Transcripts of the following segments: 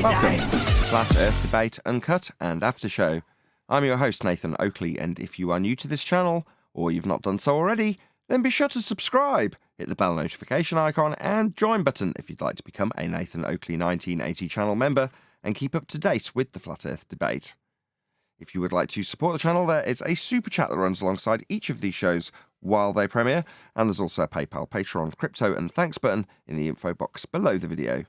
Welcome to the Flat Earth Debate Uncut and After Show. I'm your host, Nathan Oakley, and if you are new to this channel, or you've not done so already, then be sure to subscribe, hit the bell notification icon, and join button if you'd like to become a Nathan Oakley 1980 channel member and keep up to date with the Flat Earth Debate. If you would like to support the channel, there is a super chat that runs alongside each of these shows while they premiere, and there's also a PayPal, Patreon, crypto, and thanks button in the info box below the video.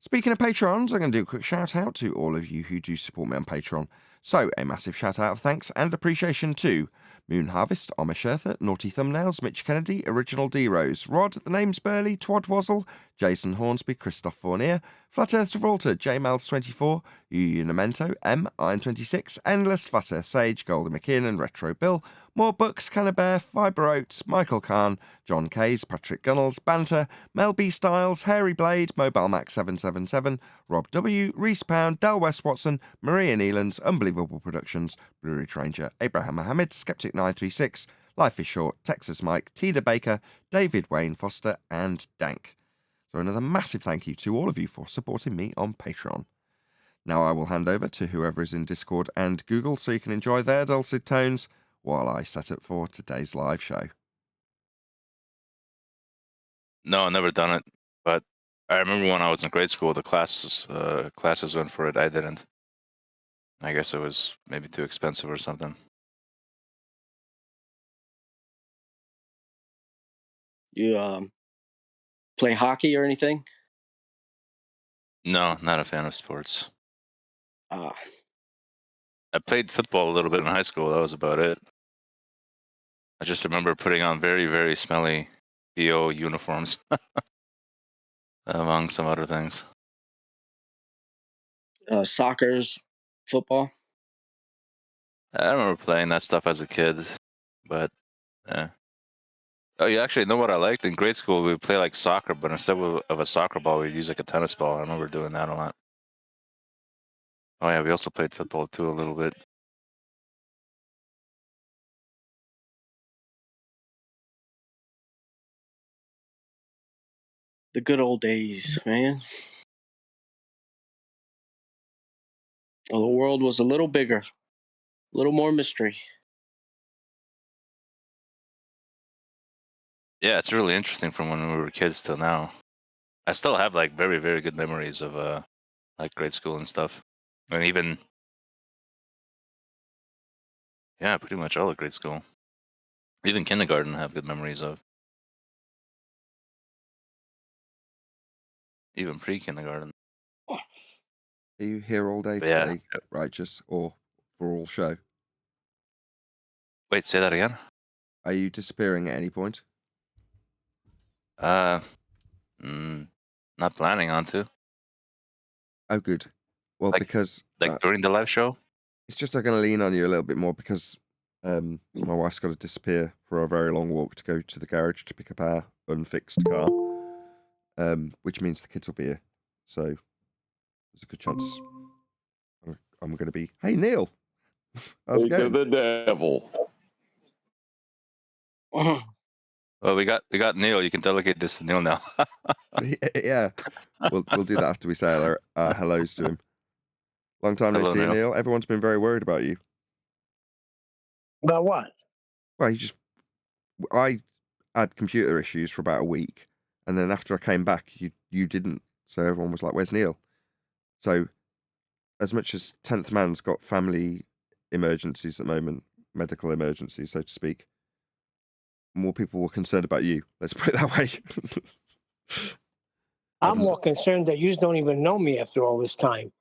Speaking of Patrons, I'm going to do a quick shout out to all of you who do support me on Patreon. So, a massive shout out of thanks and appreciation to Moon Harvest, Omar Shertha, Naughty Thumbnails, Mitch Kennedy, Original D Rose, Rod, The Name's Burley, Twad Wazzle, Jason Hornsby, Christoph Fournier, Flat Earth Travolta, JMels24, Unamento, M, Iron26, Endless, Flat Earth Sage, Golden McKeon, Retro Bill, More Books, Cannabear, Fiber Oats, Michael Kahn, John Kays, Patrick Gunnels, Banter, Mel B Styles, Hairy Blade, Mobile Max 777, Rob W, Reese Pound, Del West Watson, Maria Nealands, Unbelievable Productions, Blue Ridge Ranger, Abraham Mohammed, Skeptic 936, Life is Short, Texas Mike, Tina Baker, David Wayne Foster, and Dank. So another massive thank you to all of you for supporting me on Patreon. Now I will hand over to whoever is in Discord and Google so you can enjoy their dulcet tones while I set up for today's live show. No, I've never done it, but I remember when I was in grade school, the classes went for it. I didn't. I guess it was maybe too expensive or something. You play hockey or anything? No, not a fan of sports. Ah, I played football a little bit in high school. That was about it. I just remember putting on very, very smelly BO uniforms, among some other things. soccer's football. I remember playing that stuff as a kid, but oh, you actually know what I liked? In grade school, we would play like soccer, but instead of a soccer ball, we'd use like a tennis ball. I remember doing that a lot. Oh yeah, we also played football too a little bit. The good old days, man. Well, the world was a little bigger, a little more mystery. Yeah, it's really interesting from when we were kids till now. I still have like very, very good memories of like grade school and stuff. And even pretty much all of grade school. Even kindergarten I have good memories of. Even pre-kindergarten. Are you here all day But yeah. today, Righteous, or for all show? Wait, say that again? Are you disappearing at any point? Not planning on to. Oh, good. Well, because during the live show? it's just I'm going to lean on you a little bit more because my wife's got to disappear for a very long walk to go to the garage to pick up our unfixed car, which means the kids will be here. So there's a good chance I'm going to be. Hey, Neil. How's it going? The devil. Well, we got Neil. You can delegate this to Neil now. Yeah, we'll do that after we say our hellos to him. Long time no see, Neil. Everyone's been very worried about you. About what? Well, I had computer issues for about a week, and then after I came back, you didn't. So everyone was like, "Where's Neil?" So, as much as 10th Man's got family emergencies at the moment, medical emergencies, so to speak, more people were concerned about you. Let's put it that way. I'm more concerned that you don't even know me after all this time.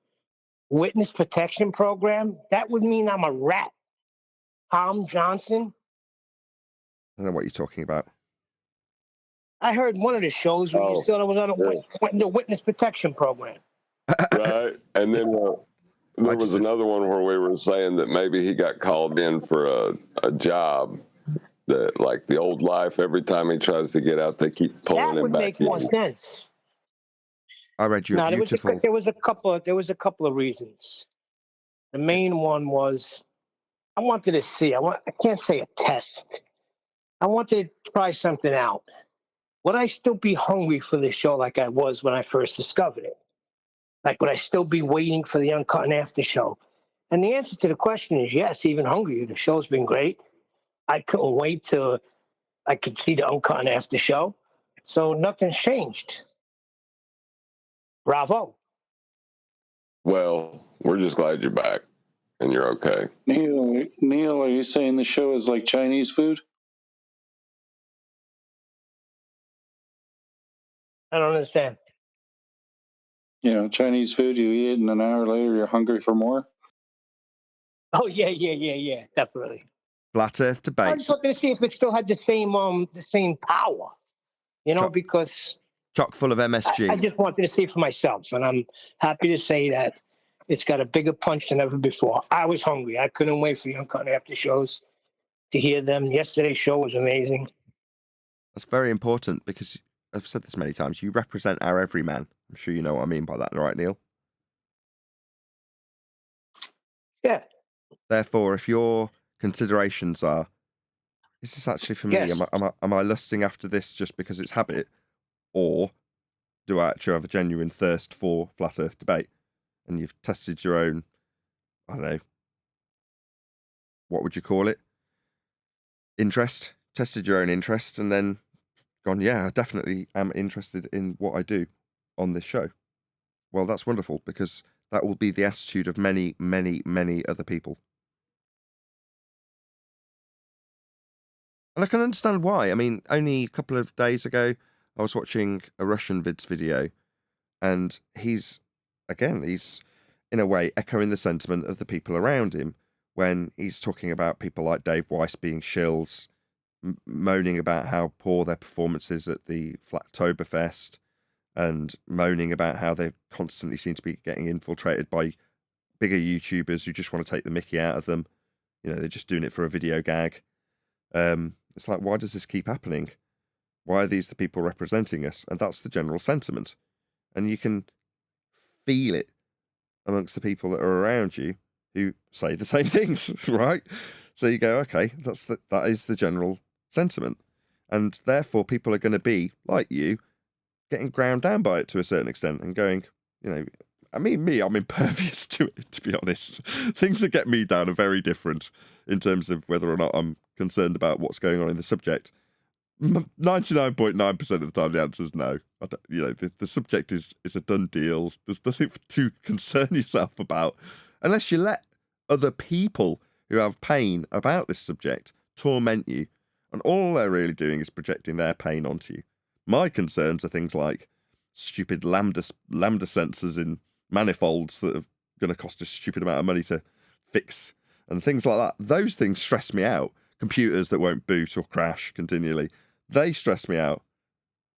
Witness protection program? That would mean I'm a rat. Tom Johnson? I don't know what you're talking about. I heard one of the shows where you still was on the witness protection program. Right. And then there was another one where we were saying that maybe he got called in for a job that, like the old life, every time he tries to get out, they keep pulling him back in. That would make more sense. I read you beautiful. There was a couple of reasons. The main one was I wanted to see. I can't say a test. I wanted to try something out. Would I still be hungry for the show like I was when I first discovered it? Like, would I still be waiting for the Uncut and After show? And the answer to the question is yes, even hungrier. The show's been great. I couldn't wait till I could see the Uncut and After show. So nothing's changed. Bravo. Well, we're just glad you're back and you're okay. Neil, are you saying the show is like Chinese food? I don't understand. You know, Chinese food, you eat it and an hour later you're hungry for more? Oh, yeah, definitely. Flat Earth I debate. just wanted to see if it still had the same power, you know, Chock- because Chock full of MSG. I just wanted to see for myself, and I'm happy to say that it's got a bigger punch than ever before. I was hungry. I couldn't wait for the Uncut and After shows to hear them. Yesterday's show was amazing. That's very important because I've said this many times. You represent our everyman. I'm sure you know what I mean by that, right, Neil? Yeah. Therefore, if your considerations are, is this actually for me? Yes. Am I lusting after this just because it's habit? Or do I actually have a genuine thirst for flat earth debate? And you've tested your own, I don't know, what would you call it? Interest. Tested your own interest and then gone, yeah, I definitely am interested in what I do on this show. Well, that's wonderful because that will be the attitude of many, many, many other people. And I can understand why. I mean, only a couple of days ago, I was watching a Russian vids video, and he's in a way echoing the sentiment of the people around him when he's talking about people like Dave Weiss being shills, moaning about how poor their performance is at the Flattoberfest, and moaning about how they constantly seem to be getting infiltrated by bigger YouTubers who just want to take the mickey out of them. You know, they're just doing it for a video gag. It's like, why does this keep happening? Why are these the people representing us? And that's the general sentiment. And you can feel it amongst the people that are around you who say the same things, right? So you go, okay, that is the general sentiment. And therefore people are going to be, like you, getting ground down by it to a certain extent and going, you know, I mean, I'm impervious to it, to be honest. Things that get me down are very different in terms of whether or not I'm concerned about what's going on in the subject. 99.9% of the time, the answer is no. The subject is a done deal. There's nothing to concern yourself about unless you let other people who have pain about this subject torment you. And all they're really doing is projecting their pain onto you. My concerns are things like stupid lambda sensors in manifolds that are going to cost a stupid amount of money to fix and things like that. Those things stress me out. Computers that won't boot or crash continually, they stress me out.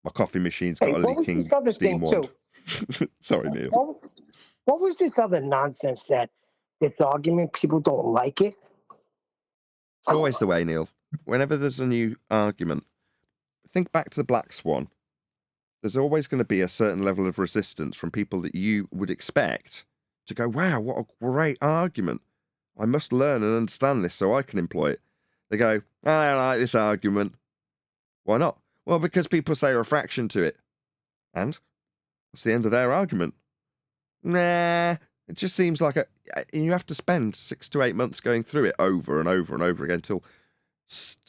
My coffee machine's got a leaking steam wand. Sorry, Neil. What was this other nonsense that this argument, people don't like it? Always the way, Neil. Whenever there's a new argument, think back to the Black Swan. There's always going to be a certain level of resistance from people that you would expect to go, wow, what a great argument. I must learn and understand this so I can employ it. They go, I don't like this argument. Why not? Well, because people say a refraction to it. And? What's the end of their argument? Nah, it just seems like you have to spend 6 to 8 months going through it over and over and over again until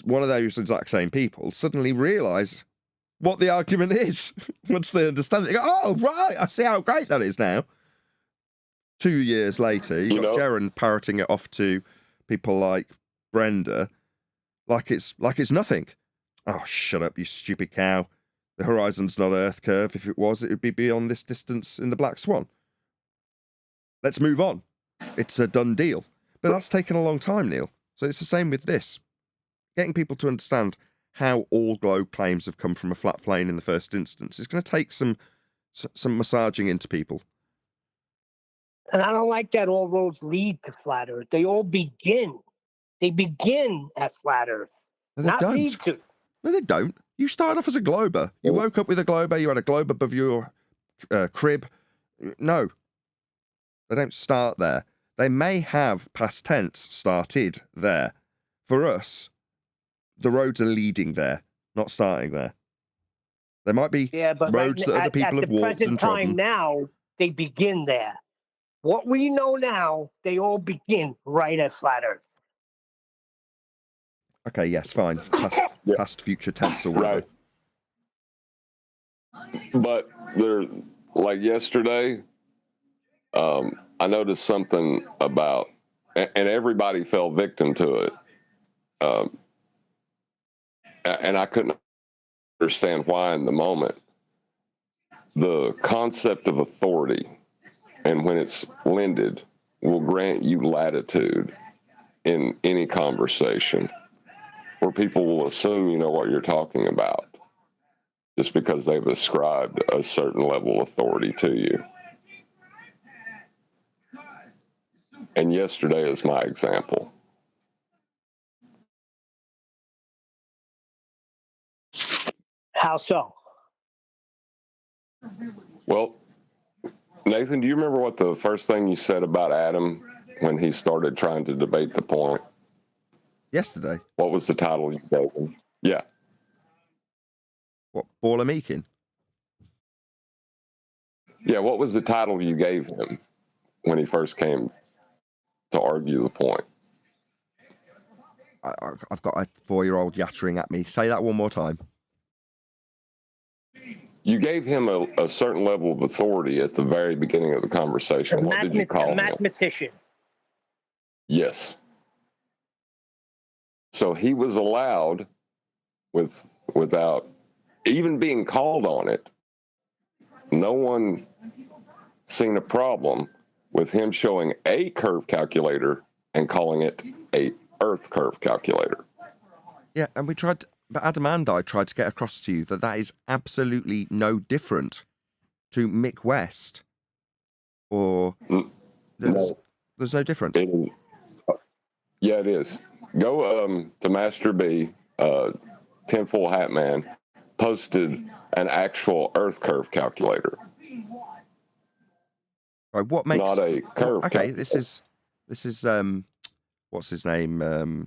one of those exact same people suddenly realise what the argument is. Once they understand it, they go, oh, right, I see how great that is now. 2 years later, you've got Jaron parroting it off to people like Brenda like it's nothing. Oh, shut up, you stupid cow. The horizon's not Earth curve. If it was, it would be beyond this distance in the Black Swan. Let's move on. It's a done deal. But that's taken a long time, Neil. So it's the same with this. Getting people to understand how all globe claims have come from a flat plane in the first instance is going to take some massaging into people. And I don't like that all roads lead to flat Earth. They all begin. They begin at flat Earth. No, they don't. Lead to. No, they don't. You started off as a glober. You woke up with a glober. You had a globe above your crib. No. They don't start there. They may have, past tense, started there. For us, the roads are leading there, not starting there. There might be roads that other people have walked and trodden. Now, they begin there. What we know now, they all begin right at flat Earth. Okay, yes, fine. Past future tense or whatever. Right. But there, like yesterday, I noticed something about, and everybody fell victim to it. And I couldn't understand why in the moment. The concept of authority, and when it's blended, will grant you latitude in any conversation where people will assume you know what you're talking about just because they've ascribed a certain level of authority to you. And yesterday is my example. How so? Well, Nathan, do you remember what the first thing you said about Adam when he started trying to debate the point? Yesterday? What was the title you gave him? Yeah. What, Baller Meekin? Yeah, what was the title you gave him when he first came to argue the point? I've got a 4-year-old yattering at me. Say that one more time. You gave him a certain level of authority at the very beginning of the conversation. What did you call him? Mathematician. Yes. So he was allowed, without even being called on it, no one seen a problem with him showing a curve calculator and calling it a Earth curve calculator. Yeah, and but Adam and I tried to get across to you that is absolutely no different to Mick West, or there's no difference. Yeah, it is. Go to Master B, Tinfoil Hat Man, posted an actual Earth curve calculator. Right, what makes not a curve? Okay, this is what's his name?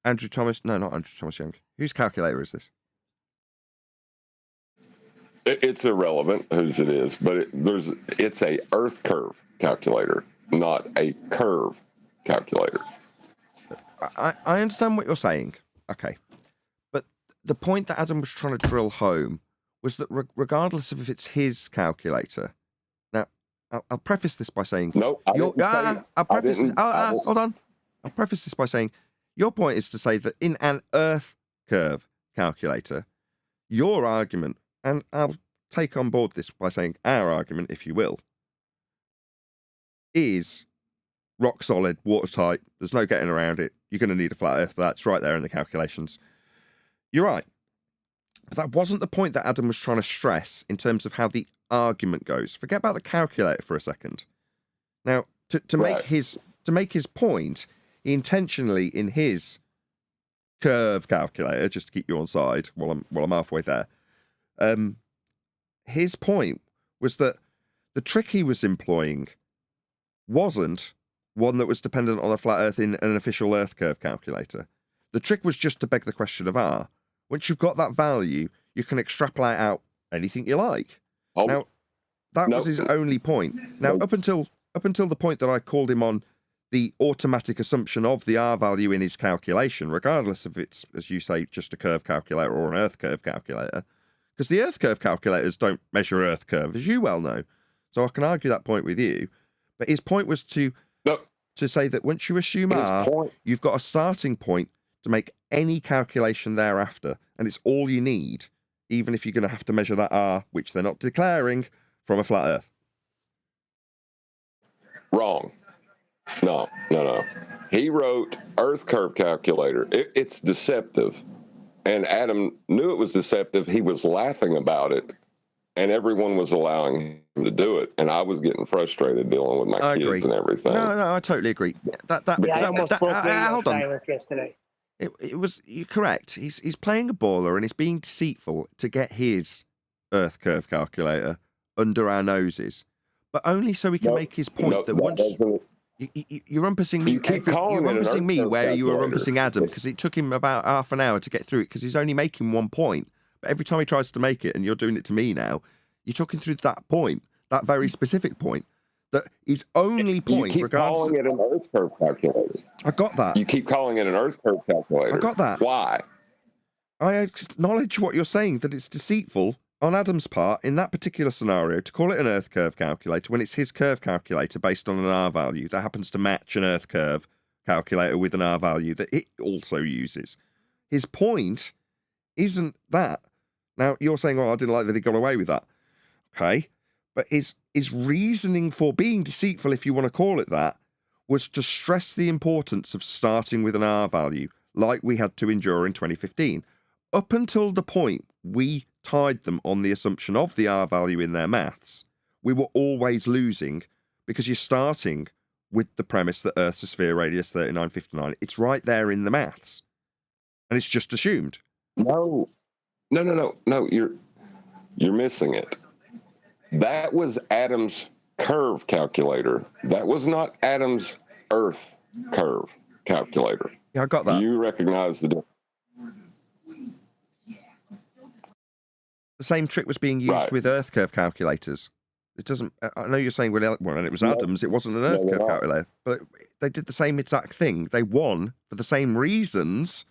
Andrew Thomas? No, not Andrew Thomas Young. Whose calculator is this? It's irrelevant whose it is, but it's a Earth curve calculator, not a curve calculator. I understand what you're saying. Okay. But the point that Adam was trying to drill home was that regardless of if it's his calculator. Now, I'll preface this by saying... No, I didn't say I'll preface this... hold on. I'll preface this by saying your point is to say that in an Earth curve calculator, your argument, and I'll take on board this by saying our argument, if you will, is rock solid, watertight, there's no getting around it. You're going to need a flat Earth for that. It's right there in the calculations. You're right. But that wasn't the point that Adam was trying to stress in terms of how the argument goes. Forget about the calculator for a second. Now, to make his point, he intentionally in his curve calculator, just to keep you on side while I'm halfway there, his point was that the trick he was employing wasn't one that was dependent on a flat Earth in an official Earth curve calculator. The trick was just to beg the question of R. Once you've got that value, you can extrapolate out anything you like. Now, that was his only point. Now, up until the point that I called him on the automatic assumption of the R value in his calculation, regardless if it's, as you say, just a curve calculator or an Earth curve calculator, because the Earth curve calculators don't measure Earth curve, as you well know. So I can argue that point with you. But his point was to say that once you assume R, you've got a starting point to make any calculation thereafter, and it's all you need, even if you're going to have to measure that R, which they're not declaring, from a flat Earth. Wrong. No. He wrote Earth curve calculator. It's deceptive. And Adam knew it was deceptive. He was laughing about it, and everyone was allowing him to do it. And I was getting frustrated dealing with my kids and everything. No, I totally agree. I almost broke radio silence yesterday. It was, you're correct. He's playing a baller and he's being deceitful to get his Earth curve calculator under our noses, but only so he can make his point that once you're rumpusing me, you're rumpusing me where you were rumpusing Adam, because it took him about half an hour to get through it because he's only making one point. But every time he tries to make it, and you're doing it to me now, You're talking through that point, that very specific point, that his only point, you keep regardless. calling it an Earth curve calculator. I got that. You keep calling it an Earth curve calculator. I got that. Why? I acknowledge what you're saying, that it's deceitful on Adam's part in that particular scenario to call it an Earth curve calculator when it's his curve calculator based on an R value that happens to match an Earth curve calculator with an R value that it also uses. His point isn't that. Now, you're saying, oh, I didn't like that he got away with that. Okay. But his reasoning for being deceitful, if you want to call it that, was to stress the importance of starting with an R value, like we had to endure in 2015. Up until the point we tied them on the assumption of the R value in their maths, we were always losing because you're starting with the premise that Earth's a sphere radius 3959. It's right there in the maths. And it's just assumed. No, you're missing it. That was Adam's curve calculator. That was not Adam's Earth curve calculator. Yeah, I got that. You recognize the difference. The same trick was being used with Earth curve calculators. It doesn't. I know you're saying, well, and it was Adam's. It wasn't an Earth curve calculator, but they did the same exact thing. They won for the same reasons,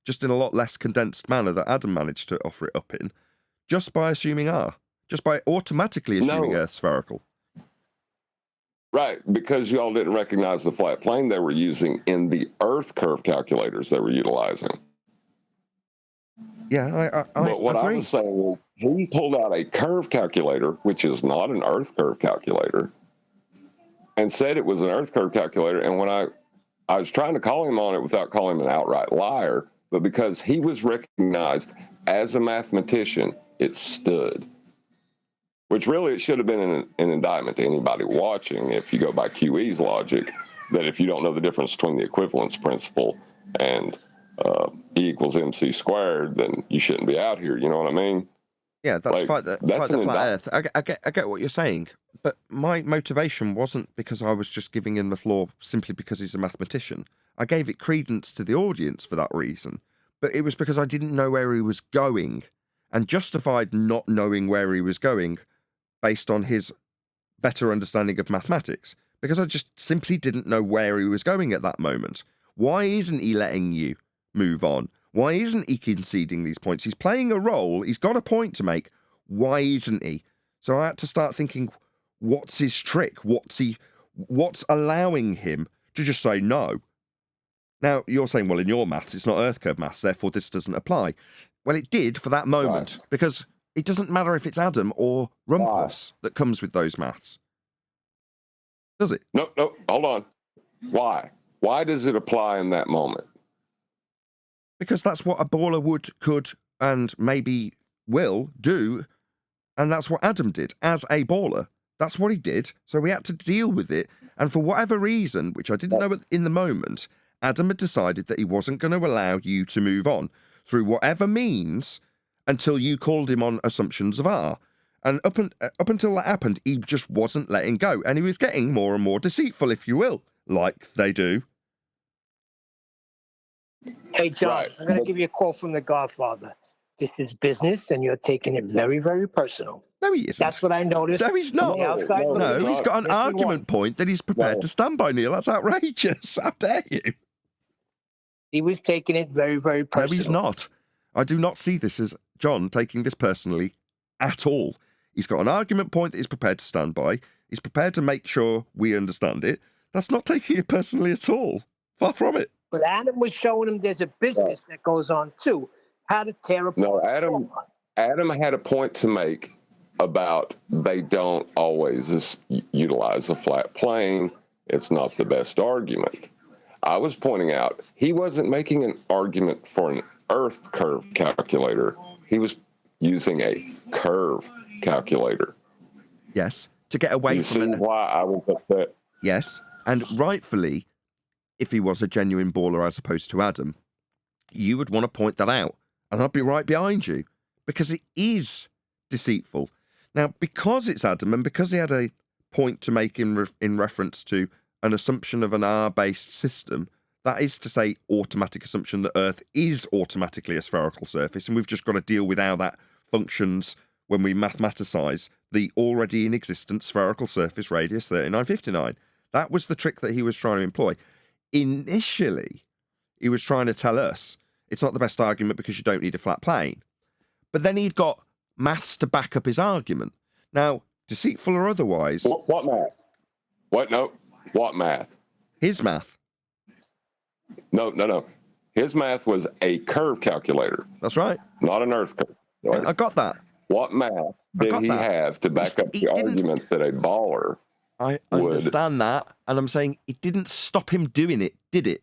just in a lot less condensed manner that Adam managed to offer it up in, just by assuming R, just by automatically assuming Earth spherical. Right, because y'all didn't recognize the flat plane they were using in the Earth curve calculators they were utilizing. Yeah, I but what agree. I was saying is he pulled out a curve calculator, which is not an Earth curve calculator, and said it was an Earth curve calculator. And when I was trying to call him on it without calling him an outright liar, but because he was recognized as a mathematician, it stood. Which really, it should have been an indictment to anybody watching, if you go by QE's logic, that if you don't know the difference between the equivalence principle and E equals MC squared, then you shouldn't be out here. You know what I mean? Yeah, that's fight the flat Earth. I get what you're saying, but my motivation wasn't because I was just giving him the floor simply because he's a mathematician. I gave it credence to the audience for that reason, but it was because I didn't know where he was going, and justified not knowing where he was going based on his better understanding of mathematics, because I just simply didn't know where he was going at that moment. Why isn't he letting you move on? Why isn't he conceding these points? He's playing a role. He's got a point to make. Why isn't he? So I had to start thinking, what's his trick? What's allowing him to just say no? Now, you're saying, well, in your maths, it's not Earth curve maths, therefore this doesn't apply. Well, it did for that moment, because it doesn't matter if it's Adam or Rumpus that comes with those maths. Does it? No, hold on. Why? Why does it apply in that moment? Because that's what a baller would, could, and maybe will do, and that's what Adam did as a baller. That's what he did, so we had to deal with it, and for whatever reason, which I didn't know in the moment, Adam had decided that he wasn't going to allow you to move on through whatever means until you called him on assumptions of R. And up until that happened, he just wasn't letting go, and he was getting more and more deceitful, if you will, like they do. Hey, John, I'm going to give you a quote from The Godfather. This is business, and you're taking it very, very personal. No, he isn't. That's what I noticed. No, he's not. No, he's got an argument point that he's prepared to stand by, Neil. That's outrageous. How dare you? He was taking it very, very personal. No, he's not. I do not see this as John taking this personally at all. He's got an argument point that he's prepared to stand by. He's prepared to make sure we understand it. That's not taking it personally at all. Far from it. But Adam was showing him there's a business that goes on too. How to tear apart. No, Adam had a point to make about they don't always utilize a flat plane. It's not the best argument. I was pointing out he wasn't making an argument for an Earth curve calculator. He was using a curve calculator. Yes, to get away from it. Why I was upset. Yes, and rightfully, if he was a genuine baller as opposed to Adam, you would want to point that out, and I'd be right behind you, because it is deceitful. Now, because it's Adam, and because he had a point to make in reference to an assumption of an R-based system, that is to say, automatic assumption that Earth is automatically a spherical surface, and we've just got to deal with how that functions when we mathematicize the already in existent spherical surface radius 3959. That was the trick that he was trying to employ. Initially, he was trying to tell us it's not the best argument because you don't need a flat plane. But then he'd got maths to back up his argument. Now, deceitful or otherwise... What math? What? No. What math? His math. No. His math was a curve calculator. That's right. Not an earth curve. I got that. What math did he have to back up the argument that a baller I understand that, and I'm saying it didn't stop him doing it, did it?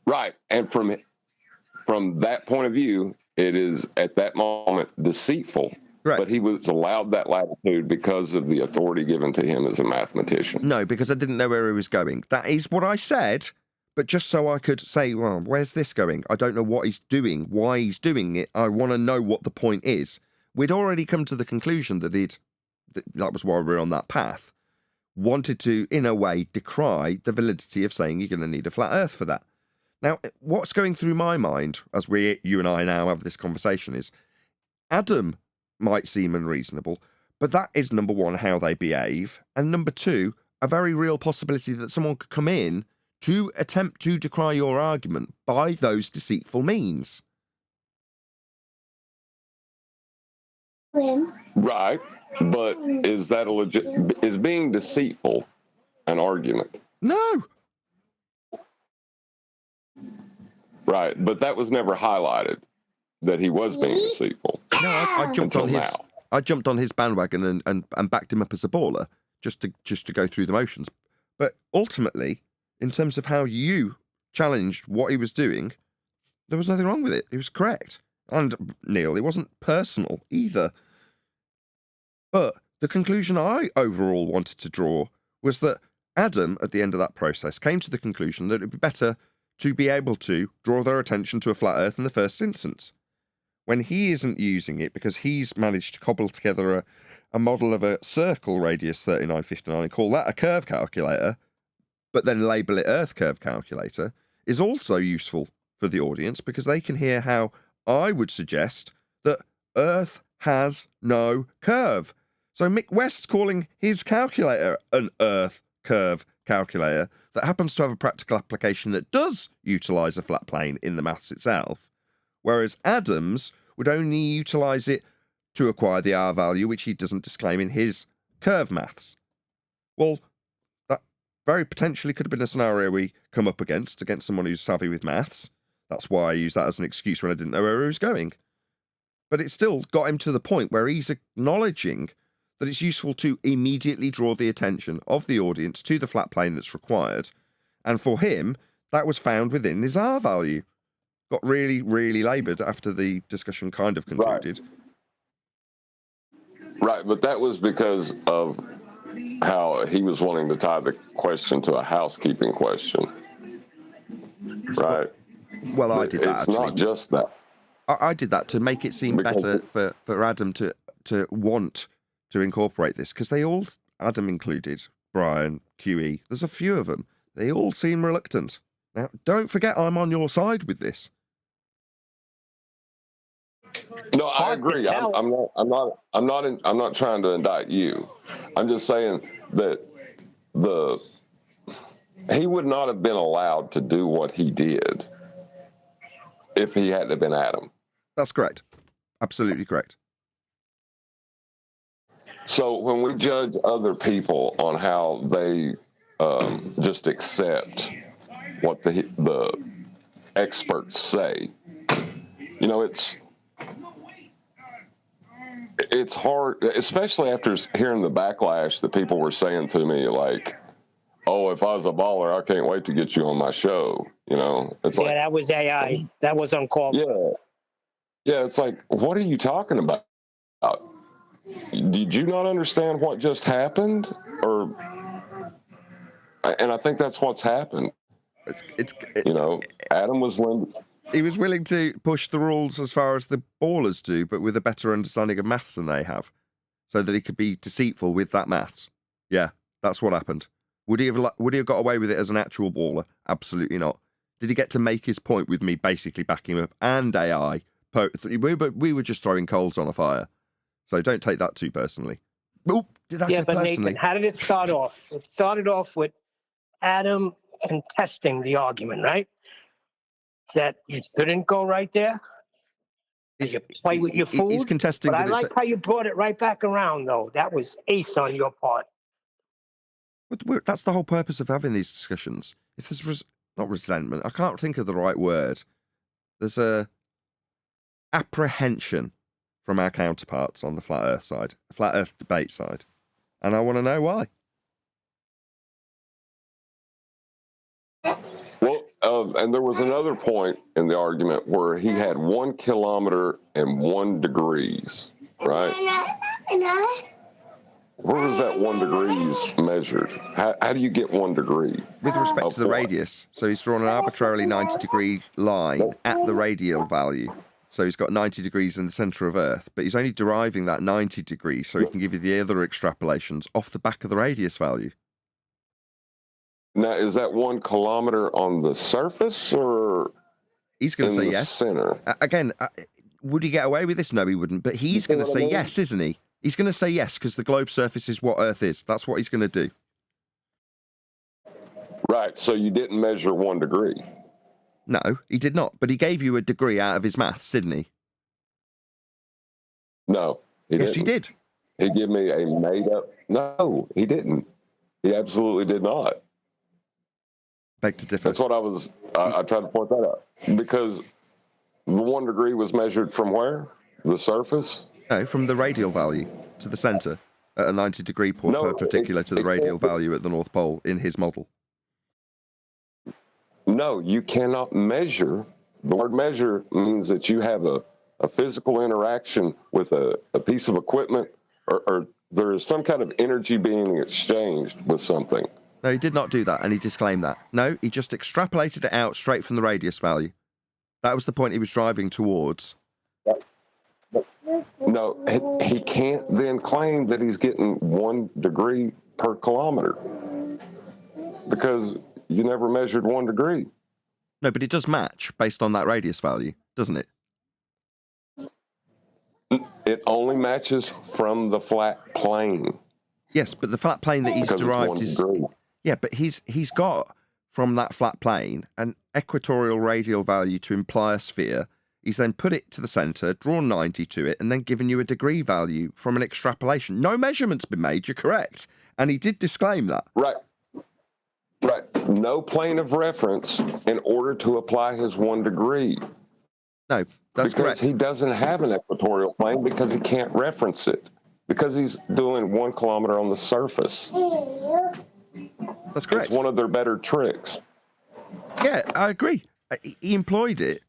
Right. And from that point of view, it is at that moment deceitful. Correct. But he was allowed that latitude because of the authority given to him as a mathematician. No, because I didn't know where he was going. That is what I said, but just so I could say, well, where's this going? I don't know what he's doing, why he's doing it. I want to know what the point is. We'd already come to the conclusion that that was why we're on that path, wanted to, in a way, decry the validity of saying you're going to need a flat earth for that. Now, what's going through my mind, as you and I now have this conversation, is Adam might seem unreasonable, but that is, number one, how they behave, and number two, a very real possibility that someone could come in to attempt to decry your argument by those deceitful means. Right, but is that is being deceitful an argument? No. Right, but that was never highlighted, that he was being deceitful. No, I jumped on his bandwagon and backed him up as a baller just to go through the motions. But ultimately, in terms of how you challenged what he was doing, there was nothing wrong with it. He was correct. And Neil, it wasn't personal either. But the conclusion I overall wanted to draw was that Adam, at the end of that process, came to the conclusion that it would be better to be able to draw their attention to a flat earth in the first instance. When he isn't using it because he's managed to cobble together a model of a circle radius 3959 and call that a curve calculator, but then label it Earth curve calculator, is also useful for the audience because they can hear how I would suggest that Earth has no curve. So Mick West's calling his calculator an Earth curve calculator that happens to have a practical application that does utilise a flat plane in the maths itself, whereas Adams would only utilise it to acquire the R value, which he doesn't disclaim in his curve maths. Well, that very potentially could have been a scenario we come up against someone who's savvy with maths. That's why I used that as an excuse when I didn't know where he was going. But it still got him to the point where he's acknowledging that it's useful to immediately draw the attention of the audience to the flat plane that's required. And for him, that was found within his R value. Got really, really laboured after the discussion kind of concluded. Right, but that was because of how he was wanting to tie the question to a housekeeping question. Right. Well, I did that, It's actually. not just that. I did that to make it seem better for Adam to want to incorporate this, because they all, Adam included, Brian, QE, there's a few of them, they all seem reluctant. Now, don't forget I'm on your side with this. No, I agree. I'm not trying to indict you. I'm just saying that he would not have been allowed to do what he did if he hadn't have been Adam. That's correct. Absolutely correct. So when we judge other people on how they just accept what the experts say, you know, it's hard, especially after hearing the backlash that people were saying to me, like, oh, if I was a baller, I can't wait to get you on my show. You know, it's like, that was AI. That was uncalled. Yeah, it's like, what are you talking about? Did you not understand what just happened? And I think that's what's happened. You know, Adam was limited. He was willing to push the rules as far as the ballers do, but with a better understanding of maths than they have, so that he could be deceitful with that maths. Yeah, that's what happened. Would he have got away with it as an actual baller? Absolutely not. Did he get to make his point with me basically backing him up and AI we were just throwing coals on a fire. So don't take that too personally. Oh, did I say but personally? Nathan, how did it start off? It started off with Adam contesting the argument, right? That you shouldn't go right there. You play with your food. He's contesting but that I like how you brought it right back around, though. That was ace on your part. But that's the whole purpose of having these discussions. If there's not resentment, I can't think of the right word. There's a apprehension from our counterparts on the flat Earth side, flat Earth debate side, and I want to know why. Well, and there was another point in the argument where he had 1 kilometer and 1 degrees, right? Where was that 1 degrees measured? How do you get 1 degree? With respect to the radius. So he's drawn an arbitrarily 90-degree line at the radial value. So he's got 90 degrees in the centre of Earth, but he's only deriving that 90 degrees so he can give you the other extrapolations off the back of the radius value. Now, is that 1 kilometer on the surface or he's going to say yes? Center? Again, would he get away with this? No, he wouldn't. But he's going to say yes, isn't he? He's going to say yes because the globe surface is what Earth is. That's what he's going to do. Right. So you didn't measure 1 degree. No, he did not. But he gave you a degree out of his maths, didn't he? No, he didn't. Yes, he did. He gave me a made up. No, he didn't. He absolutely did not. Beg to differ. That's what I tried to point that out. Because the 1 degree was measured from where? The surface? No, from the radial value to the centre at a 90-degree point perpendicular to the radial value at the North Pole in his model. No, you cannot measure. The word measure means that you have a physical interaction with a piece of equipment or there is some kind of energy being exchanged with something. No, he did not do that, and he disclaimed that. No, he just extrapolated it out straight from the radius value. That was the point he was driving towards. No, he can't then claim that he's getting 1 degree per kilometer because you never measured 1 degree. No, but it does match based on that radius value, doesn't it? It only matches from the flat plane. Yes, but the flat plane that he's Because derived it's is... 1 degree. Yeah, but he's got from that flat plane an equatorial radial value to imply a sphere. He's then put it to the centre, drawn 90 to it, and then given you a degree value from an extrapolation. No measurement's been made, you're correct. And he did disclaim that. Right. No plane of reference in order to apply his 1 degree. No, that's correct. Because he doesn't have an equatorial plane because he can't reference it. Because he's doing 1 kilometer on the surface. That's correct. It's one of their better tricks. Yeah, I agree. He employed it,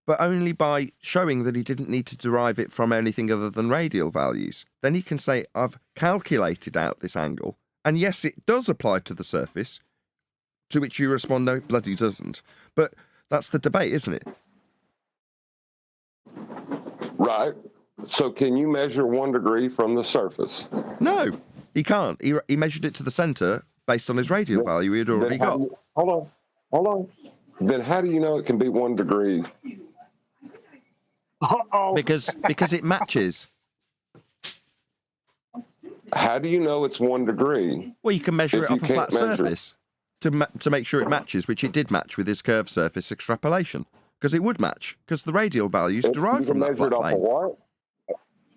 but only by showing that he didn't need to derive it from anything other than radial values. Then he can say, I've calculated out this angle, and yes, it does apply to the surface, to which you respond, no, it bloody doesn't. But that's the debate, isn't it? Right. So can you measure 1 degree from the surface? No, he can't. He measured it to the centre based on his radial value he had already got. Hold on. Then how do you know it can be 1 degree? Uh-oh. Because it matches. How do you know it's 1 degree? Well, you can measure it If off you a flat can't measure surface to make sure it matches, which it did match with his curved surface extrapolation. Because it would match, because the radial value is derived from that flat plane. You can measure it off of what?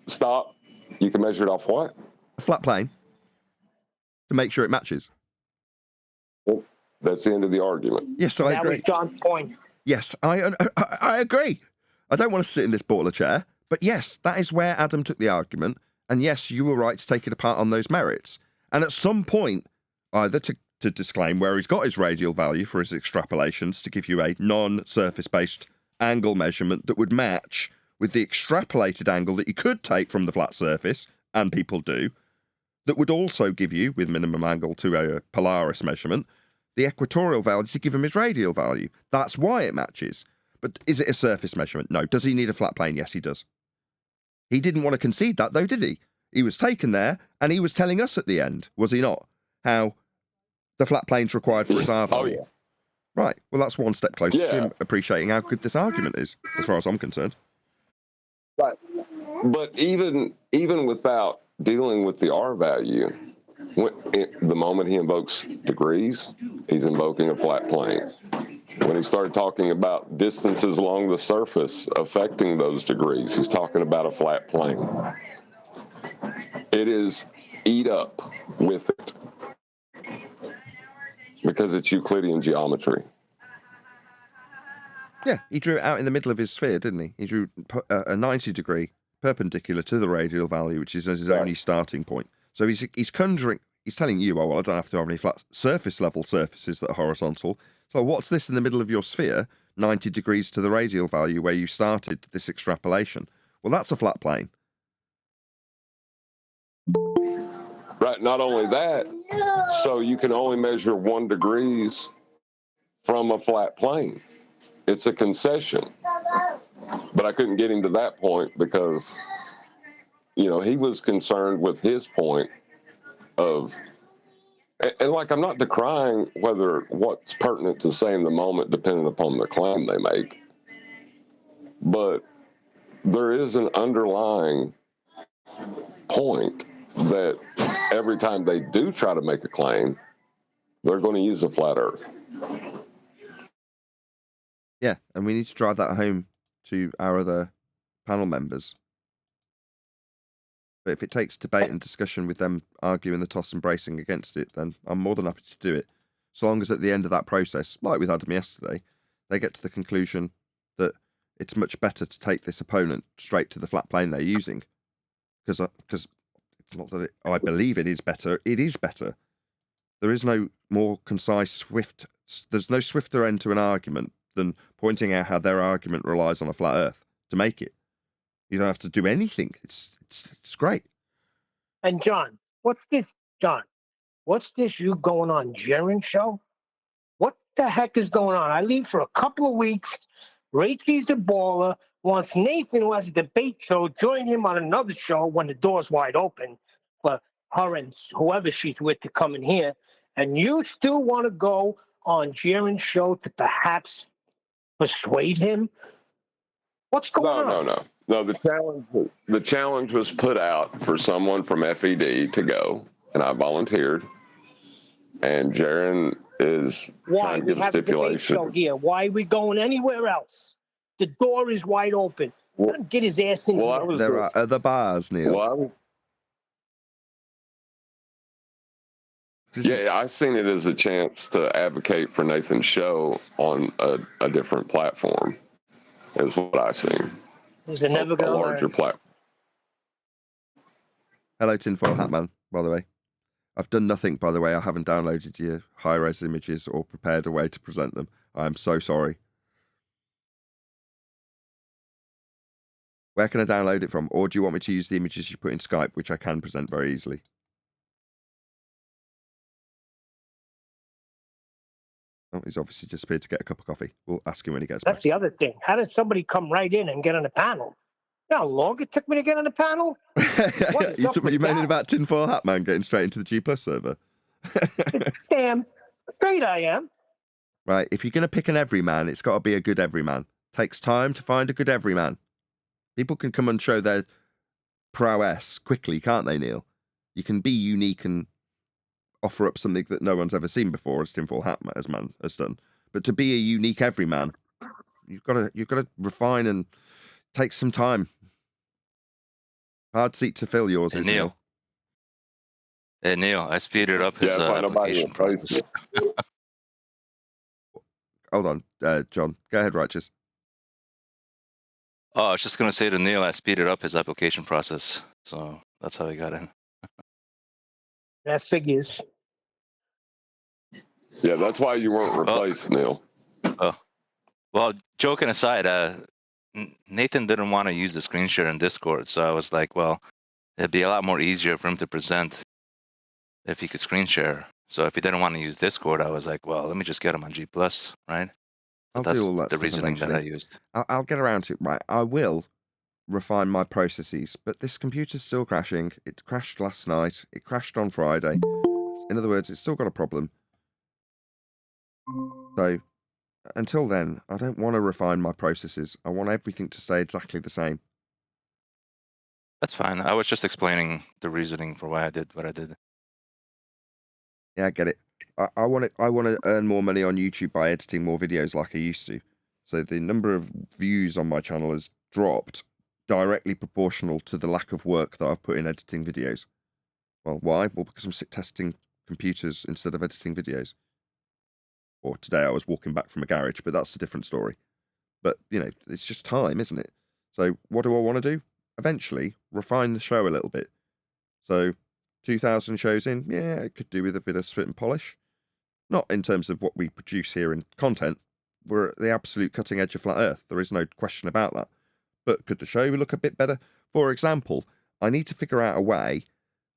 Stop. You can measure it off what? A flat plane to make sure it matches. That's the end of the argument. Yes, I agree. That was John's point. Yes, I agree. I don't want to sit in this baller chair, but yes, that is where Adam took the argument, and yes, you were right to take it apart on those merits. And at some point, either to disclaim where he's got his radial value for his extrapolations to give you a non-surface-based angle measurement that would match with the extrapolated angle that you could take from the flat surface, and people do, that would also give you, with minimum angle to a Polaris measurement, the equatorial value to give him his radial value. That's why it matches. But is it a surface measurement? No. Does he need a flat plane? Yes, he does. He didn't want to concede that, though, did he? He was taken there, and he was telling us at the end, was he not, how the flat plane's required for his R value. Oh, Right. Well, that's one step closer to Yeah. him appreciating how good this argument is, as far as I'm concerned. Right. But even without dealing with the R value, the moment he invokes degrees, he's invoking a flat plane. When he started talking about distances along the surface affecting those degrees, he's talking about a flat plane. It is eat up with it because it's Euclidean geometry. Yeah, he drew it out in the middle of his sphere, didn't he? He drew a 90 degree perpendicular to the radial value, which is his only starting point. So he's conjuring, he's telling you, oh, well, I don't have to have any flat surface level surfaces that are horizontal. So what's this in the middle of your sphere? 90 degrees to the radial value where you started this extrapolation. Well, that's a flat plane. Right. Not only that, so you can only measure 1 degrees from a flat plane. It's a concession. But I couldn't get him to that point because, he was concerned with his point of, and like, I'm not decrying what's pertinent to say in the moment, depending upon the claim they make. But there is an underlying point that every time they do try to make a claim, they're going to use a flat earth. Yeah, and we need to drive that home to our other panel members. But if it takes debate and discussion with them arguing the toss and bracing against it, then I'm more than happy to do it. So long as at the end of that process, like with Adam yesterday, they get to the conclusion that it's much better to take this opponent straight to the flat plane they're using. Because it's not that I believe it is better. It is better. There is no more concise, swift... There's no swifter end to an argument than pointing out how their argument relies on a flat earth to make it. You don't have to do anything. It's great. And John, what's this you going on Jaron show? What the heck is going on? I leave for a couple of weeks. Rachel's a baller. Wants Nathan, who has a debate show, join him on another show when the door's wide open for her and whoever she's with to come in here. And you still want to go on Jaron's show to perhaps persuade him? What's going on? No, the challenge was put out for someone from FED to go, and I volunteered. And Jaron is trying to give a stipulation. Show here. Why are we going anywhere else? The door is wide open. Let him get his ass in here. There are other bars, Neil. I've seen it as a chance to advocate for Nathan's show on a different platform, is what I see. Is it never going to larger platform? Hello, Tinfoil Hatman, by the way. I've done nothing, by the way. I haven't downloaded your high-res images or prepared a way to present them. I'm so sorry. Where can I download it from? Or do you want me to use the images you put in Skype, which I can present very easily? Oh, he's obviously disappeared to get a cup of coffee. We'll ask him when he gets back. That's the other thing. How does somebody come right in and get on the panel? You know how long it took me to get on the panel? You made it about Tinfoil Hatman getting straight into the G Plus server. Damn straight I am. Right, if you're going to pick an everyman, it's got to be a good everyman. Takes time to find a good everyman. People can come and show their prowess quickly, can't they, Neil? You can be unique and offer up something that no one's ever seen before, as Tinfoil Hatman has done. But to be a unique everyman, you've got to refine and take some time. Hard seat to fill yours is, Neil. Hey, Neil, I speeded up his application process. Hold on, John. Go ahead, Righteous. Oh, I was just going to say to Neil, I speeded up his application process. So that's how he got in. That figures. Yeah, that's why you weren't replaced, Neil. Oh, well, joking aside, Nathan didn't want to use the screen share in Discord. So I was like, well, it'd be a lot more easier for him to present if he could screen share. So if he didn't want to use Discord, I was like, well, let me just get him on G+, right? I'll do all that the stuff reasoning eventually. that I used. I'll get around to it, right? I will refine my processes, but this computer's still crashing. It crashed last night. It crashed on Friday. In other words, it's still got a problem. So Until then, I don't want to refine my processes. I want everything to stay exactly the same. That's fine. I was just explaining the reasoning for why I did what I did. Yeah, I get it. I want to earn more money on YouTube by editing more videos like I used to. So the number of views on my channel has dropped directly proportional to the lack of work that I've put in editing videos. Well, why? Well, because I'm testing computers instead of editing videos. Or today I was walking back from a garage, but that's a different story. But, you know, it's just time, isn't it? So what do I want to do? Eventually, refine the show a little bit. So 2,000 shows in, yeah, it could do with a bit of spit and polish. Not in terms of what we produce here in content. We're at the absolute cutting edge of flat Earth. There is no question about that. But could the show look a bit better? For example, I need to figure out a way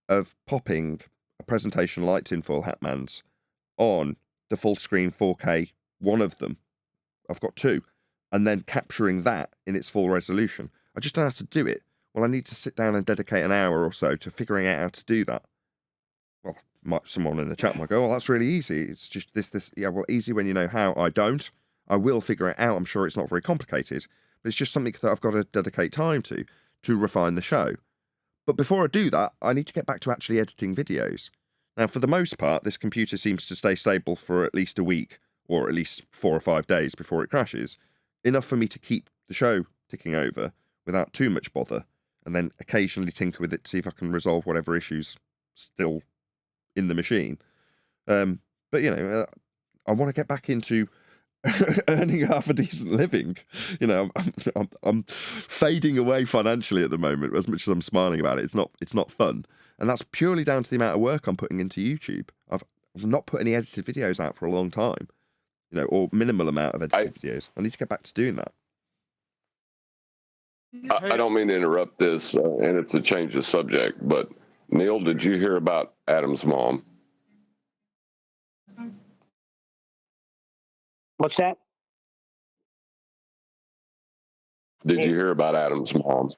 of popping a presentation like Tinfoil Hatman's on the full screen 4K, one of them. I've got two. And then capturing that in its full resolution. I just don't know how to do it. Well, I need to sit down and dedicate an hour or so to figuring out how to do that. Well, someone in the chat might go, well, that's really easy. It's just this. Yeah, well, easy when you know how. I don't. I will figure it out. I'm sure it's not very complicated. But it's just something that I've got to dedicate time to refine the show. But before I do that, I need to get back to actually editing videos. Now, for the most part, this computer seems to stay stable for at least a week, or at least 4 or 5 days before it crashes. Enough for me to keep the show ticking over without too much bother, and then occasionally tinker with it to see if I can resolve whatever issues still in the machine. But, you know, I want to get back into earning half a decent living. You know, I'm fading away financially at the moment. As much as I'm smiling about it, it's not fun, and that's purely down to the amount of work I'm putting into YouTube. I've not put any edited videos out for a long time, you know, or minimal amount of edited videos. I need to get back to doing that. I don't mean to interrupt this, and it's a change of subject, but Neil, did you hear about Adam's mom? What's that? Did you hear about Adam's mom?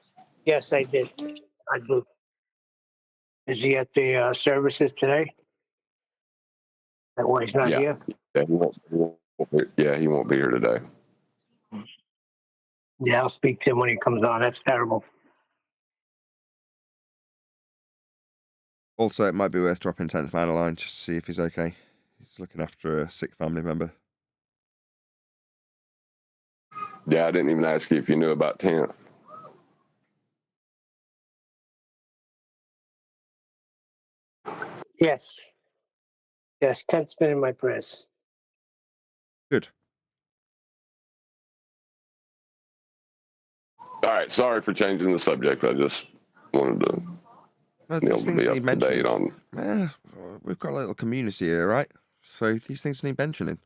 Yes, I did. I did. Is he at the services today? That why he's not here? Yeah, he won't be here today. Yeah, I'll speak to him when he comes on. That's terrible. Also, it might be worth dropping 10th Man a line just to see if he's okay. He's looking after a sick family member. Yeah, I didn't even ask you if you knew about 10th. Yes. Yes, 10th's been in my press. Good. All right, sorry for changing the subject. I just wanted to These things be need up to date mentioning. on. We've got a little community here, right? So these things need mentioning.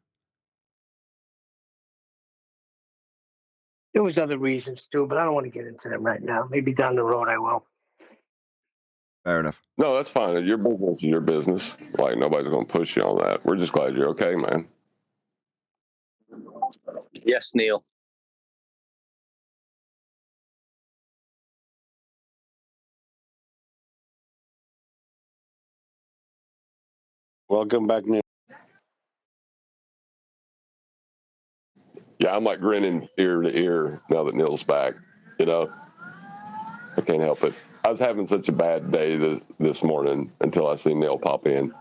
There was other reasons too, but I don't want to get into them right now. Maybe down the road I will. Fair enough. No, that's fine. Your business is your business. Like, nobody's going to push you on that. We're just glad you're okay, man. Yes, Neil. Welcome back, Neil. Yeah, I'm like grinning ear to ear now that Neil's back. You know, I can't help it. I was having such a bad day this morning until I see Neil pop in.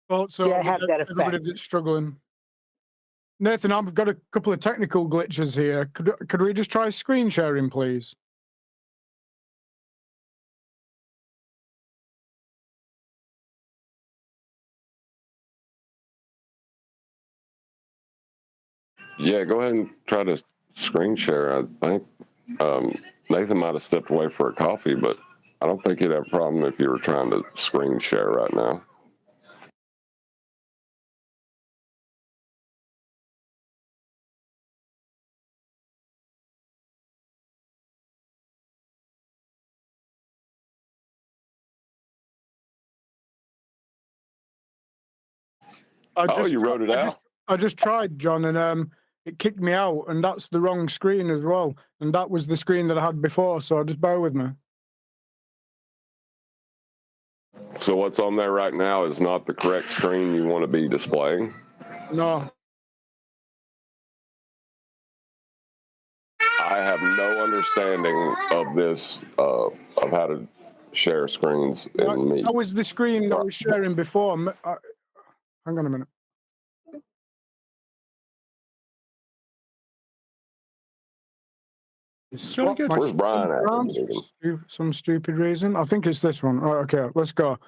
Well, so Yeah, I have that everybody effect. that's struggling. Nathan, I've got a couple of technical glitches here. Could we just try screen sharing, please? Yeah, go ahead and try to screen share. I think Nathan might have stepped away for a coffee, but I don't think he'd have a problem if you were trying to screen share right now. You wrote it out? I just tried, John, and it kicked me out, and that's the wrong screen as well. And that was the screen that I had before, so just bear with me. So what's on there right now is not the correct screen you want to be displaying? No. I have no understanding of this, of how to share screens in Meet. How was the screen that I was sharing before? Hang on a minute. It's really good. Where's Brian at? Some stupid reason. I think it's this one. Right, okay, let's go.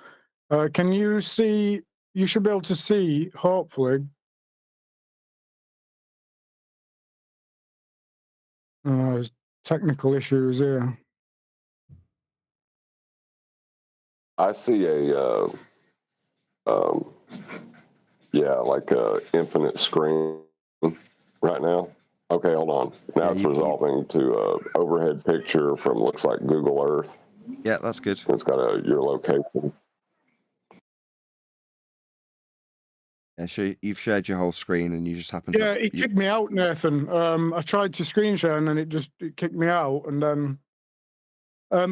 Can you see? You should be able to see, hopefully. There's technical issues here. I see a, like a infinite screen right now. Okay, hold on. Now it's resolving to a overhead picture from, looks like Google Earth. Yeah, that's good. It's got your location. Yeah, so you've shared your whole screen and you just happen to... Yeah, it kicked me out, Nathan. I tried to screen share and then it kicked me out. And then...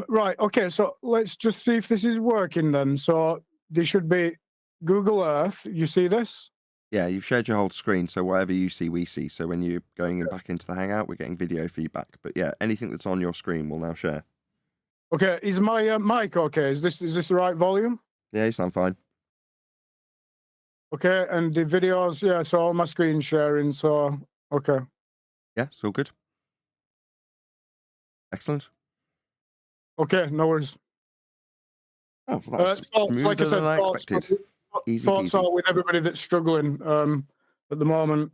right, okay, so let's just see if this is working then. So there should be Google Earth. You see this? Yeah, you've shared your whole screen, so whatever you see, we see. So when you're going back into the Hangout, we're getting video feedback. But yeah, anything that's on your screen will now share. Okay, is my mic okay? Is this the right volume? Yeah, you sound fine. Okay, and the videos, yeah, so all my screen sharing, so, okay. Yeah, it's all good. Excellent. Okay, no worries. Oh, well, that's smoother like I said, than I expected. Easy thoughts peasy. are with everybody that's struggling at the moment.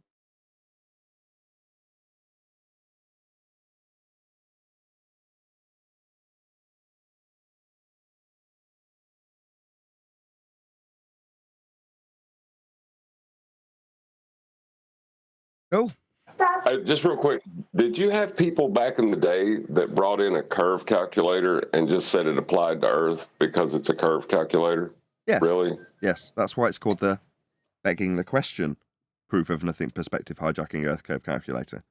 Cool. Just real quick, did you have people back in the day that brought in a curve calculator and just said it applied to Earth because it's a curve calculator? Yes. Really? Yes, that's why it's called the begging the question proof of nothing perspective hijacking Earth curve calculator.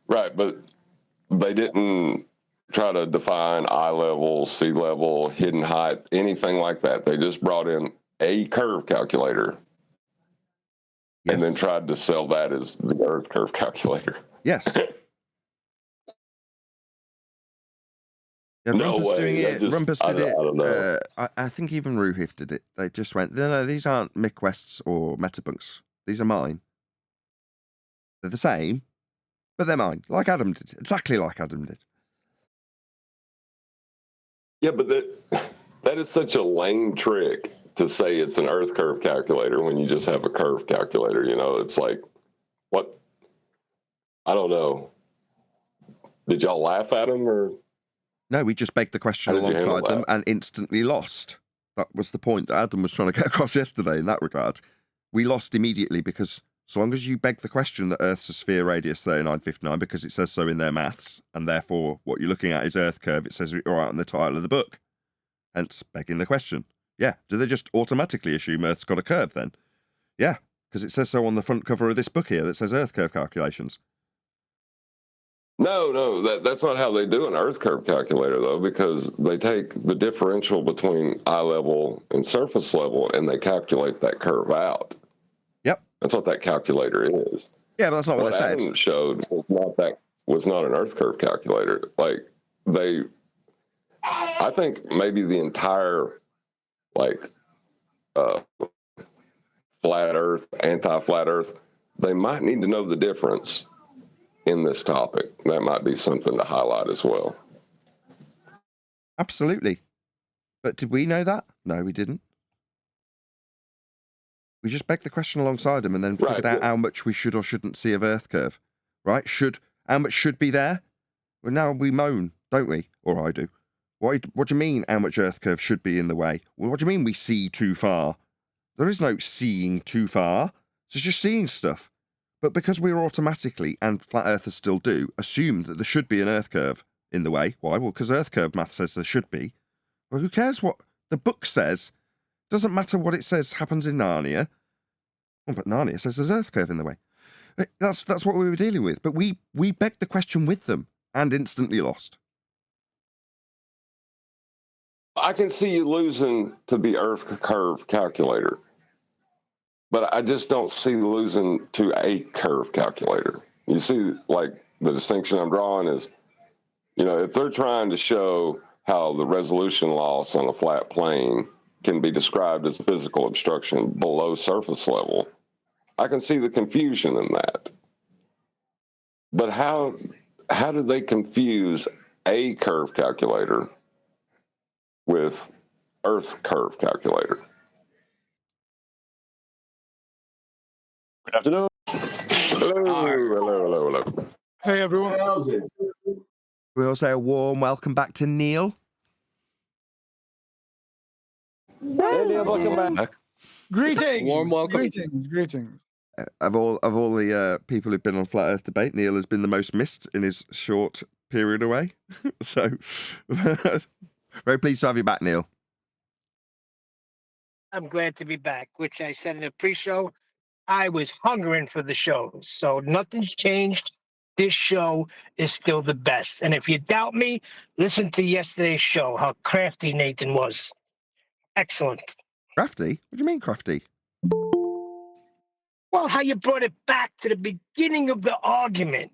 Right, but they didn't try to define eye level, sea level, hidden height, anything like that. They just brought in a curve calculator. Yes. And then tried to sell that as the Earth curve calculator. Yes. Yeah, No Rumpus way. doing it. Rumpus did it. I don't know. I think even Ruhif did it. They just went, no, these aren't MythQuests or Metabunks. These are mine. They're the same, but they're mine. Like Adam did. Exactly like Adam did. Yeah, but that is such a lame trick to say it's an Earth curve calculator when you just have a curve calculator. You know, it's like, what? I don't know. Did y'all laugh at him or? No, we just begged the question alongside them and instantly lost. That was the point that Adam was trying to get across yesterday in that regard. We lost immediately because so long as you beg the question that Earth's a sphere radius 3959 because it says so in their maths, and therefore what you're looking at is Earth curve, it says it right on the title of the book. Hence, begging the question. Yeah, do they just automatically assume Earth's got a curve then? Yeah, because it says so on the front cover of this book here that says Earth curve calculations. No, that's not how they do an Earth curve calculator, though, because they take the differential between eye level and surface level, and they calculate that curve out. Yep. That's what that calculator is. Yeah, but that's not what they said. Adam showed was not an Earth curve calculator. Like, I think maybe the entire, like, flat Earth, anti-flat Earth, they might need to know the difference in this topic. That might be something to highlight as well. Absolutely. But did we know that? No, we didn't. We just begged the question alongside them and then figured out how much we should or shouldn't see of Earth curve. Right? How much should be there? Well, now we moan, don't we? Or I do. What do you mean how much Earth curve should be in the way? Well, what do you mean we see too far? There is no seeing too far. It's just seeing stuff. But because we're automatically, and flat earthers still do, assume that there should be an Earth curve in the way. Why? Well, because Earth curve math says there should be. Well, who cares what the book says? Doesn't matter what it says happens in Narnia. Well, but Narnia says there's Earth curve in the way. That's what we were dealing with. But we begged the question with them and instantly lost. I can see you losing to the Earth curve calculator, but I just don't see losing to a curve calculator. You see, like, the distinction I'm drawing is, if they're trying to show how the resolution loss on a flat plane can be described as a physical obstruction below surface level, I can see the confusion in that. But how do they confuse a curve calculator with Earth curve calculator? Good afternoon. Hello. Hey, everyone. We also say a warm welcome back to Neil. Hey, Neil, welcome back. Greetings. Warm welcome. Greetings. Of all the people who've been on Flat Earth Debate, Neil has been the most missed in his short period away. So, very pleased to have you back, Neil. I'm glad to be back, which I said in the pre-show. I was hungering for the show, so nothing's changed. This show is still the best. And if you doubt me, listen to yesterday's show, how crafty Nathan was. Excellent. Crafty? What do you mean crafty? Well, how you brought it back to the beginning of the argument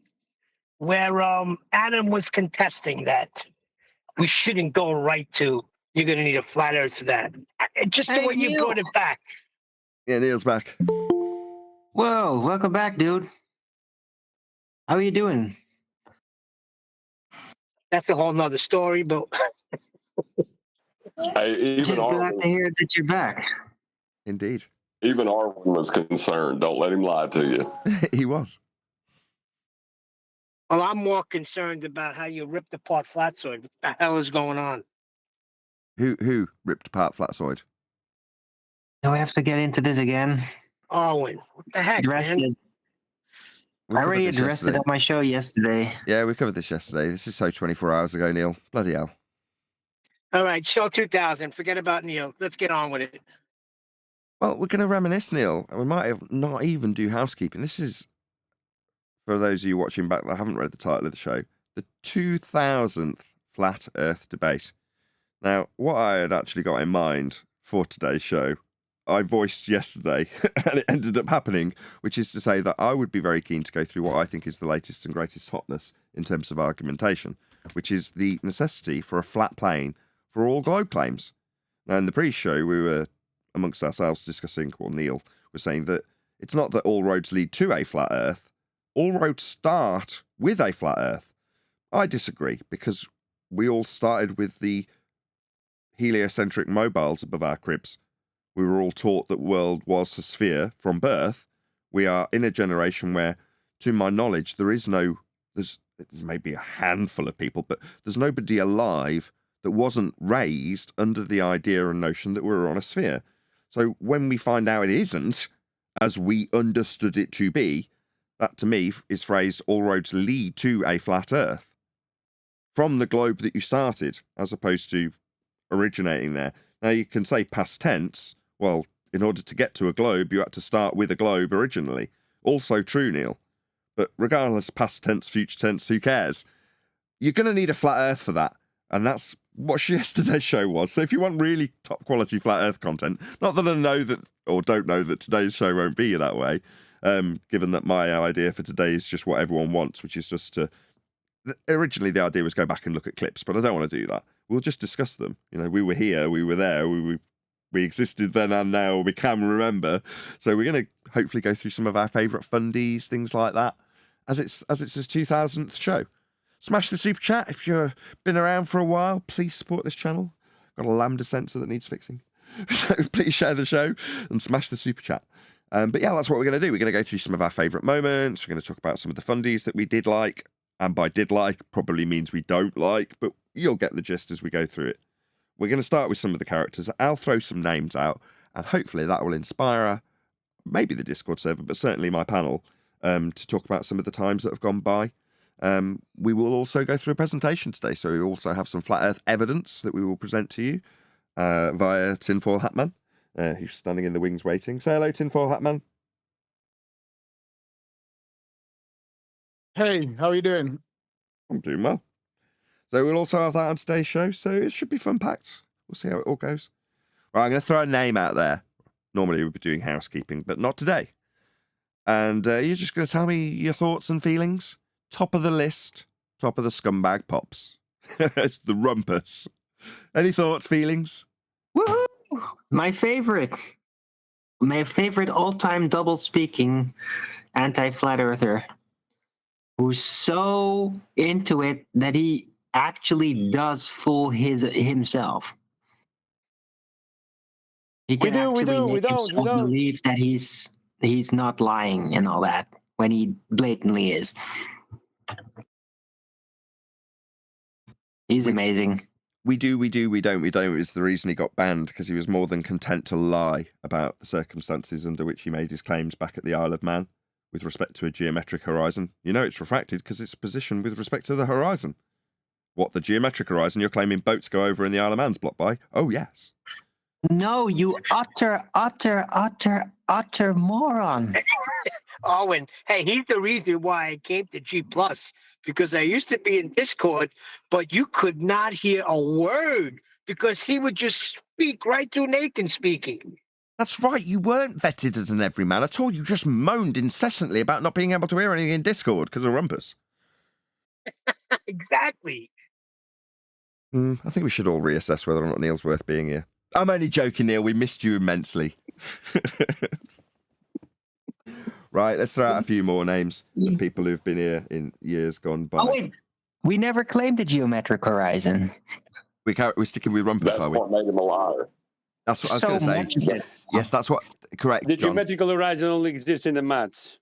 where Adam was contesting that we shouldn't go right to, you're going to need a flat earth for that. Just the Hey, way you Neil. brought it back. Yeah, Neil's back. Whoa, welcome back, dude. How are you doing? That's a whole nother story, but Hey, even Just glad to Arvin, hear that you're back. Indeed. even Arvin was concerned. Don't let him lie to you. He was. well, I'm more concerned about how you ripped apart Flatsoid. What the hell is going on? Who ripped apart Flatsoid? Do we have to get into this again? Owen, what the heck, Addressed man? it. We I covered already this addressed it yesterday. on my show yesterday. Yeah, we covered this yesterday. This is so 24 hours ago, Neil. Bloody hell. All right, show 2000. Forget about Neil. Let's get on with it. Well, we're going to reminisce, Neil, and we might have not even do housekeeping. This is, for those of you watching back that haven't read the title of the show, the 2000th Flat Earth Debate. Now, what I had actually got in mind for today's show, I voiced yesterday, and it ended up happening, which is to say that I would be very keen to go through what I think is the latest and greatest hotness in terms of argumentation, which is the necessity for a flat plane for all globe claims. Now, in the pre-show, we were amongst ourselves discussing, well, Neil was saying that it's not that all roads lead to a flat Earth. All roads start with a flat Earth. I disagree, because we all started with the heliocentric mobiles above our cribs. We were all taught that the world was a sphere from birth. We are in a generation where, to my knowledge, there's maybe a handful of people, but there's nobody alive that wasn't raised under the idea and notion that we're on a sphere. So when we find out it isn't, as we understood it to be, that to me is phrased, all roads lead to a flat Earth. From the globe that you started, as opposed to originating there. Now you can say past tense, well, in order to get to a globe, you had to start with a globe originally. Also true, Neil. But regardless, past tense, future tense, who cares? You're going to need a flat Earth for that. And that's what yesterday's show was. So if you want really top quality flat Earth content, not that I know that, or don't know that today's show won't be that way, given that my idea for today is just what everyone wants, which is just to... Originally, the idea was go back and look at clips, but I don't want to do that. We'll just discuss them. We were here, we were there, we existed then and now, we can remember. So we're going to hopefully go through some of our favourite fundies, things like that, as it's a 2000th show. Smash the super chat if you've been around for a while. Please support this channel. Got a lambda sensor that needs fixing. So please share the show and smash the super chat. But yeah, that's what we're going to do. We're going to go through some of our favourite moments. We're going to talk about some of the fundies that we did like. And by did like probably means we don't like, but you'll get the gist as we go through it. We're going to start with some of the characters. I'll throw some names out, and hopefully that will inspire maybe the Discord server, but certainly my panel, to talk about some of the times that have gone by. We will also go through a presentation today, so we also have some flat Earth evidence that we will present to you via Tinfoil Hatman, who's standing in the wings waiting. Say hello, Tinfoil Hatman. Hey, how are you doing? I'm doing well. So we'll also have that on today's show, so it should be fun-packed. We'll see how it all goes. Right, I'm going to throw a name out there. Normally we'd be doing housekeeping, but not today. And you're just going to tell me your thoughts and feelings? Top of the list, top of the scumbag pops. It's the rumpus. Any thoughts, feelings? Woohoo! My favorite all-time double-speaking anti-flat earther, who's so into it that he actually does fool himself. He can actually make himself believe that he's not lying and all that when he blatantly is. He's amazing. We do, we don't is the reason he got banned, because he was more than content to lie about the circumstances under which he made his claims back at the Isle of Man with respect to a geometric horizon. You know it's refracted because it's positioned with respect to the horizon. What, the geometric horizon you're claiming boats go over in the Isle of Man's blocked by? Oh, yes. No, you utter moron. Owen, hey, he's the reason why I came to G Plus, because I used to be in Discord, but you could not hear a word because he would just speak right through Nathan speaking. That's right, you weren't vetted as an everyman at all. You just moaned incessantly about not being able to hear anything in Discord because of rumpus. Exactly. I think we should all reassess whether or not Neil's worth being here. I'm only joking, Neil. We missed you immensely. Right, let's throw out a few more names of people who've been here in years gone by. Oh, wait. We never claimed the geometric horizon. We're sticking with rumpus, That's are we? what made him a liar. That's what I was going to say. Yes, that's what. Correct, The John. geometrical horizon only exists in the maths.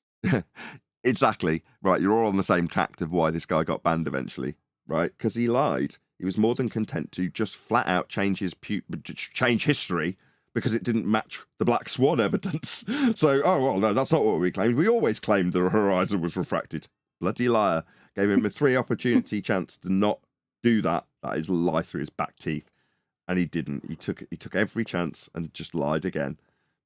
Exactly. Right, you're all on the same track of why this guy got banned eventually, right? Because he lied. He was more than content to just flat out change history because it didn't match the Black Swan evidence. So, oh, well, no, that's not what we claimed. We always claimed the horizon was refracted. Bloody liar. Gave him a 3-opportunity chance to not do that. That is a lie through his back teeth. And he didn't. He took every chance and just lied again.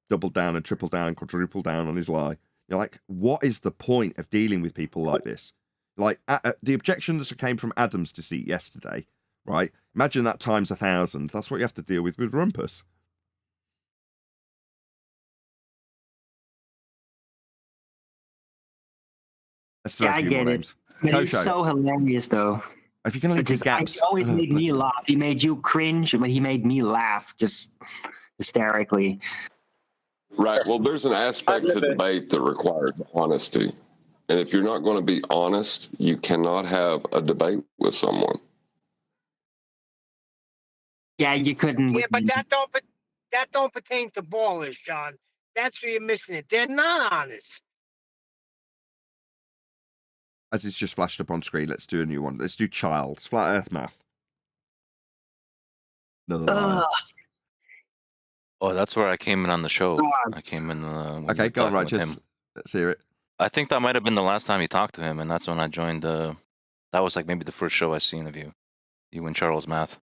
Doubled down and tripled down and quadrupled down on his lie. You're like, what is the point of dealing with people like this? Like, the objections that came from Adam's deceit yesterday, right? Imagine that times 1,000. That's what you have to deal with rumpus. Let's throw a few more names. But he's so hilarious, though. If you're going to leave the gaps. He always made me laugh. He made you cringe, but he made me laugh just hysterically. Right. Well, there's an aspect to debate that requires honesty. And if you're not going to be honest, you cannot have a debate with someone. Yeah, you couldn't. Yeah, but that don't pertain to ballers, John. That's where you're missing it. They're not honest. As it's just flashed up on screen, let's do a new one. Let's do Childs. Flat Earth math. Another lie. Oh, that's where I came in on the show. I came in. Okay, go on, right. Just let's hear it. I think that might have been the last time you talked to him, and that's when I joined. That was like maybe the first show I seen of you. You and Charles Math.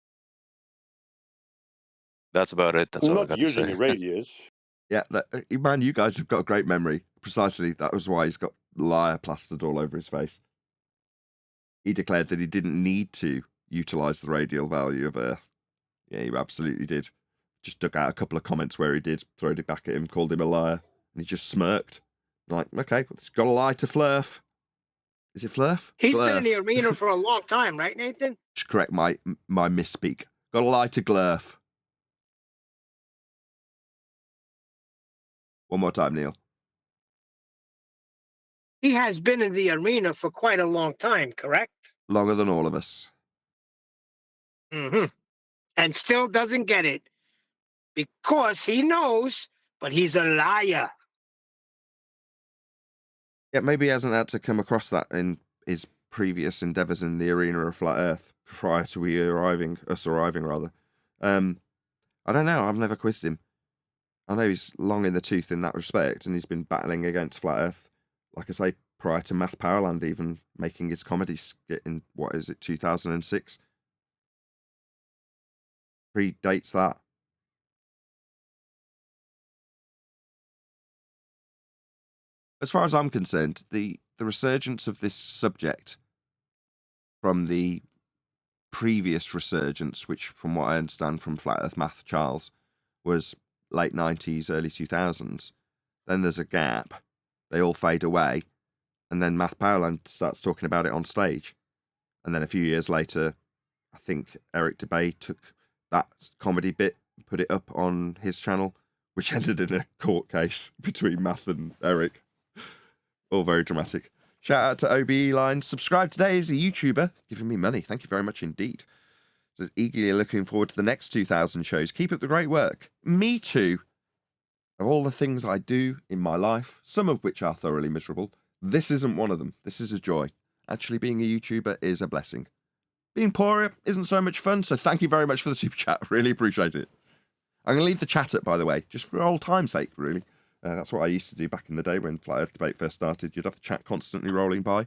That's about it. That's all I got to say. Not using radius. Yeah, man, you guys have got a great memory. Precisely, that was why he's got liar plastered all over his face. He declared that he didn't need to utilize the radial value of Earth. Yeah, he absolutely did. Just took out a couple of comments where he did, throwed it back at him, called him a liar, and he just smirked. Like, okay, well, he's got to lie to Flurf. Is it Flurf? He's Glurf. been in the arena for a long time, right, Nathan? Just correct my misspeak. Got to lie to Glurf. One more time, Neil. He has been in the arena for quite a long time, correct? Longer than all of us. Mm-hmm. And still doesn't get it because he knows, but he's a liar. Yeah, maybe he hasn't had to come across that in his previous endeavours in the arena of Flat Earth prior to us arriving. I don't know. I've never quizzed him. I know he's long in the tooth in that respect, and he's been battling against Flat Earth, like I say, prior to Math Powerland even making his comedy skit in, 2006? Predates that. As far as I'm concerned, the resurgence of this subject from the previous resurgence, which from what I understand from Flat Earth Math Charles was late 90s, early 2000s. Then there's a gap. They all fade away. And then Math Powerland starts talking about it on stage. And then a few years later, I think Eric DeBay took that comedy bit, put it up on his channel, which ended in a court case between Math and Eric. All very dramatic. Shout out to OBE Line. Subscribe today as a YouTuber, giving me money. Thank you very much indeed. So eagerly looking forward to the next 2,000 shows. Keep up the great work. Me too. Of all the things I do in my life, some of which are thoroughly miserable, this isn't one of them. This is a joy. Actually, being a YouTuber is a blessing. Being poor isn't so much fun, so thank you very much for the super chat. Really appreciate it. I'm going to leave the chat up, by the way, just for old time's sake, really. That's what I used to do back in the day when Flat Earth Debate first started. You'd have the chat constantly rolling by.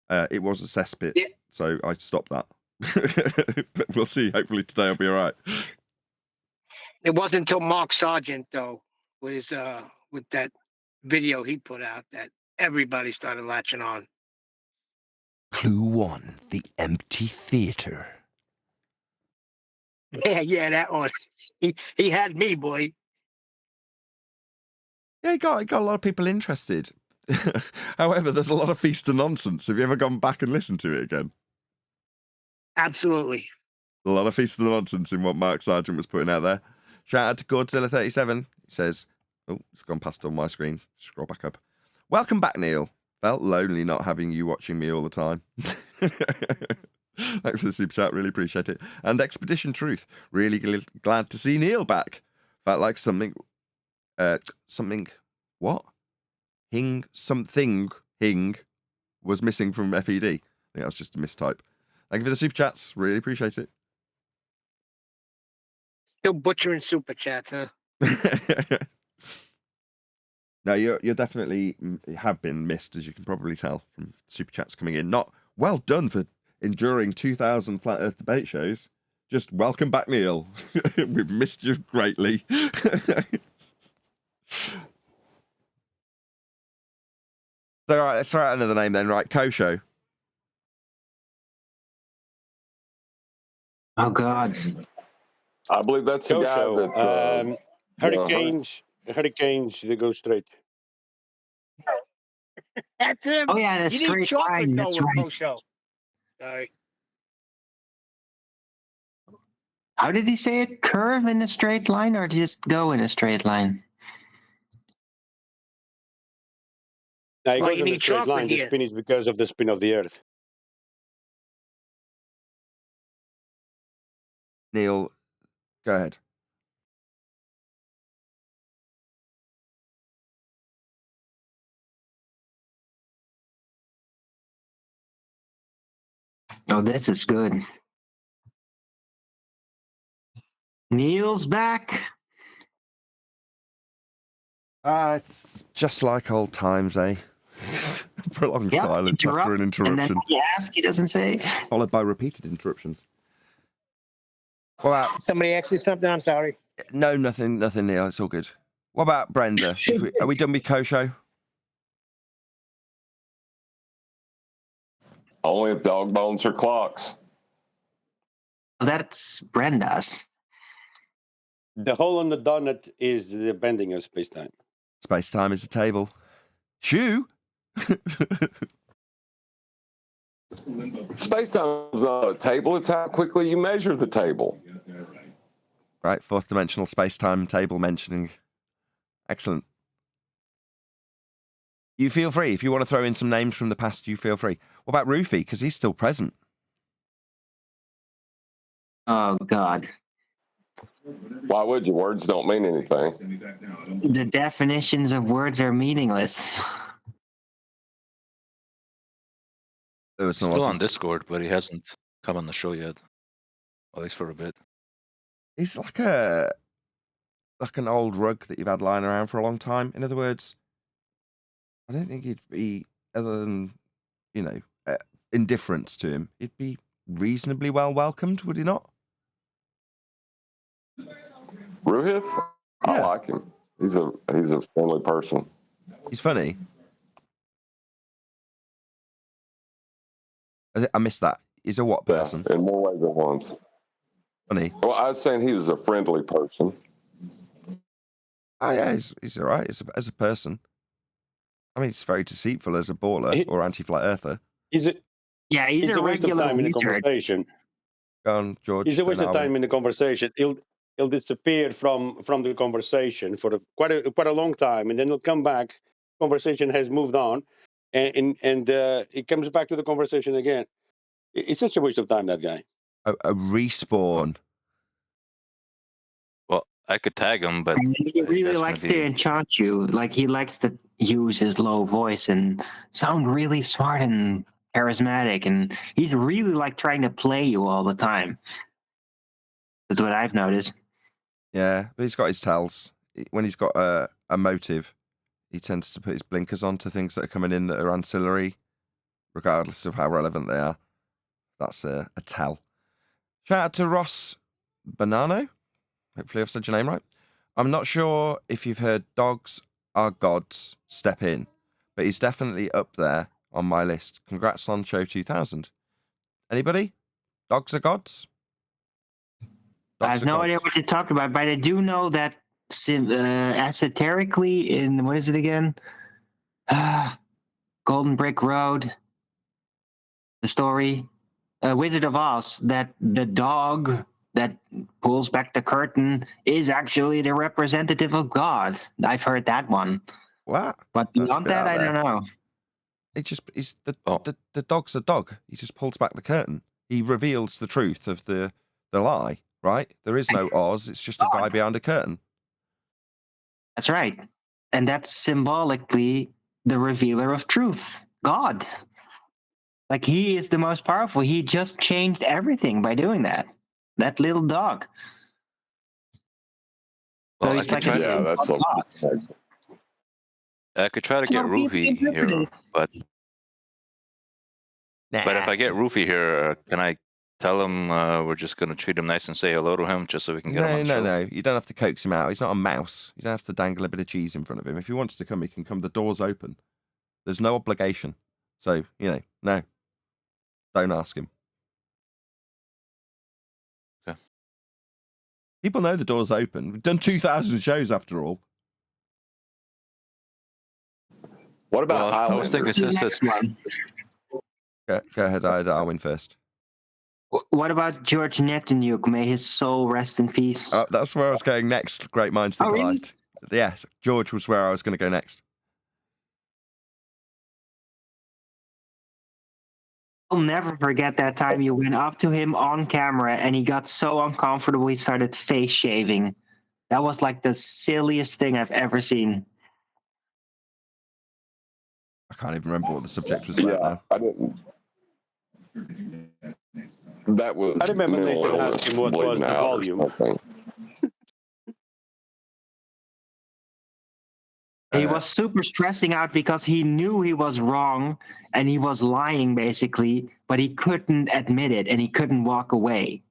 It was a cesspit, so I stopped that. But we'll see. Hopefully today I'll be all right. It wasn't until Mark Sargent, though, with his with that video he put out, that everybody started latching on. Clue 1, the empty theater. Yeah, that one. He had me, boy. Yeah, he got a lot of people interested. However, there's a lot of feast and nonsense. Have you ever gone back and listened to it again? Absolutely. A lot of feast and nonsense in what Mark Sargent was putting out there. Shout out to Godzilla37. He says, oh, it's gone past on my screen. Scroll back up. Welcome back, Neil. Felt lonely not having you watching me all the time. Thanks for the super chat. Really appreciate it. And Expedition Truth. Really glad to see Neil back. Felt like something what? Something was missing from FED. I think that was just a mistype. Thank you for the super chats. Really appreciate it. Still butchering super chats, huh? No, you're definitely have been missed, as you can probably tell from super chats coming in. Not well done for enduring 2,000 Flat Earth Debate shows. Just welcome back, Neil. We've missed you greatly. So, all right, let's throw out another name then, right? Kosho. Oh, God. I believe that's the guy that's... Hurricanes, they go straight. That's him. Oh, yeah, that's you need straight chocolate, line. though, That's with right. Kosho. Sorry. How did he say it? Curve in a straight line or just go in a straight line? Now, it Well, goes you on a need straight chocolate line. The here. spin is because of the spin of the Earth. Neil, go ahead. Oh, this is good. Neil's back. It's just like old times, eh? Prolonged silence after an interruption. And then when you ask, he doesn't say. Followed by repeated interruptions. What about... Somebody asked you something? I'm sorry. No, nothing, Neil. It's all good. What about Brenda? Are we done with Kosho? Only if dog bones are clocks. That's Brenda's. The hole on the donut is the bending of space-time. Space-time is a table. Shoe? Space-time is not a table. It's how quickly you measure the table. Right, fourth dimensional space-time table mentioning. Excellent. You feel free. If you want to throw in some names from the past, you feel free. What about Rufy? Because he's still present. Oh, God. Why would you? Words don't mean anything. The definitions of words are meaningless. He's still on Discord, but he hasn't come on the show yet. At least for a bit. He's like an old rug that you've had lying around for a long time. In other words, I don't think he'd be, other than, indifference to him, he'd be reasonably well welcomed, would he not? Ruhith? Yeah. I like him. He's a friendly person. He's funny. I missed that. He's a what person? Yeah, in more ways than once. Funny. Well, I was saying he was a friendly person. Oh yeah, he's all right as a person. I mean, he's very deceitful as a baller or anti-flat earther. He's a he's a waste of regular time in the wizard. conversation. Go on, George. He's a waste then of Alvin. time in the conversation. He'll disappear from the conversation for quite a long time, and then he'll come back. Conversation has moved on, and it comes back to the conversation again. It's such a waste of time, that guy. A respawn. Well, I could tag him, but And he really likes to enchant you. Like, he likes to use his low voice and sound really smart and charismatic, and he's really like trying to play you all the time. That's what I've noticed. Yeah, but he's got his tells. When he's got a motive, he tends to put his blinkers on to things that are coming in that are ancillary, regardless of how relevant they are. That's a tell. Shout out to Ross Bonanno. Hopefully I've said your name right. I'm not sure if you've heard Dogs Are Gods Step In, but he's definitely up there on my list. Congrats on show 2000. Anybody? Dogs Are Gods? I have no idea what you talked about, but I do know that esoterically in, what is it again? Golden Brick Road, the story, Wizard of Oz, that the dog that pulls back the curtain is actually the representative of God. I've heard that one. Wow. But beyond that, I don't know. The dog's a dog. He just pulls back the curtain. He reveals the truth of the lie, right? There is no Oz. It's just a guy behind a curtain. That's right. And that's symbolically the revealer of truth, God. Like, he is the most powerful. He just changed everything by doing that. That little dog. Well, so he's like a I could try to get Rufy here, but if I get Rufy here, can I tell him we're just going to treat him nice and say hello to him just so we can get him on the show? No. You don't have to coax him out. He's not a mouse. You don't have to dangle a bit of cheese in front of him. If he wants to come, he can come. The door's open. There's no obligation. So, no. Don't ask him. Okay. People know the door's open. We've done 2,000 shows after all. What about Highlander? I was thinking Go ahead, I'll win first. What about George Netanyahu? May his soul rest in peace. That's where I was going next. Great minds think alike. Really? Yes, George was where I was going to go next. I'll never forget that time you went up to him on camera and he got so uncomfortable he started face shaving. That was like the silliest thing I've ever seen. I can't even remember what the subject was about now. I didn't. That was. I remember Nathan asked him what was the volume. He was super stressing out because he knew he was wrong and he was lying basically, but he couldn't admit it and he couldn't walk away.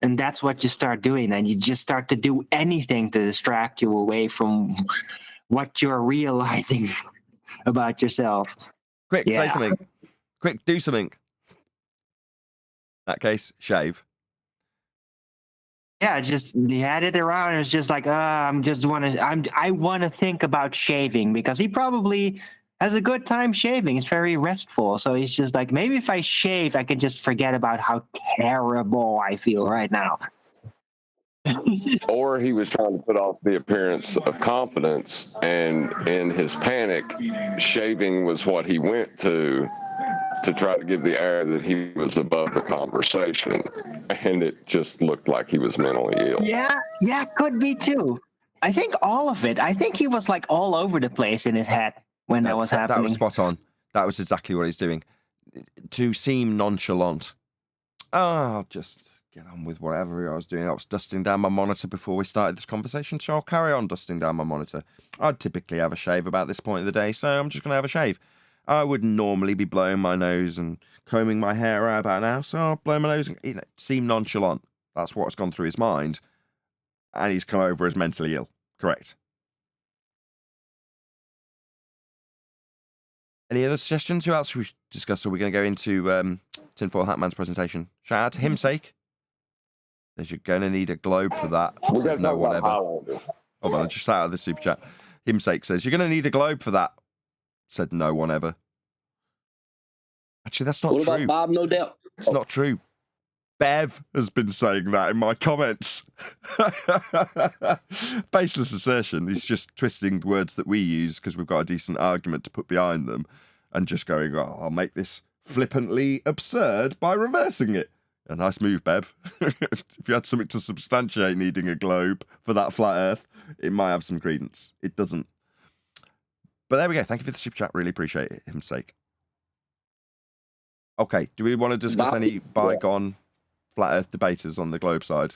And that's what you start doing. And you just start to do anything to distract you away from what you're realizing about yourself. Quick, say something. Quick, do something. In that case, shave. Yeah, just he had it around. It was just like, I want to think about shaving because he probably has a good time shaving. It's very restful. So he's just like, maybe if I shave, I can just forget about how terrible I feel right now. Or he was trying to put off the appearance of confidence, and in his panic, shaving was what he went to try to give the air that he was above the conversation, and it just looked like he was mentally ill. Yeah, could be too. I think all of it. I think he was like all over the place in his head when that was happening. That was spot on. That was exactly what he's doing. To seem nonchalant. I'll just get on with whatever I was doing. I was dusting down my monitor before we started this conversation, so I'll carry on dusting down my monitor. I'd typically have a shave about this point of the day, so I'm just going to have a shave. I would normally be blowing my nose and combing my hair out about now, so I'll blow my nose and seem nonchalant. That's what's gone through his mind. And he's come over as mentally ill. Correct. Any other suggestions? Who else should we discuss? Are we going to go into Tinfoil Hatman's presentation. Shout out to him's sake. Says you're going to need a globe for that. We got Said to no talk one about ever. Highlander. Hold on, I just out of the super chat. Him's sake says you're going to need a globe for that. Said no one ever. Actually, that's not What true. about Bob No Doubt? It's not true. Bev has been saying that in my comments. Baseless assertion. He's just twisting words that we use because we've got a decent argument to put behind them and just going, oh, I'll make this flippantly absurd by reversing it. A nice move, Bev. If you had something to substantiate needing a globe for that flat earth, it might have some credence. It doesn't. But there we go. Thank you for the super chat. Really appreciate it. Him's sake. Okay. Do we want to discuss any bygone flat earth debaters on the globe side?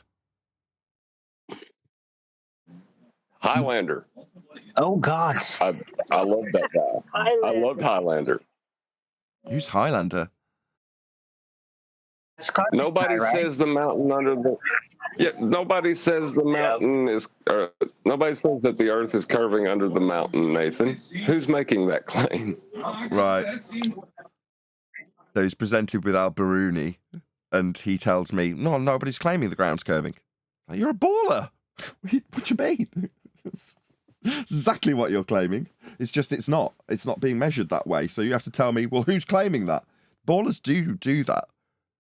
Highlander. Oh God. I love that guy. I loved Highlander. Who's Highlander? Nobody says the mountain under the. Yeah, nobody says the mountain is. Nobody says that the earth is curving under the mountain, Nathan. Who's making that claim? Right. So he's presented with Al-Biruni, and he tells me, no, nobody's claiming the ground's curving. You're a baller. What do you mean? It's exactly what you're claiming. It's just it's not. It's not being measured that way. So you have to tell me, well, who's claiming that? Ballers do that.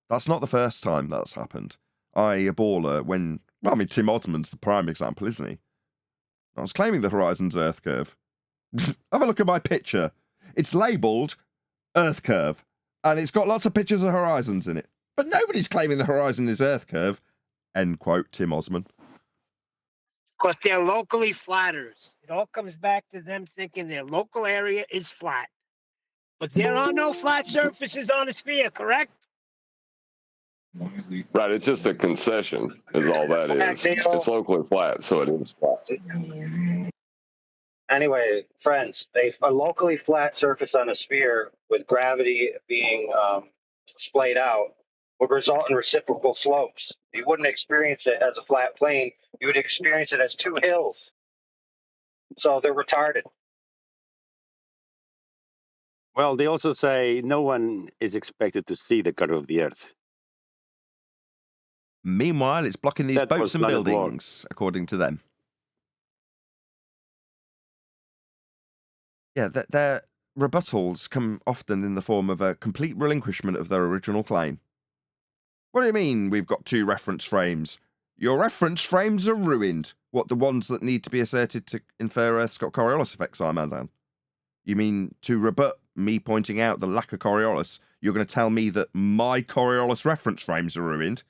That's not the first time that's happened. A baller when, well, I mean, Tim Osman's the prime example, isn't he? I was claiming the horizon's Earth curve. Have a look at my picture. It's labelled Earth curve, and it's got lots of pictures of horizons in it. But nobody's claiming the horizon is Earth curve. End quote, Tim Osman. Because they're locally flatters. It all comes back to them thinking their local area is flat. But there are no flat surfaces on a sphere, correct? Right, it's just a concession, is all that is. It's locally flat, so it is flat. Anyway, friends, a locally flat surface on a sphere with gravity being splayed out would result in reciprocal slopes. You wouldn't experience it as a flat plane. You would experience it as two hills. So they're retarded. Well, they also say no one is expected to see the curve of the Earth. Meanwhile, it's blocking these That boats was and not a blog. buildings, according to them. Yeah, their rebuttals come often in the form of a complete relinquishment of their original claim. What do you mean we've got two reference frames? Your reference frames are ruined. What, the ones that need to be asserted to infer Earth's got Coriolis effects, Imandan? You mean to rebut me pointing out the lack of Coriolis, you're going to tell me that my Coriolis reference frames are ruined?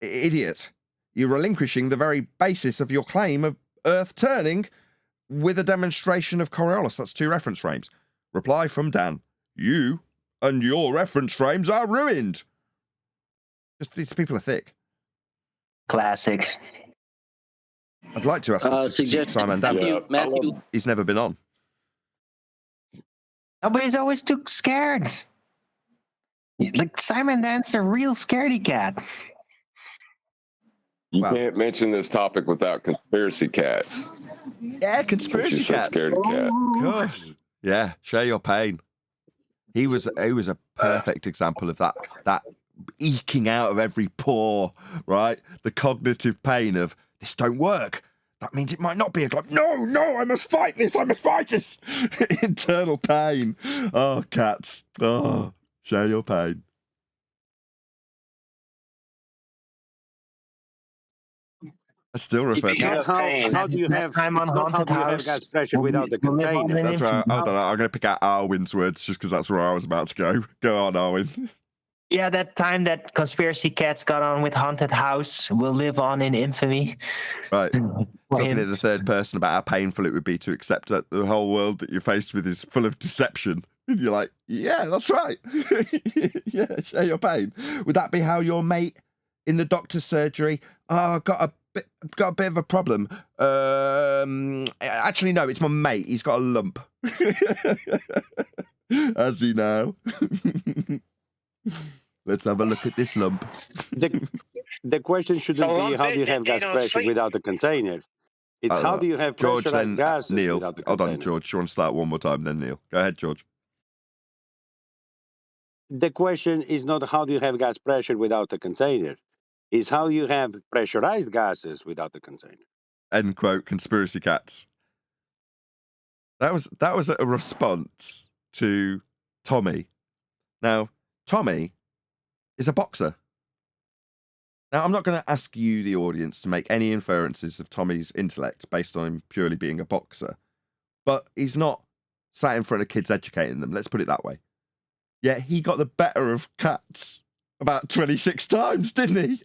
Idiot. You're relinquishing the very basis of your claim of Earth turning with a demonstration of Coriolis. That's two reference frames. Reply from Dan. You and your reference frames are ruined. Just these people are thick. Classic. I'd like to ask this to Simon Dan. Matthew. He's never been on. Nobody's always too scared. Like Simon Dan's a real scaredy cat. You can't mention this topic without conspiracy cats. Yeah, conspiracy cats. Scaredy cat. Of course. Yeah, share your pain. He was a perfect example of that eking out of every pore, right? The cognitive pain of this don't work. That means it might not be a globe. No, I must fight this. Internal pain. Oh, cats. Oh, share your pain. I still refer to it. How do you have gas pressure without the container? That's right. Hold on, I'm going to pick out Arwin's words just because that's where I was about to go. Go on, Arwin. Yeah, that time that conspiracy cats got on with Haunted House will live on in infamy. Right. Talking to the third person about how painful it would be to accept that the whole world that you're faced with is full of deception. And you're like, yeah, that's right. Yeah, share your pain. Would that be how your mate in the doctor's surgery, got a bit of a problem. Actually, no, it's my mate. He's got a lump. Has he now? Let's have a look at this lump. The question shouldn't be how do you have gas pressure without the container. It's how do you have George, pressurized then gases Neil. without the Hold container. on, George. You want to start one more time then, Neil? Go ahead, George. the question is not how do you have gas pressure without a container, is how you have pressurized gases without a container. End quote. Conspiracy cats. That was a response to Tommy. Now, Tommy is a boxer. Now, I'm not going to ask you, the audience, to make any inferences of Tommy's intellect based on him purely being a boxer, but he's not sat in front of kids educating them. Let's put it that way. Yet he got the better of cats about 26 times, didn't he?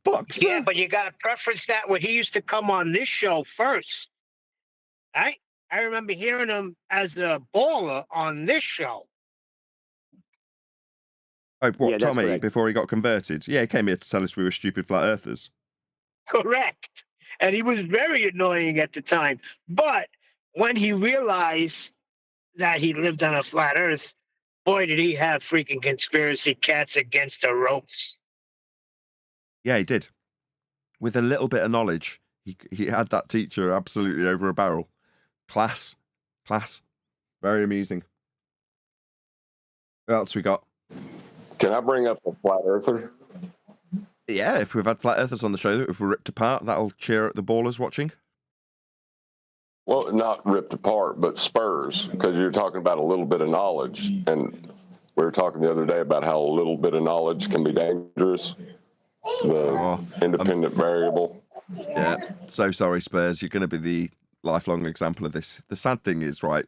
Boxer. Yeah, but you got to preference that where he used to come on this show first. I remember hearing him as a baller on this show. Oh, what, Yeah, that's Tommy, correct. before he got converted? Yeah, he came here to tell us we were stupid flat earthers. Correct. And he was very annoying at the time. But when he realized that he lived on a flat earth, boy, did he have freaking conspiracy cats against the ropes. Yeah, he did. With a little bit of knowledge, he had that teacher absolutely over a barrel. Class. Very amusing. What else we got? Can I bring up a flat earther? Yeah, if we've had flat earthers on the show, if we're ripped apart, that'll cheer up the ballers watching. Well, not ripped apart, but spurs, because you're talking about a little bit of knowledge. And we were talking the other day about how a little bit of knowledge can be dangerous. The independent variable. Yeah, so sorry, Spurs. You're going to be the lifelong example of this. The sad thing is, right,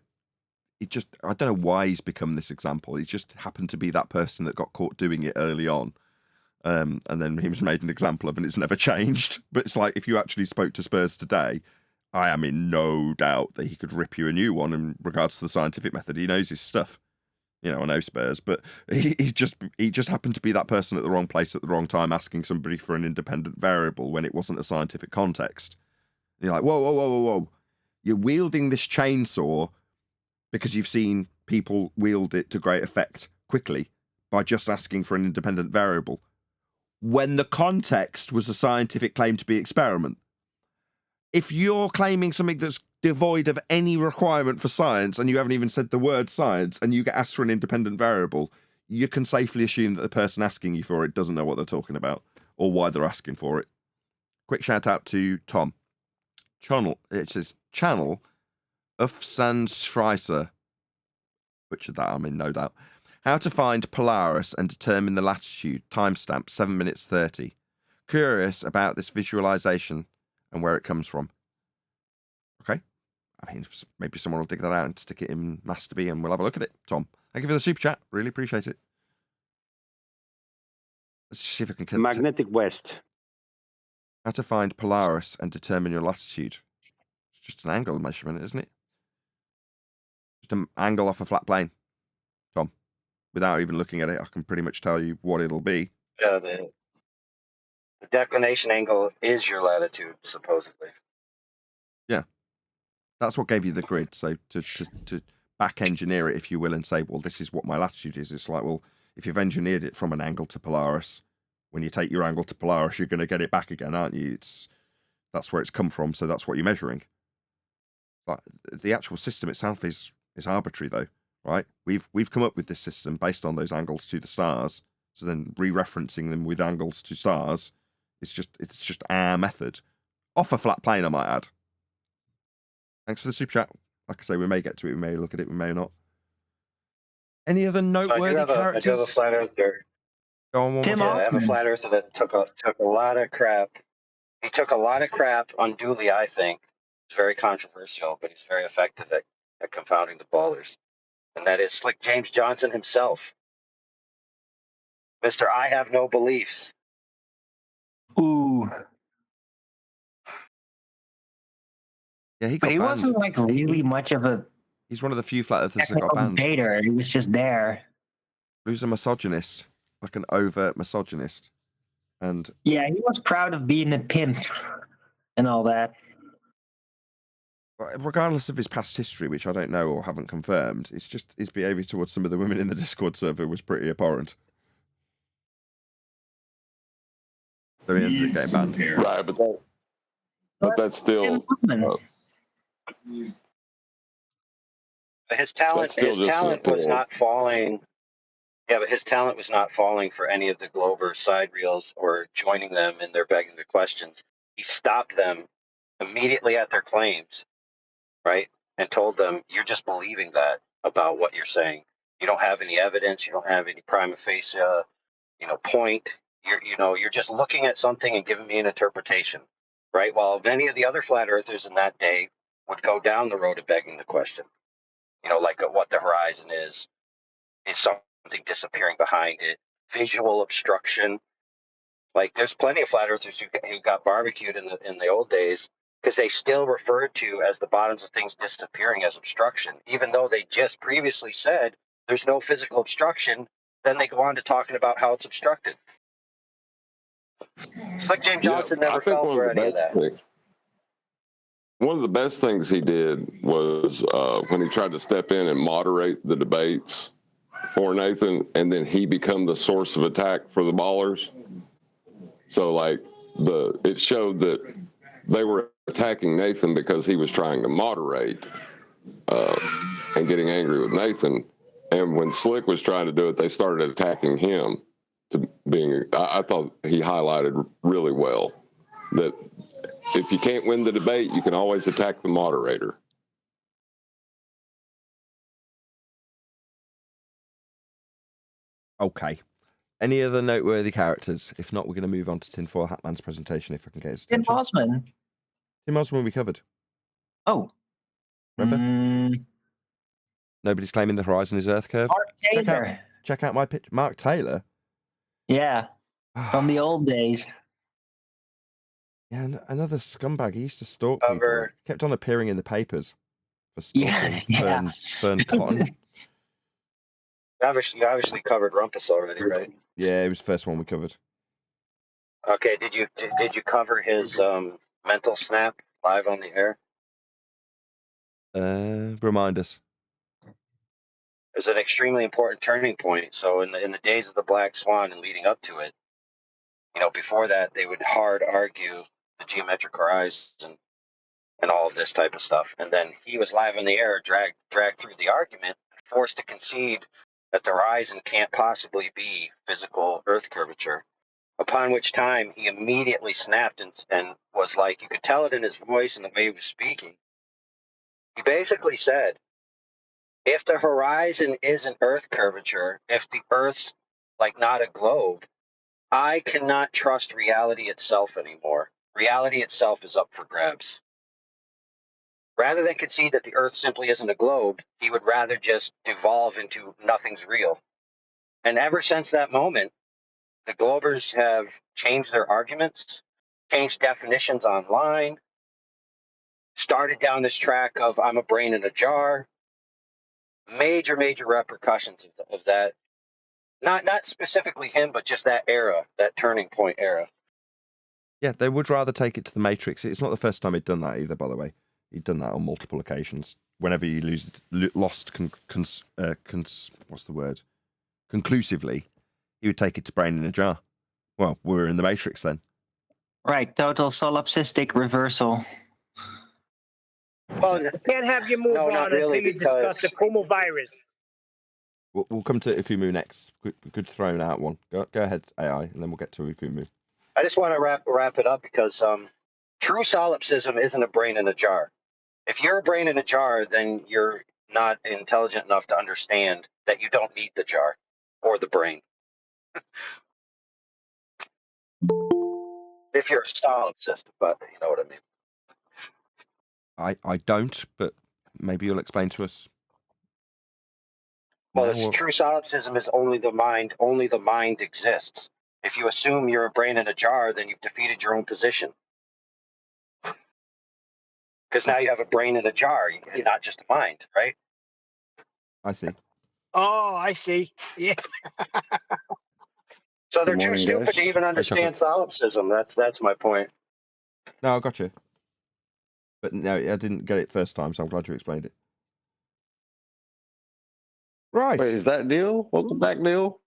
I don't know why he's become this example. He just happened to be that person that got caught doing it early on. And then he was made an example of, and it's never changed. But it's like, if you actually spoke to Spurs today, I am in no doubt that he could rip you a new one in regards to the scientific method. He knows his stuff. You know, I know Spurs, but he just happened to be that person at the wrong place at the wrong time, asking somebody for an independent variable when it wasn't a scientific context. And you're like, whoa. You're wielding this chainsaw because you've seen people wield it to great effect quickly by just asking for an independent variable, when the context was a scientific claim to be experiment. If you're claiming something that's devoid of any requirement for science, and you haven't even said the word science, and you get asked for an independent variable, you can safely assume that the person asking you for it doesn't know what they're talking about or why they're asking for it. Quick shout out to Tom. It says channel of Scientism. Butchered that, I'm in no doubt. How to find Polaris and determine the latitude. Timestamp 7 minutes 30. Curious about this visualization and where it comes from. Okay. I mean, maybe someone will dig that out and stick it in Masterby and we'll have a look at it. Tom, thank you for the super chat. Really appreciate it. Let's see if I can... Magnetic West. How to find Polaris and determine your latitude. It's just an angle measurement, isn't it? Just an angle off a flat plane. Tom, without even looking at it, I can pretty much tell you what it'll be. Yeah, the declination angle is your latitude, supposedly. Yeah. That's what gave you the grid. So to back engineer it, if you will, and say, well, this is what my latitude is. It's like, well, if you've engineered it from an angle to Polaris, when you take your angle to Polaris, you're going to get it back again, aren't you? That's where it's come from. So that's what you're measuring. But the actual system itself is arbitrary, though, right? We've come up with this system based on those angles to the stars. So then re-referencing them with angles to stars, it's just our method. Off a flat plane, I might add. Thanks for the super chat. Like I say, we may get to it, we may look at it, we may not. Any other noteworthy characters? I do have a flat earther. Go on, Tim I have a flat earther that took a lot of crap. He took a lot of crap unduly, I think. It's very controversial, but he's very effective at confounding the ballers. And that is Slick James Johnson himself. Mr. I have no beliefs. Ooh. Yeah, he got But he banned. wasn't like really much of a He's one of the few flat earthers that got banned. debater. He was just there. He was a misogynist, like an overt misogynist. And yeah, he was proud of being a pimp and all that. Regardless of his past history, which I don't know or haven't confirmed, it's just his behaviour towards some of the women in the Discord server was pretty abhorrent. So he ended up getting banned. Right, but that's still... His talent, still his just an talent was opinion. not falling. Yeah, but his talent was not falling for any of the Glober side reels or joining them in their begging the questions. He stopped them immediately at their claims, right? And told them, you're just believing that about what you're saying. You don't have any evidence. You don't have any prima facie, point. You're just looking at something and giving me an interpretation, right? While many of the other flat earthers in that day would go down the road of begging the question, like what the horizon is something disappearing behind it, visual obstruction. Like there's plenty of flat earthers who got barbecued in the old days because they still referred to as the bottoms of things disappearing as obstruction, even though they just previously said there's no physical obstruction. Then they go on to talking about how it's obstructed. It's like James Yeah, Johnson I never think fell for any of that. One of the best things he did was when he tried to step in and moderate the debates for Nathan, and then he become the source of attack for the ballers. So like it showed that they were attacking Nathan because he was trying to moderate and getting angry with Nathan. And when Slick was trying to do it, they started attacking him. I thought he highlighted really well that if you can't win the debate, you can always attack the moderator. Okay. Any other noteworthy characters? If not, we're going to move on to Tinfoil Hatman's presentation, if I can get his Tim attention. Osman. Tim Osman we covered. Oh. Remember? Nobody's claiming the horizon is Earth curve. Mark Taylor. Check out my picture. Mark Taylor? Yeah. From the old days. Yeah, another scumbag. He used to stalk people. Like, kept on appearing in the papers for stalking Fern Cotton. You obviously covered Rumpus already, right? Yeah, it was the first one we covered. Okay, did you cover his mental snap live on the air? Remind us. It was an extremely important turning point. So in the days of the Black Swan and leading up to it, before that they would hard argue the geometric horizon and all of this type of stuff. And then he was live on the air, dragged through the argument, forced to concede that the horizon can't possibly be physical Earth curvature. Upon which time he immediately snapped and was like, you could tell it in his voice and the way he was speaking. He basically said, if the horizon isn't Earth curvature, if the Earth's like not a globe, I cannot trust reality itself anymore. Reality itself is up for grabs. Rather than concede that the Earth simply isn't a globe, he would rather just devolve into nothing's real. And ever since that moment, the Globers have changed their arguments, changed definitions online, started down this track of I'm a brain in a jar. Major repercussions of that. Not specifically him, but just that era, that turning point era. Yeah, they would rather take it to the Matrix. It's not the first time he'd done that either, by the way. He'd done that on multiple occasions. Whenever he lost what's the word? Conclusively, he would take it to brain in a jar. Well, we're in the Matrix then. Right, total solipsistic reversal. Well, I can't have you move on until you discuss the Kumu virus. We'll come to Ukumu next. Good thrown out one. Go ahead, AI, and then we'll get to Ukumu. I just want to wrap it up because true solipsism isn't a brain in a jar. If you're a brain in a jar, then you're not intelligent enough to understand that you don't need the jar or the brain. If you're a solipsist, but you know what I mean. I don't, but maybe you'll explain to us. Well, true solipsism is only the mind. Only the mind exists. If you assume you're a brain in a jar, then you've defeated your own position. Because now you have a brain in a jar. You're not just a mind, right? I see. Oh, I see. Yeah. So they're too stupid to even understand solipsism. That's my point. No, I got you. But no, I didn't get it first time, so I'm glad you explained it. Right. Wait, is that Neil? Welcome back, Neil.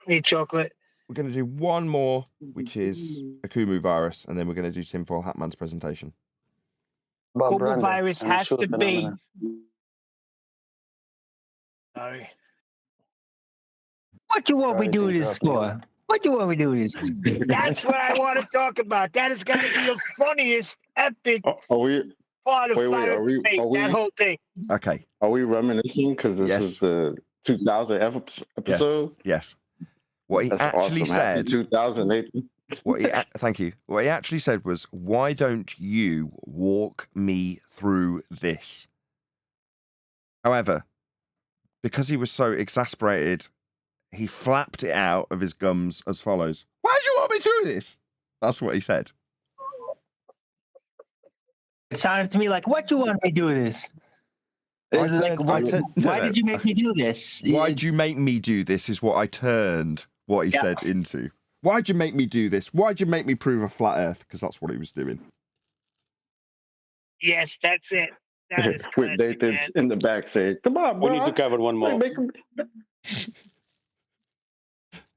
Hey, chocolate. We're going to do one more, which is Akumu virus, and then we're going to do Tinfoil Hatman's presentation. Kumu virus has to be Sorry. What you want me do this for? What you want me do this? That's what I want to talk about. That is going to be the funniest, epic Are we? part of Wait, Flat Earth debate. That whole thing. Okay. Are we reminiscing? Because this is the 2000 episode. Yes. What he That's actually awesome. Happy said. 2008. Thank you. What he actually said was, "Why don't you walk me through this?" However, because he was so exasperated, he flapped it out of his gums as follows: "Why do you want me through this?" That's what he said. It sounded to me like, what you want me to do this? Why did you make me do this? Why'd you make me do this is what I turned what he said into. Why'd you make me do this? Why'd you make me prove a flat earth? Because that's what he was doing. Yes, that's it. That is With Nathan's in the back saying, "Come on, bro. We need to cover one more. It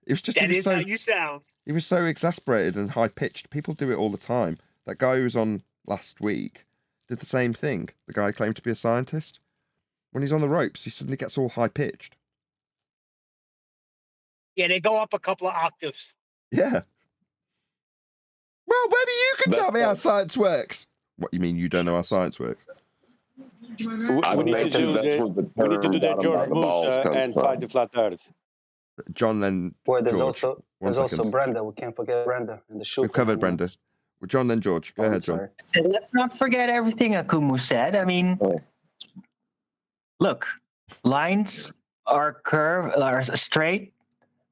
was just That is how you sound. He was so exasperated and high pitched. People do it all the time. That guy who was on last week did the same thing. The guy who claimed to be a scientist. When he's on the ropes, he suddenly gets all high pitched. Yeah, they go up a couple of octaves. Yeah. Well, maybe you can tell me how science works. What, you mean you don't know how science works? We need to do the George Bush and fight the flat Earth. John, then Well, there's George. also Brenda. We can't forget Brenda in the shoe. We've covered Brenda. Well, John, then George. Go ahead, John. And let's not forget everything Akumu said. I mean, look, lines are straight,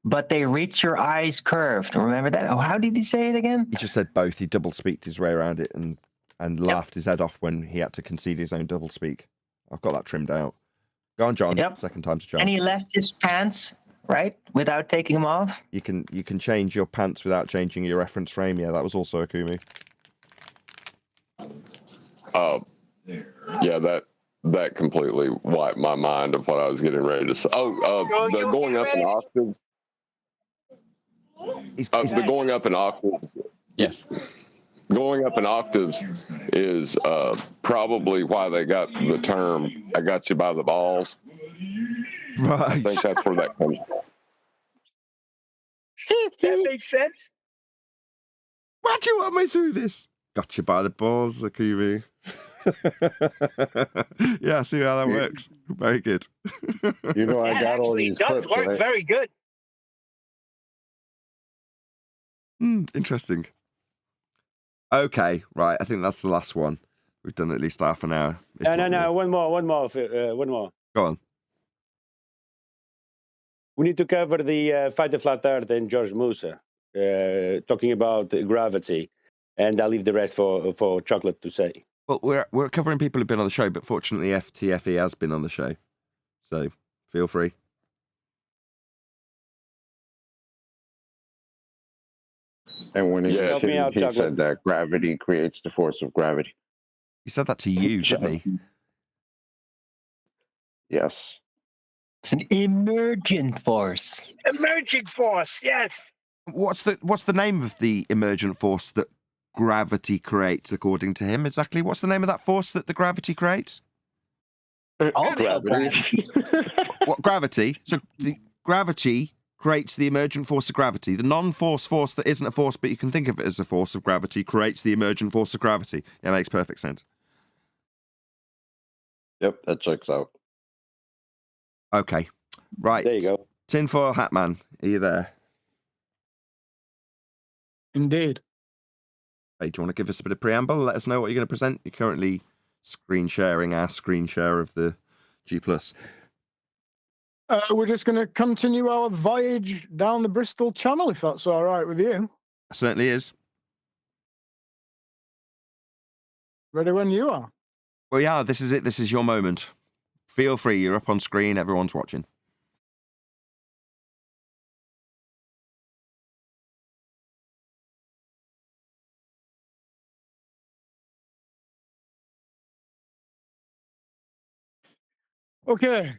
but they reach your eyes curved. Remember that? Oh, how did he say it again? He just said both. He double speaked his way around it and laughed his head off when he had to concede his own double speak. I've got that trimmed out. Go on, John. Yep. Second time's a charm. And he left his pants, right, without taking them off. You can change your pants without changing your reference frame. Yeah, that was also Akumi. Yeah, that completely wiped my mind of what I was getting ready to say. The going up in octaves. The going up in octaves. Yes. Going up in octaves is probably why they got the term "I got you by the balls." Right. I think that's where that comes from. That makes sense. Why'd you want me through this? Got you by the balls, Akumi. Yeah, see how that works. Very good. You know, I got all these clips, work right? very good. Interesting. Okay, right. I think that's the last one. We've done at least half an hour. No. One more. Go on. We need to cover the Fight the Flat Earth and George Musa, talking about gravity, and I'll leave the rest for Chocolate to say. Well, we're covering people who've been on the show, but fortunately FTFE has been on the show, so feel free. And when he Chocolate. said that gravity creates the force of gravity. He said that to you, didn't he? Yes. It's an emergent force. Emerging force, yes. What's the name of the emergent force that gravity creates, according to him? Exactly. What's the name of that force that the gravity creates? Gravity. What, gravity? So the gravity creates the emergent force of gravity. The non-force that isn't a force, but you can think of it as a force of gravity, creates the emergent force of gravity. Yeah, makes perfect sense. Yep, that checks out. Okay. Right. There you go. Tinfoil Hat Man, are you there? Indeed. Hey, do you want to give us a bit of preamble? Let us know what you're going to present. You're currently screen sharing our screen share of the G+. We're just going to continue our voyage down the Bristol Channel, if that's all right with you. Certainly is. Ready when you are. Well, yeah, this is it. This is your moment. Feel free. You're up on screen. Everyone's watching. Okay.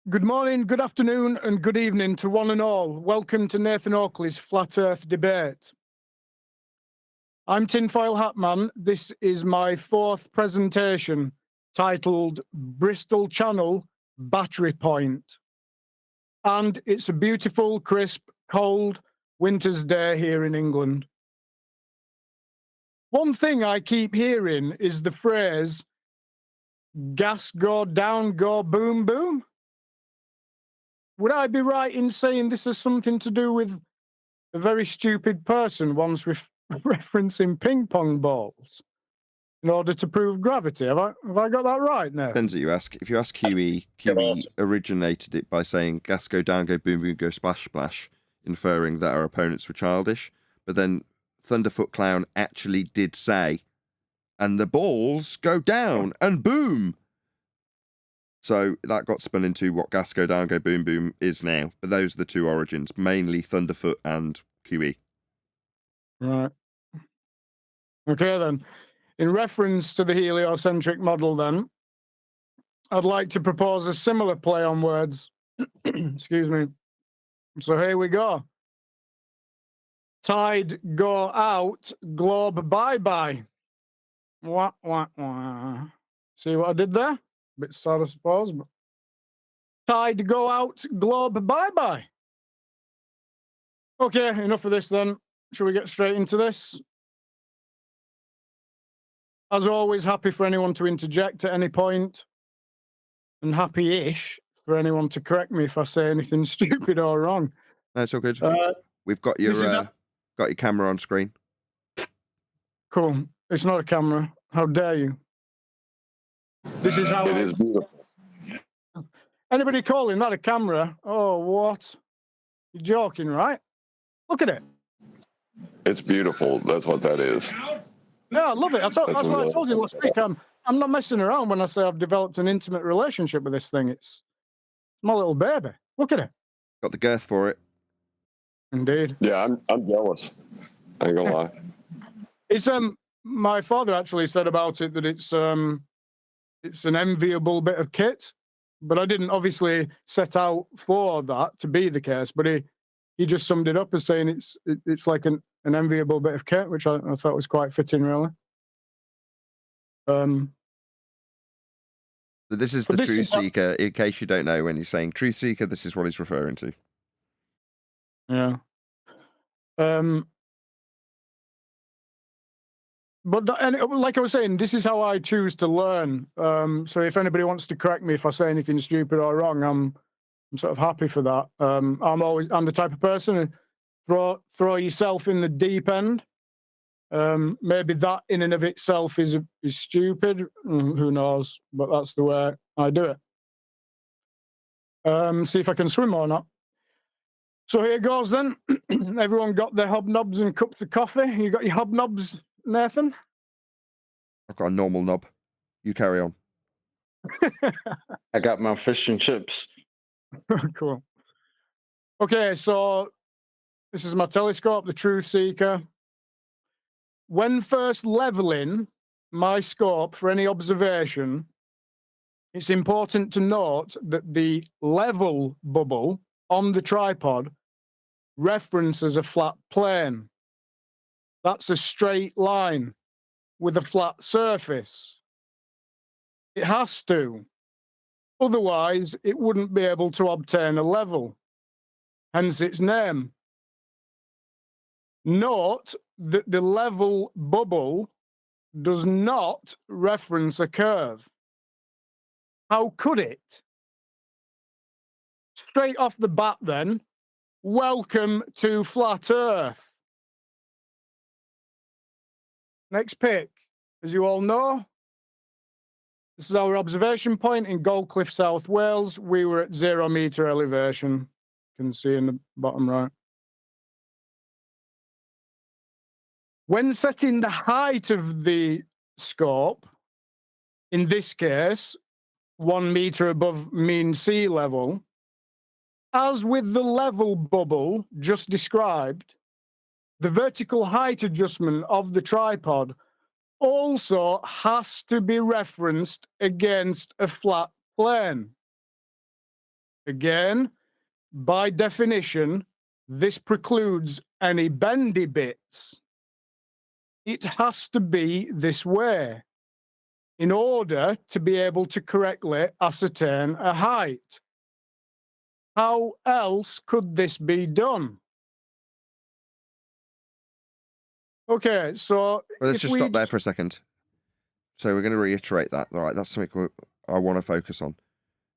Good morning, good afternoon, and good evening to one and all. Welcome to Nathan Oakley's Flat Earth Debate. I'm Tinfoil Hat Man. This is my fourth presentation titled Bristol Channel Battery Point. And it's a beautiful, crisp, cold winter's day here in England. One thing I keep hearing is the phrase, gas go down, go boom, boom. Would I be right in saying this has something to do with a very stupid person once referencing ping pong balls in order to prove gravity? Have I got that right now? Depends what you ask. If you ask QE originated it by saying gas go down, go boom, boom, go splash, splash, inferring that our opponents were childish. But then Thunderfoot Clown actually did say, and the balls go down and boom. So that got spun into what gas go down, go boom, boom is now. But those are the two origins, mainly Thunderfoot and QE. Right. Okay, then. In reference to the heliocentric model, then, I'd like to propose a similar play on words. Excuse me. So here we go. Tide go out, globe bye-bye. Wah, wah, wah. See what I did there? Bit sad, I suppose. But tide go out, globe bye-bye. Okay, enough of this then. Shall we get straight into this? As always, happy for anyone to interject at any point, and happy-ish for anyone to correct me if I say anything stupid or wrong. No, it's all good. We've got your camera on screen. Cool. It's not a camera. How dare you? This is how it is beautiful. Anybody calling that a camera? Oh, what? You're joking, right? Look at it. It's beautiful. That's what that is. Yeah, I love it. That's what I told you last week. I'm not messing around when I say I've developed an intimate relationship with this thing. It's my little baby. Look at it. Got the girth for it. Indeed. Yeah, I'm jealous. I ain't gonna lie. It's my father actually said about it that it's an enviable bit of kit, but I didn't obviously set out for that to be the case. But he just summed it up as saying it's like an enviable bit of kit, which I thought was quite fitting, really. So this is the Truth Seeker. In case you don't know, when he's saying Truth Seeker, this is what he's referring to. Yeah. But like I was saying, this is how I choose to learn. So if anybody wants to correct me if I say anything stupid or wrong, I'm sort of happy for that. I'm the type of person who throw yourself in the deep end. Maybe that in and of itself is stupid. Who knows? But that's the way I do it. See if I can swim or not. So here goes then. Everyone got their hobnobs and cups of coffee. You got your hobnobs, Nathan? I've got a normal knob. You carry on. I got my fish and chips. Cool. Okay, so this is my telescope, the Truth Seeker. When first leveling my scope for any observation, it's important to note that the level bubble on the tripod references a flat plane. That's a straight line with a flat surface. It has to. Otherwise, it wouldn't be able to obtain a level, hence its name. Note that the level bubble does not reference a curve. How could it? Straight off the bat then, welcome to Flat Earth. Next pick. As you all know, this is our observation point in Goldcliff, South Wales. We were at 0 meter elevation. You can see in the bottom right. When setting the height of the scope, in this case, 1 meter above mean sea level, as with the level bubble just described, the vertical height adjustment of the tripod also has to be referenced against a flat plane. Again, by definition, this precludes any bendy bits. It has to be this way. in order to be able to correctly ascertain a height. How else could this be done? Okay, so Well, let's if just we stop there for a second. So we're going to reiterate that. All right, that's something I want to focus on.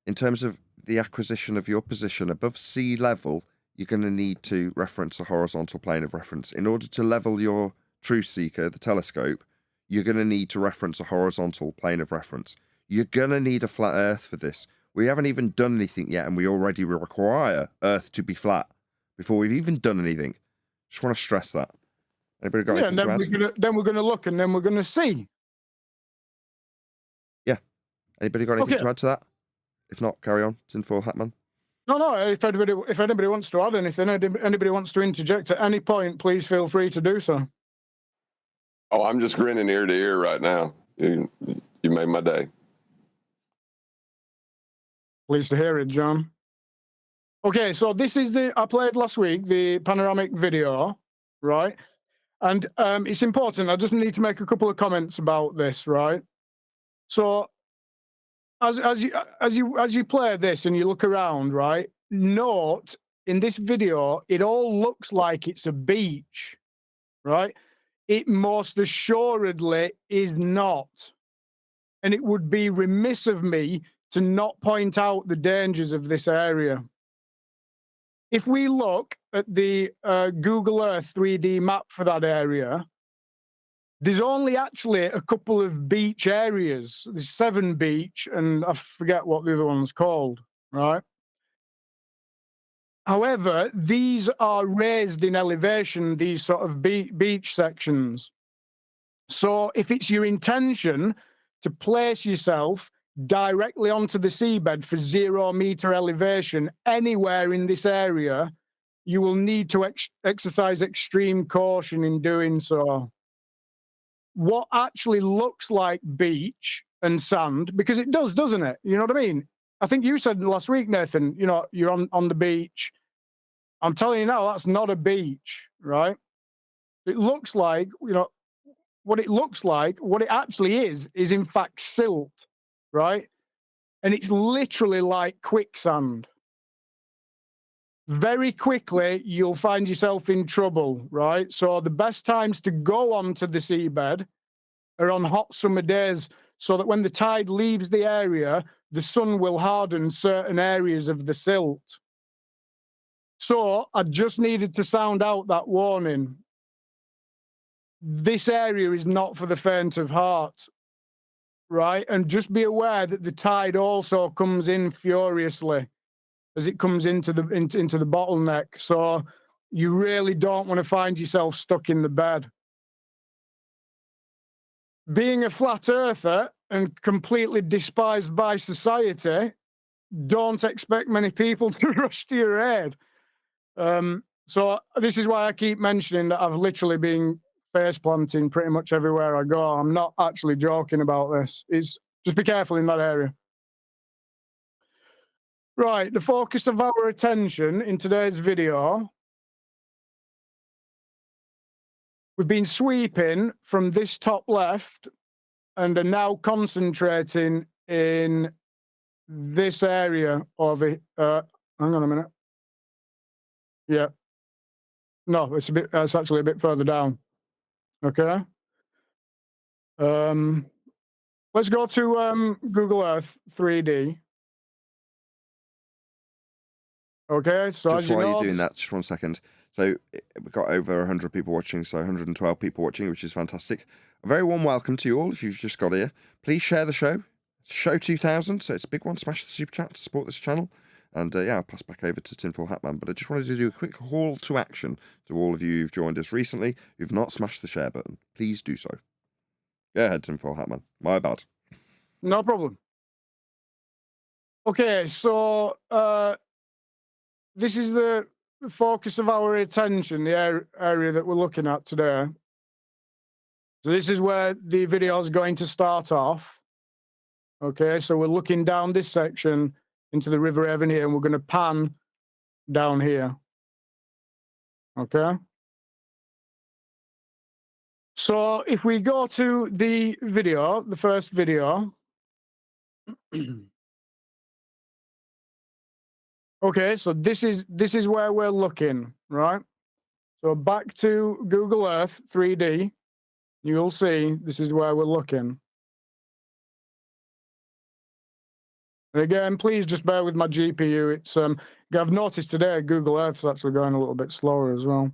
In terms of the acquisition of your position above sea level, you're going to need to reference a horizontal plane of reference. In order to level your truth seeker, the telescope, you're going to need to reference a horizontal plane of reference. You're going to need a flat Earth for this. We haven't even done anything yet, and we already require Earth to be flat before we've even done anything. Just want to stress that. Anybody got anything to add? Then we're gonna look, and then we're gonna see. Yeah. Anybody got anything to add to that? If not, carry on. Tinfoil Hatman. No. If anybody wants to add anything, anybody wants to interject at any point, please feel free to do so. Oh, I'm just grinning ear to ear right now. You made my day. Pleased to hear it, John. Okay, so this is I played last week, the panoramic video, right? And it's important. I just need to make a couple of comments about this, right? So as you play this and you look around, right? Note in this video, it all looks like it's a beach, right? It most assuredly is not. And it would be remiss of me to not point out the dangers of this area. If we look at the Google Earth 3D map for that area, there's only actually a couple of beach areas. There's 7 beach, and I forget what the other one's called, right? However, these are raised in elevation, these sort of beach sections. So if it's your intention to place yourself directly onto the seabed for 0 meter elevation anywhere in this area, you will need to exercise extreme caution in doing so. What actually looks like beach and sand, because it does, doesn't it? You know what I mean? I think you said last week, Nathan, you know, you're on the beach. I'm telling you now, that's not a beach, right? It looks like, you know, what it actually is in fact silt, right? And it's literally like quicksand. Very quickly, you'll find yourself in trouble, right? So the best times to go onto the seabed are on hot summer days, so that when the tide leaves the area, the sun will harden certain areas of the silt. So I just needed to sound out that warning. This area is not for the faint of heart, right? And just be aware that the tide also comes in furiously as it comes into the bottleneck. So you really don't want to find yourself stuck in the bed. Being a flat earther and completely despised by society, don't expect many people to rush to your aid. So this is why I keep mentioning that I've literally been face planting pretty much everywhere I go. I'm not actually joking about this. It's just be careful in that area. Right, the focus of our attention in today's video, we've been sweeping from this top left and are now concentrating in this area of it. Hang on a minute. Yeah. No, it's actually a bit further down. Okay. Let's go to Google Earth 3D. Okay, so just as you while know, you're doing that, just 1 second. So we've got over 100 people watching, so 112 people watching, which is fantastic. A very warm welcome to you all if you've just got here. Please share the show. It's show 2000, so it's a big one. Smash the super chat to support this channel. And yeah, I'll pass back over to Tinfoil Hatman. But I just wanted to do a quick call to action to all of you who've joined us recently who've not smashed the share button. Please do so. Go ahead, Tinfoil Hatman. My bad. No problem. Okay, so this is the focus of our attention, the area that we're looking at today. So this is where the video is going to start off. Okay, so we're looking down this section into the River Avon here, and we're going to pan down here. Okay. So if we go to the video, the first video. Okay, so this is where we're looking, right? So back to Google Earth 3D, you'll see this is where we're looking. And again, please just bear with my GPU. It's I've noticed today Google Earth's actually going a little bit slower as well.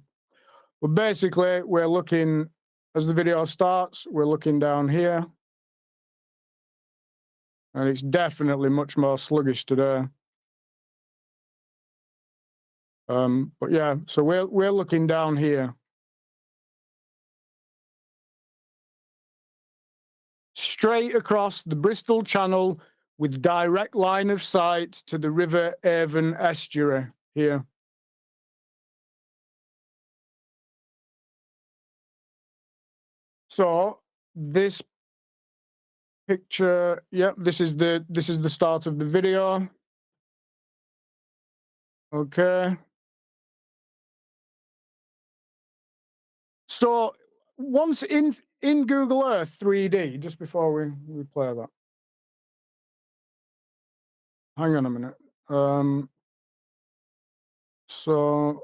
But basically, we're looking, as the video starts, we're looking down here. And it's definitely much more sluggish today. But yeah, so we're looking down here. Straight across the Bristol Channel with direct line of sight to the River Avon estuary here. So this picture, yep, this is the start of the video. Okay. So once in Google Earth 3D, just before we play that. Hang on a minute. So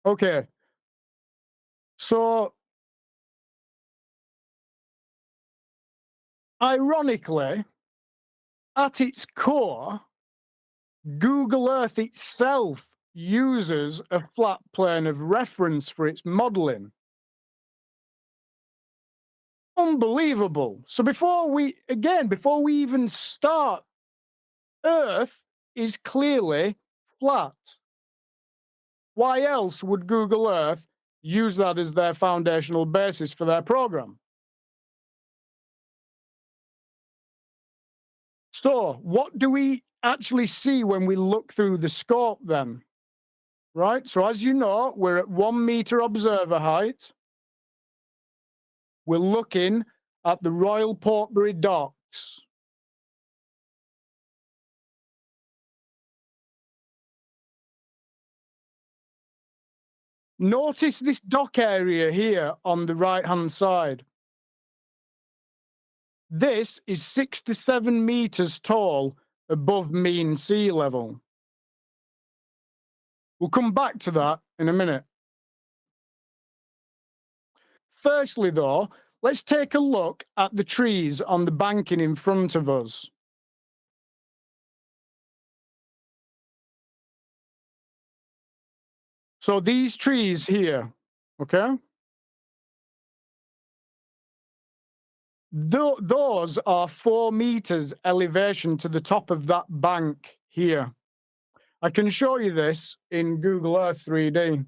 okay. So ironically, at its core, Google Earth itself uses a flat plane of reference for its modeling. Unbelievable. So before we even start, Earth is clearly flat. Why else would Google Earth use that as their foundational basis for their program? So what do we actually see when we look through the scope then? Right, so as you know, we're at 1 meter observer height. We're looking at the Royal Portbury Docks. Notice this dock area here on the right-hand side. This is 6 to 7 meters tall above mean sea level. We'll come back to that in a minute. Firstly, though, let's take a look at the trees on the banking in front of us. So these trees here, okay? Those are 4 meters elevation to the top of that bank here. I can show you this in Google Earth 3D.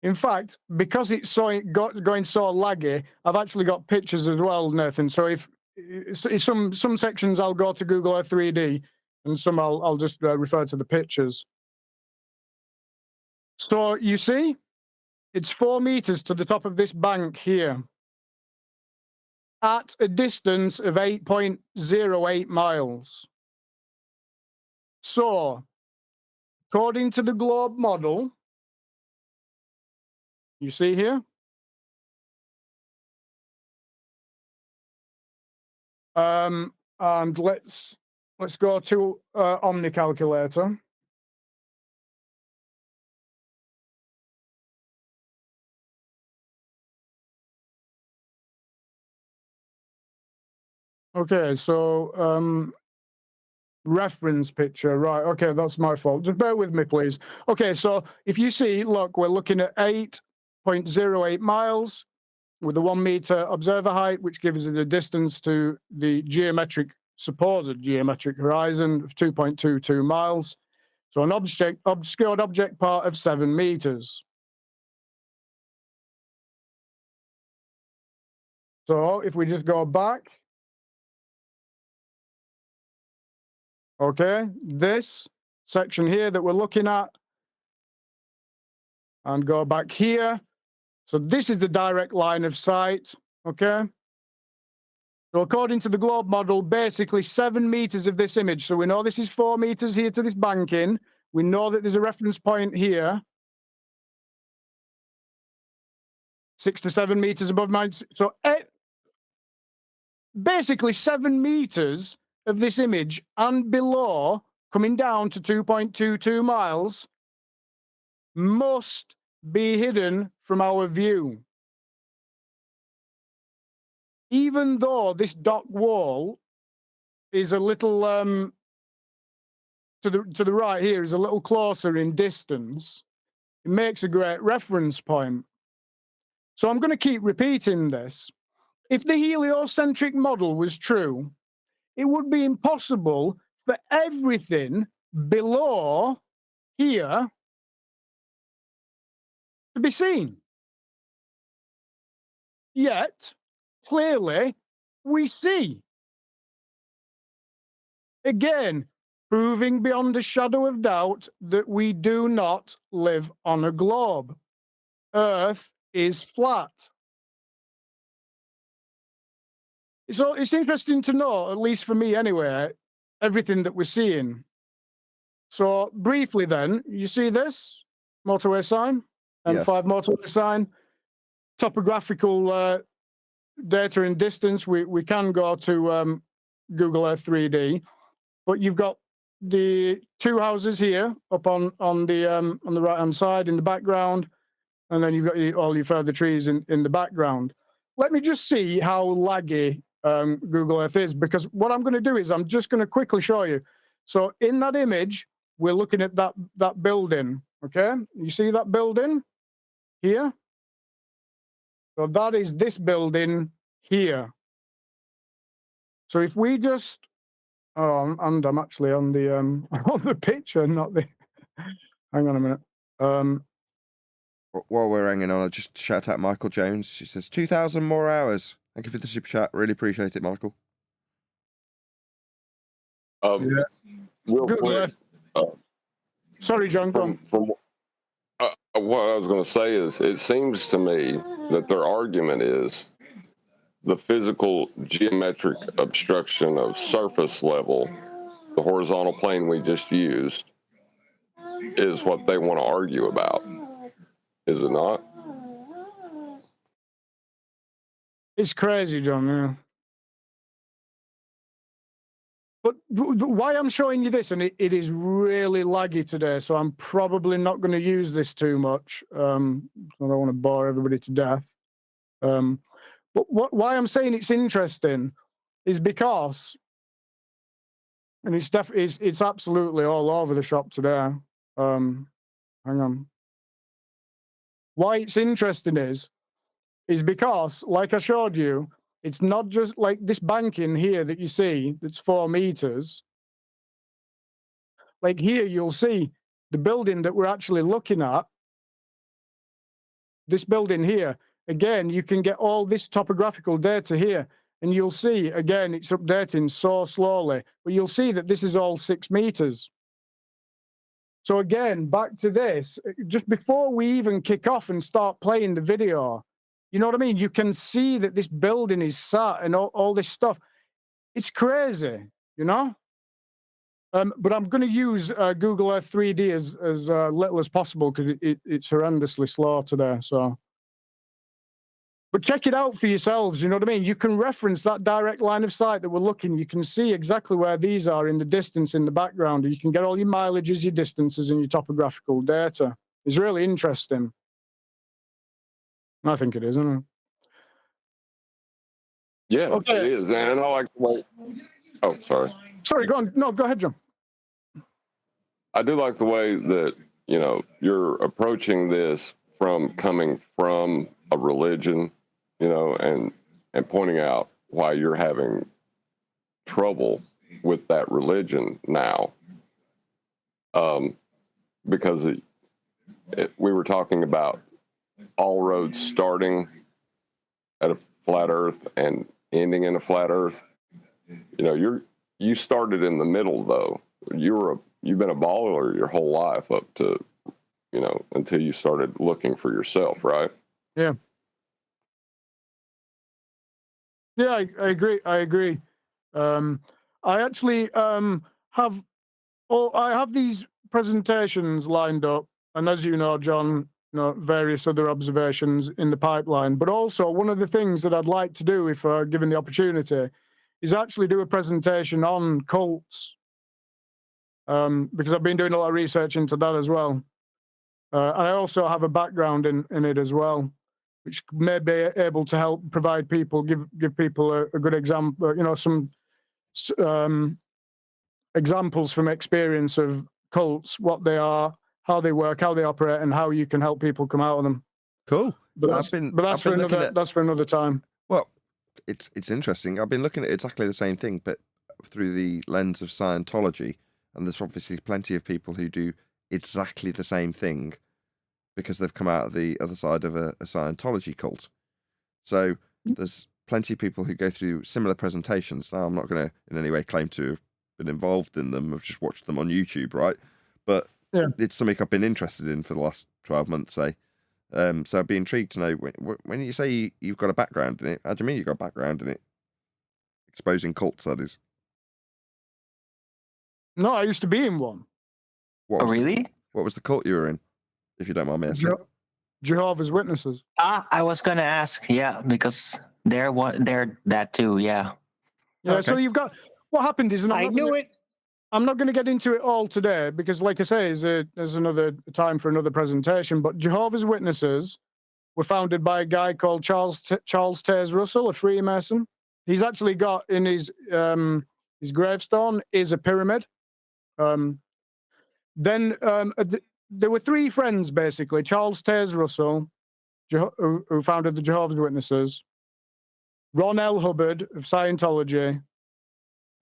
In fact, because it's going so laggy, I've actually got pictures as well, Nathan. So if some sections I'll go to Google Earth 3D, and some I'll just refer to the pictures. So you see, it's 4 meters to the top of this bank here, at a distance of 8.08 miles. So, according to the globe model, you see here, and let's go to Omni calculator. Okay, so reference picture, right? Okay, that's my fault. Just bear with me, please. Okay, so if you see, look, we're looking at 8.08 miles with a 1 meter observer height, which gives us a distance to the supposed geometric horizon of 2.22 miles. So an obscured object part of 7 meters. So if we just go back, okay, this section here that we're looking at, and go back here. So this is the direct line of sight, okay? So according to the globe model, basically 7 meters of this image. So we know this is 4 meters here to this banking. We know that there's a reference point here, 6 to 7 meters above mine. So basically 7 meters of this image and below, coming down to 2.22 miles, must be hidden from our view. Even though this dock wall is a little to the right here, is a little closer in distance, it makes a great reference point. So I'm going to keep repeating this. If the heliocentric model was true, it would be impossible for everything below here to be seen. Yet, clearly, we see. Again, proving beyond a shadow of doubt that we do not live on a globe. Earth is flat. So it's interesting to know, at least for me anyway, everything that we're seeing. So briefly then, you see this motorway sign, Yes. M5 motorway sign, topographical data and distance. We can go to Google Earth 3D, but you've got the two houses here up on the right hand side in the background, and then you've got all your further trees in the background. Let me just see how laggy Google Earth is, because what I'm going to do is I'm just going to quickly show you. So in that image, we're looking at that building. Okay, you see that building here? So that is this building here. So if we just, and I'm actually on the on the picture, not the. Hang on a minute. While we're hanging on, I'll just shout out Michael Jones. He says 2,000 more hours. Thank you for the super chat. Really appreciate it, Michael. Yeah. Real quick. Sorry, John. Go on. What I was going to say is, it seems to me that their argument is the physical geometric obstruction of surface level, the horizontal plane we just used, is what they want to argue about. Is it not? It's crazy, John. Yeah. But why I'm showing you this, and it is really laggy today, so I'm probably not going to use this too much. I don't want to bore everybody to death. But why I'm saying it's interesting is because, and it's absolutely all over the shop today. Hang on. Why it's interesting is because, like I showed you, it's not just like this banking here that you see that's 4 meters. Like here, you'll see the building that we're actually looking at. This building here, again, you can get all this topographical data here, and you'll see, again, it's updating so slowly, but you'll see that this is all 6 meters. So again, back to this, just before we even kick off and start playing the video, you know what I mean? You can see that this building is sat and all this stuff. It's crazy, you know? But I'm going to use Google Earth 3D as little as possible because it's horrendously slow today. So, but check it out for yourselves. You know what I mean? You can reference that direct line of sight that we're looking. You can see exactly where these are in the distance in the background. You can get all your mileages, your distances, and your topographical data. It's really interesting. I think it is, isn't it? Yeah, okay. It is. And I like the way. Oh, sorry. Sorry, go on. No, go ahead, John. I do like the way that, you know, you're approaching this from coming from a religion, you know, and pointing out why you're having trouble with that religion now. Because we were talking about all roads starting at a flat earth and ending in a flat earth. You know, you started in the middle, though. You've been a baller your whole life up to, you know, until you started looking for yourself, right? Yeah. Yeah, I agree. I agree. I actually have Well, I have these presentations lined up, and as you know, John, various other observations in the pipeline. But also, one of the things that I'd like to do, if given the opportunity, is actually do a presentation on cults, because I've been doing a lot of research into that as well. And I also have a background in it as well, which may be able to help provide people, give people a good example, some examples from experience of cults, what they are, how they work, how they operate, and how you can help people come out of them. Cool. But that's for another time. Well, it's interesting. I've been looking at exactly the same thing, but through the lens of Scientology, and there's obviously plenty of people who do exactly the same thing because they've come out of the other side of a Scientology cult. So there's plenty of people who go through similar presentations. Now, I'm not going to in any way claim to have been involved in them. I've just watched them on YouTube, right? But it's something I've been interested in for the last 12 months, say. So I'd be intrigued to know, when you say you've got a background in it, how do you mean you've got a background in it? Exposing cults, that is. No, I used to be in one. Really? What was the cult you were in, if you don't mind me asking? Jehovah's Witnesses. I was going to ask, because they're that too, yeah. Yeah, okay. So you've got, what happened is, I knew it. I'm not going to get into it all today because, like I say, there's another time for another presentation. But Jehovah's Witnesses were founded by a guy called Charles Taze Russell, a Freemason. He's actually got in his gravestone is a pyramid. Then there were three friends, basically. Charles Taze Russell, who founded the Jehovah's Witnesses, Ron L. Hubbard of Scientology,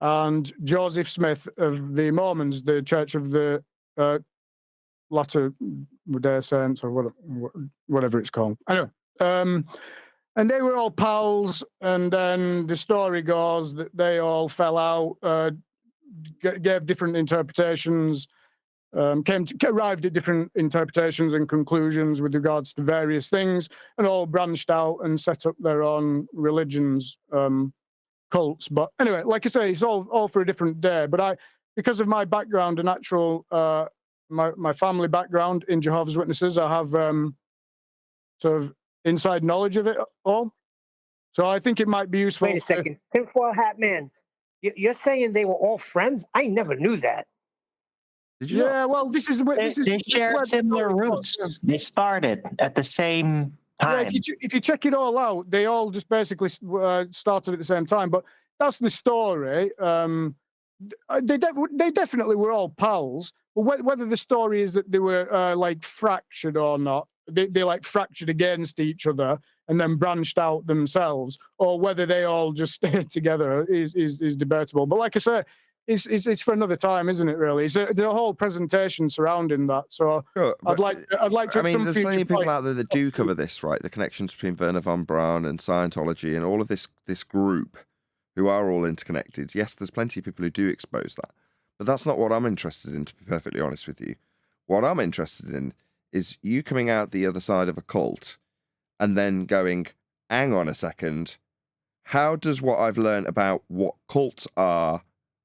and Joseph Smith of the Mormons, the Church of the Latter-day Saints, or whatever it's called. Anyway, and they were all pals, and then the story goes that they all fell out, gave different interpretations, arrived at different interpretations and conclusions with regards to various things, and all branched out and set up their own religions, cults. But anyway, like I say, it's all for a different day. But because of my background and actual my family background in Jehovah's Witnesses, I have sort of inside knowledge of it all. So I think it might be useful. Wait a second, tinfoil hat man. You're saying they were all friends? I never knew that. Did you? Yeah, well, they share similar roots. They started at the same time. Yeah, if you check it all out, they all just basically started at the same time. But that's the story. They definitely were all pals. But whether the story is that they were like fractured or not, they like fractured against each other and then branched out themselves, or whether they all just stayed together is debatable. But like I say, it's for another time, isn't it? Really, it's the whole presentation surrounding that. So sure, I'd like to. I mean, there's plenty of people out there that do cover this, right? The connections between Werner von Braun and Scientology and all of this group, who are all interconnected. Yes, there's plenty of people who do expose that, but that's not what I'm interested in. To be perfectly honest with you, what I'm interested in is you coming out the other side of a cult and then going, hang on a second, how does what I've learned about what cults are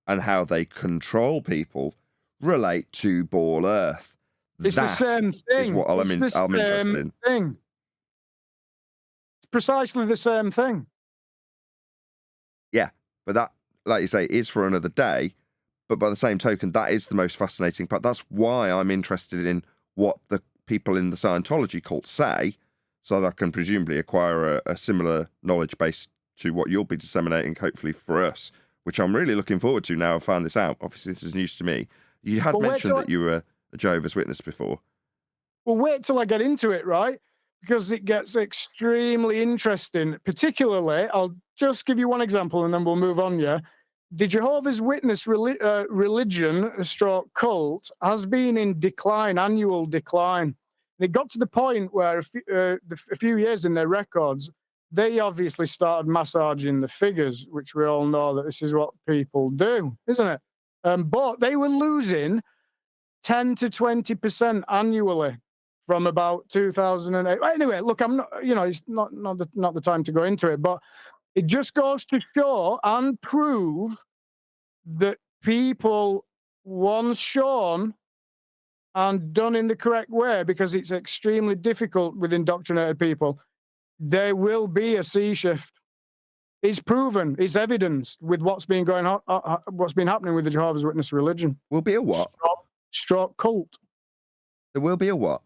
and how they control people relate to Ball Earth? It's the same thing. Is what I'm interested in. Thing. It's precisely the same thing. Yeah, but that, like you say, is for another day. But by the same token, that is the most fascinating part. That's why I'm interested in what the people in the Scientology cult say, so that I can presumably acquire a similar knowledge base to what you'll be disseminating, hopefully for us, which I'm really looking forward to now I've found this out. Obviously, this is news to me. You had mentioned that you were a Jehovah's Witness before. Well, wait till I get into it, right? Because it gets extremely interesting. Particularly, I'll just give you one example and then we'll move on, yeah? The Jehovah's Witness religion, stroke cult, has been in decline, annual decline. And it got to the point where a few years in their records, they obviously started massaging the figures, which we all know that this is what people do, isn't it? But they were losing 10 to 20% annually from about 2008. Anyway, look, I'm not, it's not the time to go into it, but it just goes to show and prove that people once shown and done in the correct way, because it's extremely difficult with indoctrinated people, there will be a sea shift. It's proven, it's evidenced with what's been going on, what's been happening with the Jehovah's Witness religion. Will be a what? Stroke cult. There will be a what?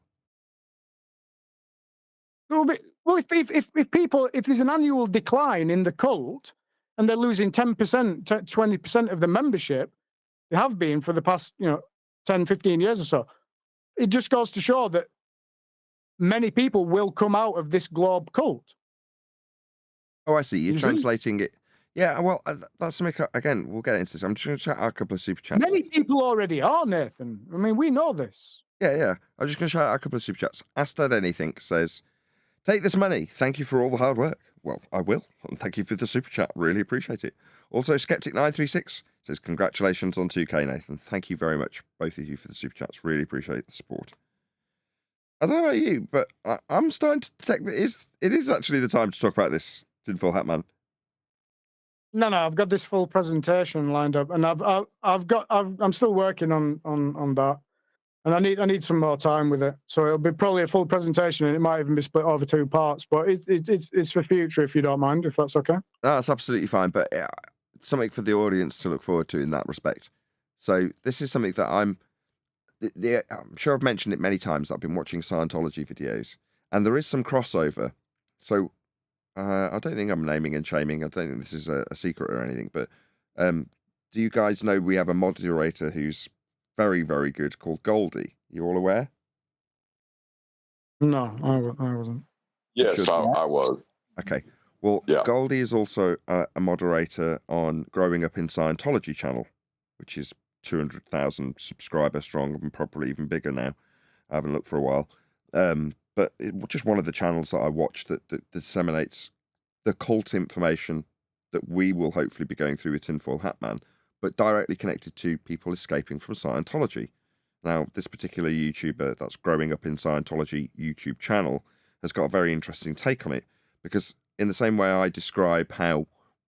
There will be, well, if there's an annual decline in the cult and they're losing 10%, 20% of the membership, they have been for the past, 10, 15 years or so, it just goes to show that many people will come out of this globe cult. Oh, I see. You're translating it. Yeah, well, that's something, again, we'll get into this. I'm just going to chat out a couple of super chats. Many people already are, Nathan. I mean, we know this. Yeah. I'm just going to shout out a couple of super chats. Astad Anything says, take this money. Thank you for all the hard work. Well, I will. And thank you for the super chat. Really appreciate it. Also, Skeptic936 says, congratulations on 2K, Nathan. Thank you very much, both of you, for the super chats. Really appreciate the support. I don't know about you, but I'm starting to detect that it is actually the time to talk about this Tinfoil Hat Man. No, I've got this full presentation lined up, and I'm still working on that, and I need some more time with it. So it'll be probably a full presentation, and it might even be split over 2 parts. But it's for future, if you don't mind, if that's okay. No, that's absolutely fine. But something for the audience to look forward to in that respect. So this is something that I'm sure I've mentioned it many times. I've been watching Scientology videos, and there is some crossover. So I don't think I'm naming and shaming. I don't think this is a secret or anything. But do you guys know we have a moderator who's very, very good called Goldie? You all aware? No, I wasn't. Yes, I was. Okay. Well, yeah. Goldie is also a moderator on Growing Up in Scientology channel, which is 200,000 subscribers strong and probably even bigger now. I haven't looked for a while. But just one of the channels that I watch that disseminates the cult information that we will hopefully be going through with Tinfoil Hat Man, but directly connected to people escaping from Scientology. Now, this particular YouTuber that's Growing Up in Scientology YouTube channel has got a very interesting take on it, because in the same way I describe how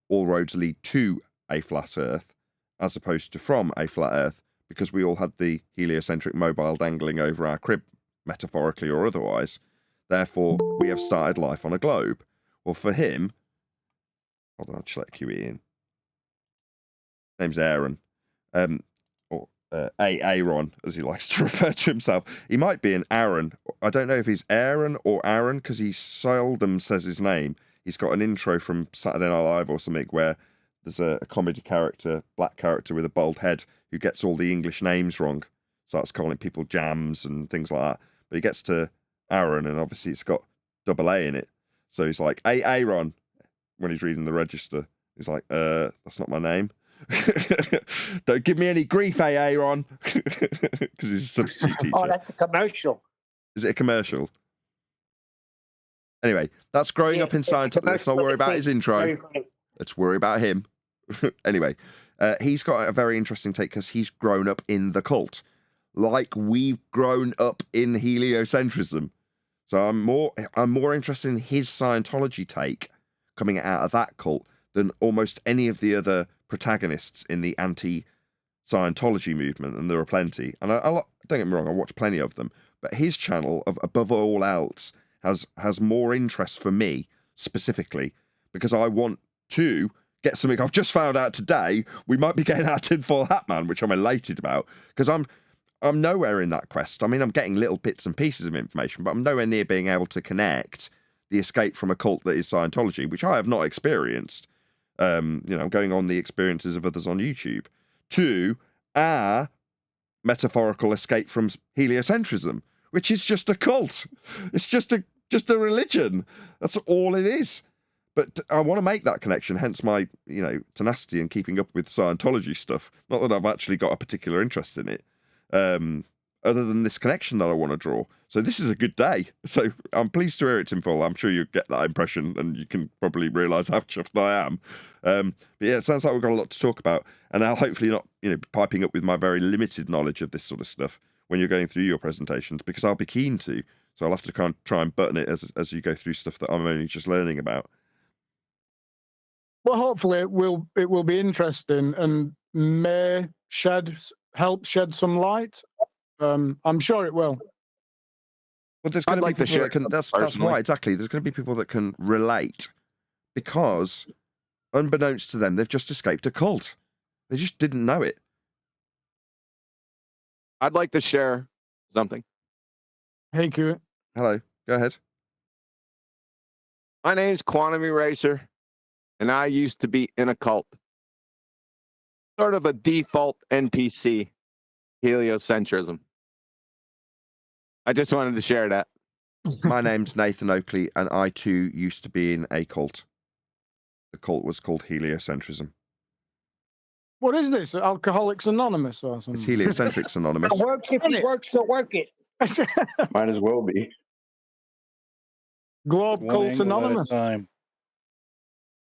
all roads lead to a flat Earth, as opposed to from a flat Earth, because we all had the heliocentric mobile dangling over our crib, metaphorically or otherwise, therefore we have started life on a globe. Well, for him, hold on, I'll just let QE in. Name's Aaron, or Aaron, as he likes to refer to himself. He might be an Aaron. I don't know if he's Aaron or Aaron, because he seldom says his name. He's got an intro from Saturday Night Live or something where there's a comedy character, black character with a bald head, who gets all the English names wrong. Starts calling people jams and things like that. But he gets to Aaron, and obviously it's got double A in it. So he's like, hey, Aaron, when he's reading the register. He's like, that's not my name. Don't give me any grief, Aaron. Because he's a substitute teacher. Oh, that's a commercial. Is it a commercial? Anyway, that's Growing Up in Scientology. Let's not worry about his intro. Let's worry about him. Anyway, he's got a very interesting take because he's grown up in the cult. Like we've grown up in heliocentrism. So I'm more interested in his Scientology take coming out of that cult than almost any of the other protagonists in the anti-Scientology movement, and there are plenty. And I don't get me wrong, I watch plenty of them. But his channel, above all else, has more interest for me specifically because I want to get something I've just found out today. We might be getting out Tinfoil Hat Man, which I'm elated about because I'm nowhere in that quest. I mean, I'm getting little bits and pieces of information, but I'm nowhere near being able to connect the escape from a cult that is Scientology, which I have not experienced. I'm going on the experiences of others on YouTube, to our metaphorical escape from heliocentrism, which is just a cult. It's just a religion. That's all it is. But I want to make that connection, hence my, tenacity in keeping up with Scientology stuff. Not that I've actually got a particular interest in it, other than this connection that I want to draw. So this is a good day. So I'm pleased to hear it, Tinfoil. I'm sure you get that impression, and you can probably realise how chuffed I am. But yeah, it sounds like we've got a lot to talk about, and I'll hopefully not, piping up with my very limited knowledge of this sort of stuff when you're going through your presentations, because I'll be keen to. So I'll have to kind of try and button it as you go through stuff that I'm only just learning about. Well, hopefully it will be interesting and may shed help shed some light? I'm sure it will. Well, there's going to be like to people share that can. it That's personally. right, exactly. There's going to be people that can relate because, unbeknownst to them, they've just escaped a cult. They just didn't know it. I'd like to share something. Hey, Q. Hello, go ahead. My name's Quantum Eraser, and I used to be in a cult. Sort of a default NPC, heliocentrism. I just wanted to share that. My name's Nathan Oakley, and I too used to be in a cult. The cult was called heliocentrism. What is this? Alcoholics Anonymous or something? It's Heliocentrics Anonymous. It works if it works, so work it. Might as well be. Globe Cult Anonymous.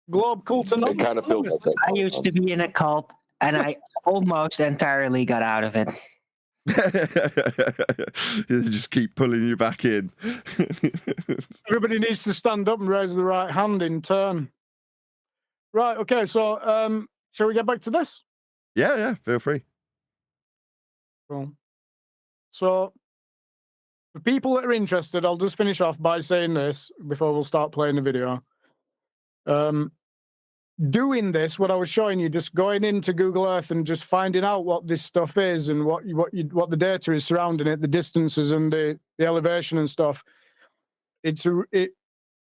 Globe Cult Anonymous. It kind of feels like that. I used to be in a cult, and I almost entirely got out of it. They just keep pulling you back in. Everybody needs to stand up and raise the right hand in turn. Right, okay, so shall we get back to this? Yeah, feel free. Cool. So, for people that are interested, I'll just finish off by saying this before we'll start playing the video. Doing this, what I was showing you, just going into Google Earth and just finding out what this stuff is and what the data is surrounding it, the distances and the elevation and stuff. It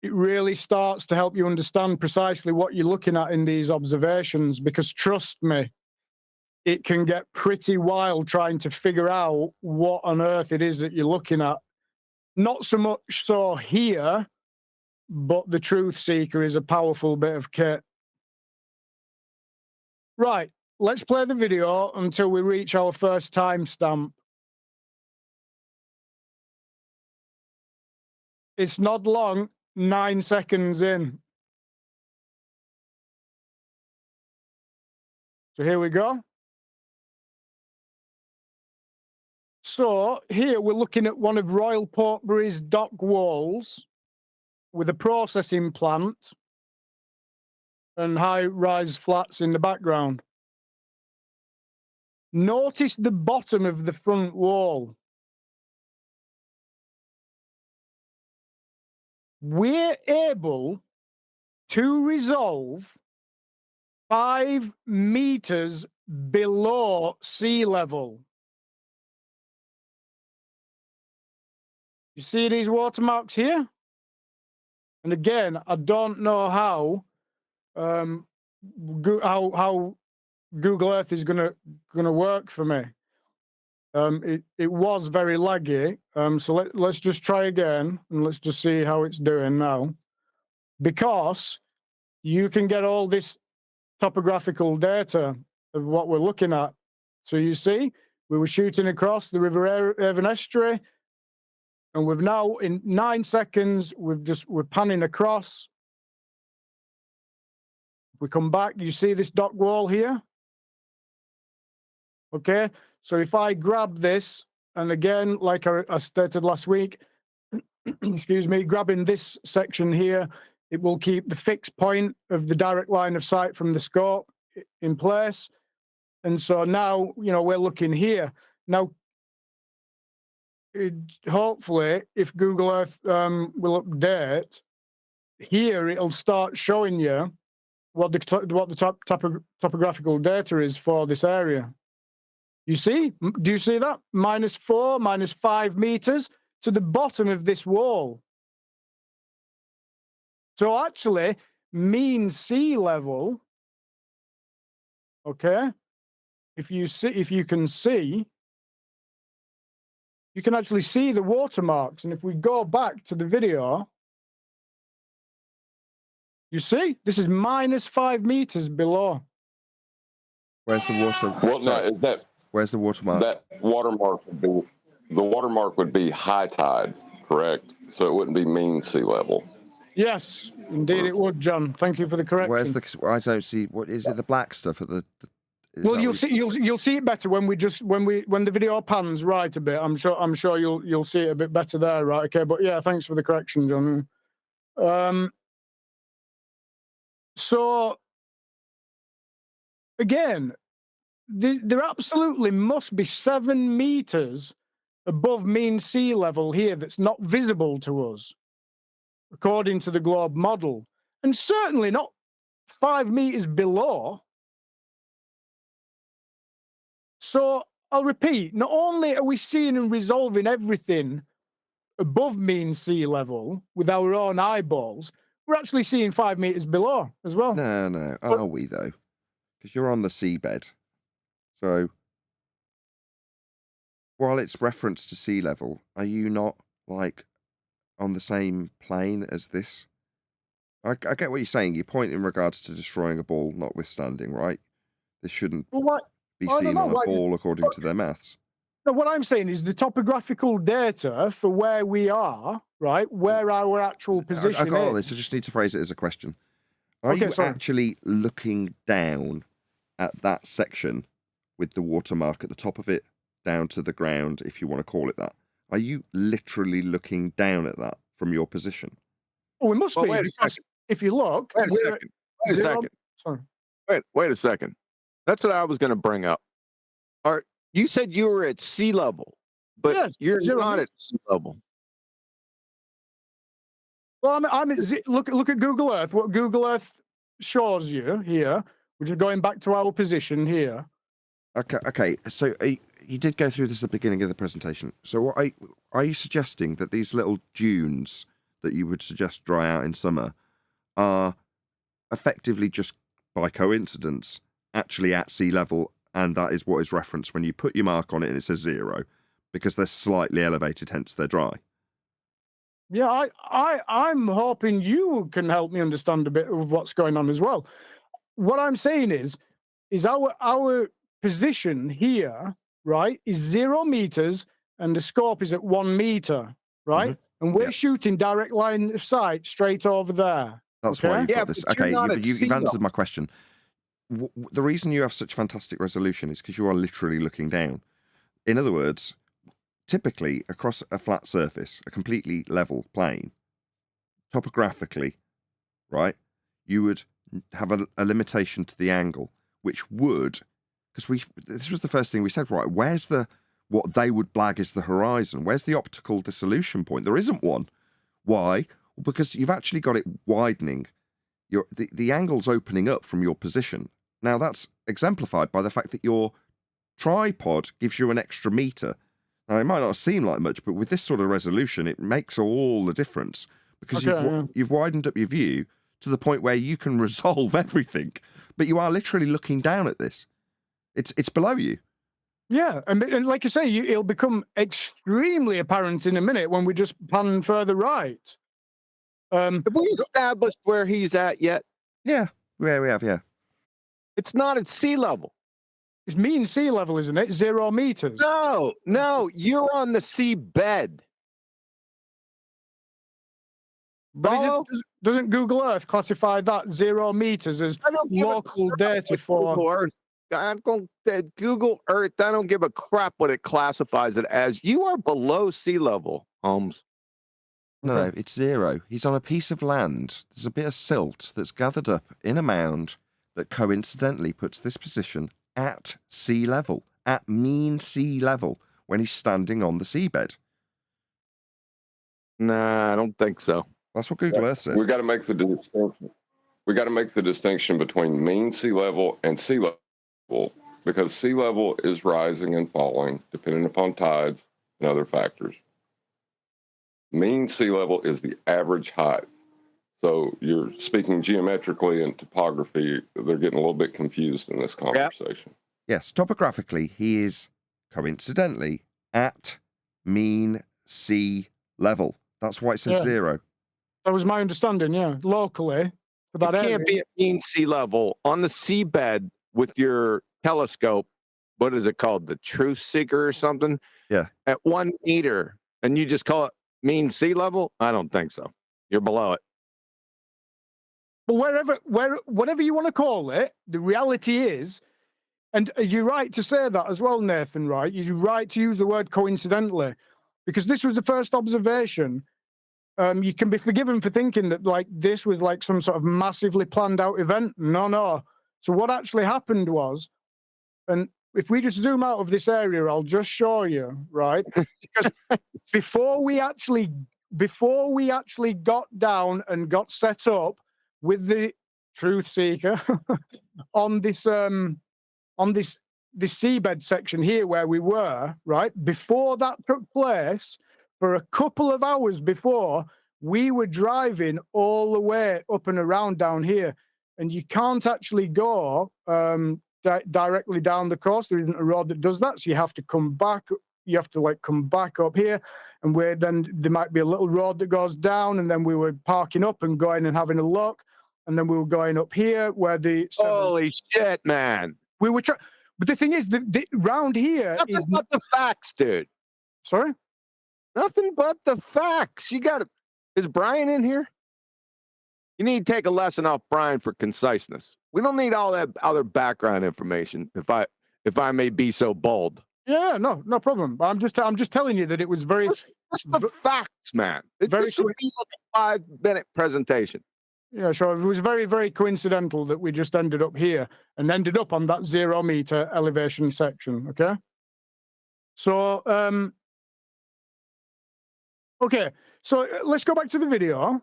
really starts to help you understand precisely what you're looking at in these observations, because trust me, it can get pretty wild trying to figure out what on earth it is that you're looking at. Not so much so here, but the Truth Seeker is a powerful bit of kit. Right, let's play the video until we reach our first timestamp. It's not long, 9 seconds in. So here we go. So here we're looking at one of Royal Portbury's dock walls with a processing plant and high-rise flats in the background. Notice the bottom of the front wall. We're able to resolve 5 meters below sea level. You see these watermarks here? And again, I don't know how Google Earth is gonna work for me. It was very laggy. So let's just try again and let's just see how it's doing now. Because you can get all this topographical data of what we're looking at. So you see, we were shooting across the River Avon estuary, and we've now, in 9 seconds, we're panning across. If we come back, you see this dock wall here? Okay, so if I grab this, and again, like I stated last week, excuse me, grabbing this section here, it will keep the fixed point of the direct line of sight from the scope in place. And so now, we're looking here. Now, hopefully, if Google Earth will update, here it'll start showing you what the topographical data is for this area. You see? Do you see that? -4, -5 meters to the bottom of this wall. So actually, mean sea level, okay, if you can see, you can actually see the watermarks. And if we go back to the video, you see, this is -5 meters below. Where's the water? Well, no, is that where's the watermark? That watermark would be high tide, correct? So it wouldn't be mean sea level. Yes, indeed it would, John. Thank you for the correction. Where's the? I don't see. What is it? The black stuff at the well, you'll see it better when the video pans right a bit. I'm sure you'll see it a bit better there, right? Okay, but yeah, thanks for the correction, John. So again, there absolutely must be 7 meters above mean sea level here that's not visible to us, according to the globe model, and certainly not 5 meters below. So I'll repeat, not only are we seeing and resolving everything above mean sea level with our own eyeballs, we're actually seeing 5 meters below as well. No. Are we, though? Because you're on the seabed. So while it's reference to sea level, are you not, like, on the same plane as this? I get what you're saying. Your point in regards to destroying a ball notwithstanding, right? This shouldn't be seen on a ball according to their maths. No, what I'm saying is the topographical data for where we are, right, where our actual position I got all is. this. I just need to phrase it as a question. Are you actually looking down at that section with the watermark at the top of it, down to the ground, if you want to call it that? Are you literally looking down at that from your position? Oh, we must be. Because if you look, Wait a second. Sorry. Wait a second. That's what I was going to bring up. You said you were at sea level, but yes, you're not at sea level. Well, I'm at look at Google Earth. What Google Earth shows you here, which is going back to our position here. Okay. So you did go through this at the beginning of the presentation. So what are you suggesting that these little dunes that you would suggest dry out in summer are effectively just by coincidence actually at sea level, and that is what is referenced when you put your mark on it and it says 0 because they're slightly elevated, hence they're dry? Yeah, I'm hoping you can help me understand a bit of what's going on as well. What I'm saying is our position here, right, is 0 meters and the scope is at 1 meter, right? Mm-hmm. And we're shooting direct line of sight straight over there. That's why you've got this. Okay, you've answered my question. The reason you have such fantastic resolution is because you are literally looking down. In other words, typically across a flat surface, a completely level plane, topographically, right, you would have a limitation to the angle, which would, because this was the first thing we said, right, where's what they would blag is the horizon. Where's the optical dissolution point? There isn't one. Why? Well, because you've actually got it widening. The angle's opening up from your position. Now, that's exemplified by the fact that your tripod gives you an extra meter. Now, it might not seem like much, but with this sort of resolution, it makes all the difference because you've widened up your view to the point where you can resolve everything, but you are literally looking down at this. It's below you. Yeah, and like you say, it'll become extremely apparent in a minute when we just pan further right. Have we established where he's at yet? Yeah, we have, yeah. It's not at sea level. It's mean sea level, isn't it? 0 meters. No, you're on the seabed. But doesn't Google Earth classify that 0 meters as local data for Google Earth? Google Earth, I don't give a crap what it classifies it as. You are below sea level, Holmes. No, it's 0. He's on a piece of land. There's a bit of silt that's gathered up in a mound that coincidentally puts this position at sea level, at mean sea level, when he's standing on the seabed. Nah, I don't think so. That's what Google Earth says. We got to make the distinction. We got to make the distinction between mean sea level and sea level, because sea level is rising and falling depending upon tides and other factors. Mean sea level is the average height. So you're speaking geometrically and topography. They're getting a little bit confused in this conversation. Yes, topographically, he is coincidentally at mean sea level. That's why it says 0. That was my understanding, yeah. Locally, for that area. Can't be at mean sea level on the seabed with your telescope. What is it called? The truth seeker or something? Yeah. At 1 meter, and you just call it mean sea level? I don't think so. You're below it. But whatever you want to call it, the reality is, and you're right to say that as well, Nathan, right? You're right to use the word coincidentally, because this was the first observation. You can be forgiven for thinking that like this was like some sort of massively planned out event. No. So what actually happened was, and if we just zoom out of this area, I'll just show you, right? Because before we actually got down and got set up with the truth seeker on this seabed section here where we were, right? Before that took place, for a couple of hours before, we were driving all the way up and around down here, and you can't actually go directly down the coast. There isn't a road that does that, so you have to come back. You have to like come back up here, and then there might be a little road that goes down, and then we were parking up and going and having a look, and then we were going up here where the holy shit, man. We were but the thing is, the round here is not the facts, dude. Sorry, nothing but the facts. You got. Is Brian in here? You need to take a lesson off Brian for conciseness. We don't need all that other background information. If I may be so bold. Yeah, no problem. I'm just telling you that it was very. That's the facts, man. This should be like a 5-minute presentation. Yeah, sure. It was very, very coincidental that we just ended up here and ended up on that 0 meter elevation section. Okay. So, okay. So let's go back to the video.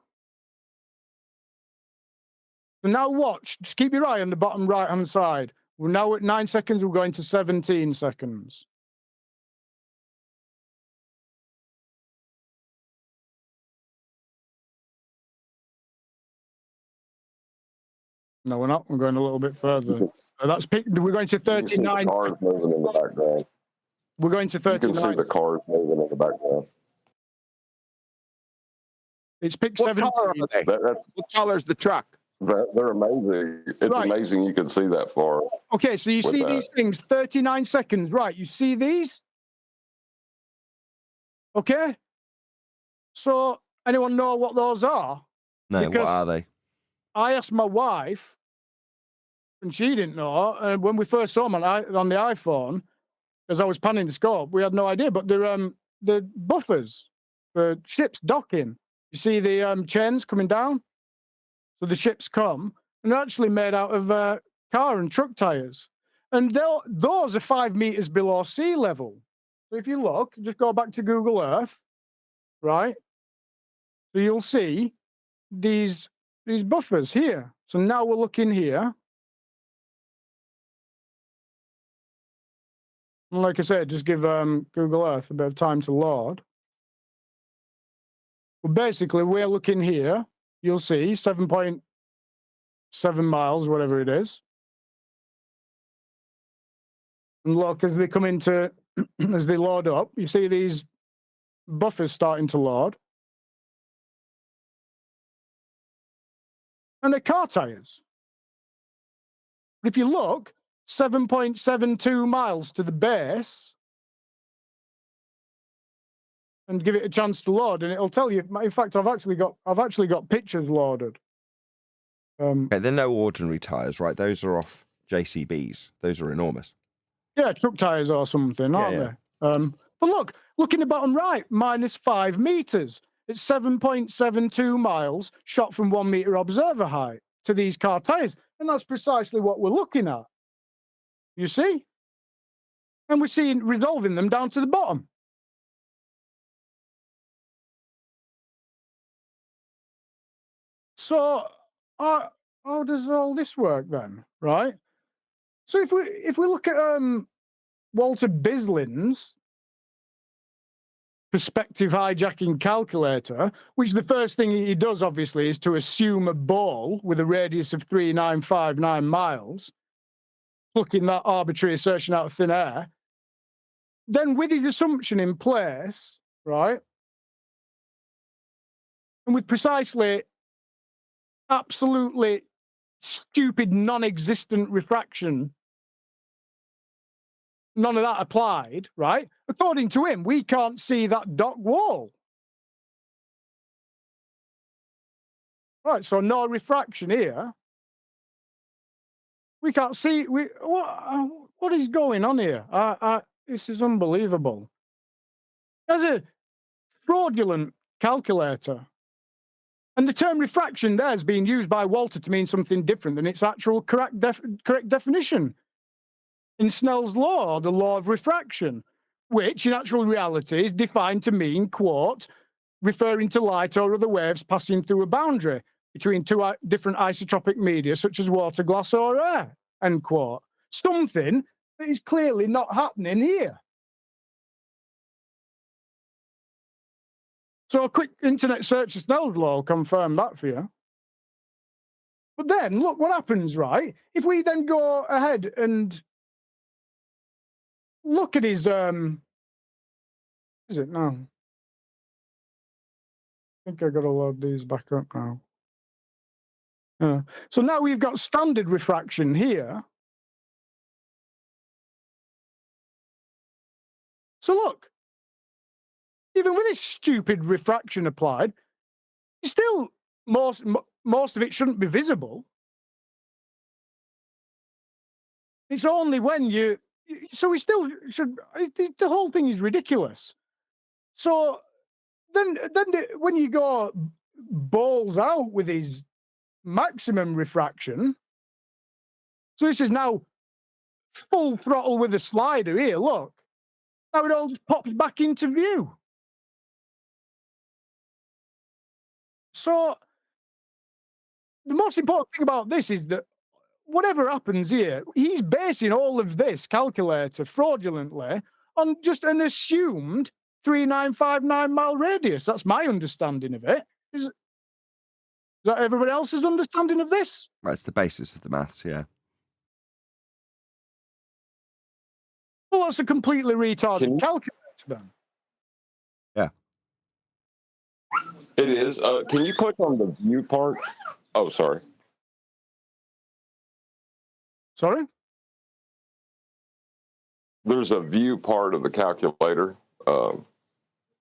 So now watch. Just keep your eye on the bottom right-hand side. We're now at 9 seconds. We're going to 17 seconds. No, we're not. We're going a little bit further. That's we're going to 39. The cars moving in the background. We're going to 39. You can see the cars moving in the background. It's picked 17. What color's the truck? They're amazing. It's amazing you can see that far. Okay, so you see these things, 39 seconds, right? You see these? Okay. So, anyone know what those are? No, what are they? I asked my wife, and she didn't know. And when we first saw them on the iPhone, as I was panning the scope, we had no idea. But they're buffers for ships docking. You see the chains coming down? So the ships come, and they're actually made out of car and truck tires. And those are 5 meters below sea level. So if you look, just go back to Google Earth, right? So you'll see these buffers here. So now we're looking here. And like I said, just give Google Earth a bit of time to load. Well, basically, we're looking here. You'll see 7.7 miles, whatever it is. And look, as they come into, as they load up, you see these buffers starting to load. And they're car tires. If you look, 7.72 miles to the base, and give it a chance to load, and it'll tell you. In fact, I've actually got pictures loaded. Okay, they're no ordinary tires, right? Those are off JCBs. Those are enormous. Yeah, truck tires or something, aren't they? But look in the bottom right, minus 5 meters. It's 7.72 miles shot from 1 meter observer height to these car tires, and that's precisely what we're looking at. You see, and we're resolving them down to the bottom. So, how does all this work then, right? So if we look at Walter Bislin's perspective hijacking calculator, which the first thing he does obviously is to assume a ball with a radius of 3,959 miles, plucking that arbitrary assertion out of thin air. Then with his assumption in place, right, and with precisely absolutely stupid, non-existent refraction, none of that applied, right? According to him, we can't see that dock wall. Right, so no refraction here. We can't see. What is going on here? This is unbelievable. There's a fraudulent calculator. And the term refraction there is being used by Walter to mean something different than its actual correct definition. in Snell's law, or the law of refraction, which in actual reality is defined to mean, quote, referring to light or other waves passing through a boundary between two different isotropic media, such as water, glass, or air, end quote. Something that is clearly not happening here. So a quick internet search of Snell's law will confirm that for you. But then, look what happens, right? If we then go ahead and look at his, is it now? I think I got to load these back up now. So now we've got standard refraction here. So look, even with this stupid refraction applied, still most of it shouldn't be visible. It's only when so we still should. The whole thing is ridiculous. So then when you go balls out with his maximum refraction, so this is now full throttle with a slider here. Look, now it all just pops back into view. So the most important thing about this is that whatever happens here, he's basing all of this calculator fraudulently on just an assumed 3959 mile radius. That's my understanding of it. Is that everybody else's understanding of this? That's the basis of the maths, yeah. Well, that's a completely retarded calculator then. Yeah. It is. Can you click on the view part? Oh, sorry. Sorry? There's a view part of the calculator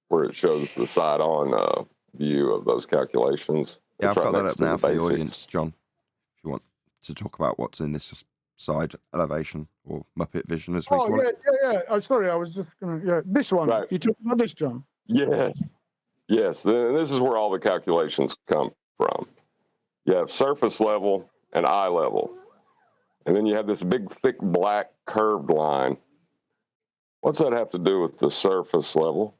where it shows the side-on view of those calculations. Yeah, It's I've got right that next up to now the for the basics. audience, John, if you want to talk about what's in this side elevation or Muppet vision, as we call it. Yeah. I'm sorry, I was just going to, this one. Right. You talking about this, John? Yes. This is where all the calculations come from. You have surface level and eye level. And then you have this big, thick, black curved line. What's that have to do with the surface level?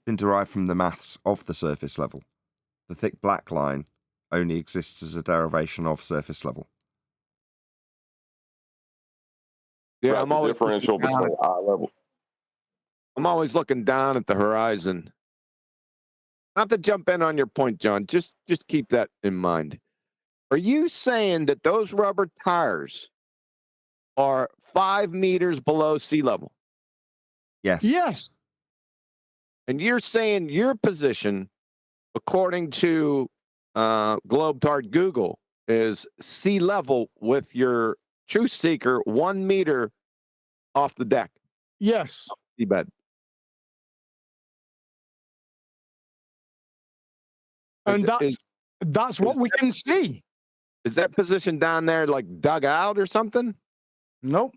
Been derived from the maths of the surface level. The thick black line only exists as a derivation of surface level. Yeah, Right, I'm the always differential between eye level. I'm always looking down at the horizon. Not to jump in on your point, John. Just keep that in mind. Are you saying that those rubber tires are 5 meters below sea level? Yes. Yes. And you're saying your position, according to Globetard Google, is sea level with your Truth Seeker 1 meter off the deck. Yes. Seabed. And that's what we can see. Is that position down there like dug out or something? Nope.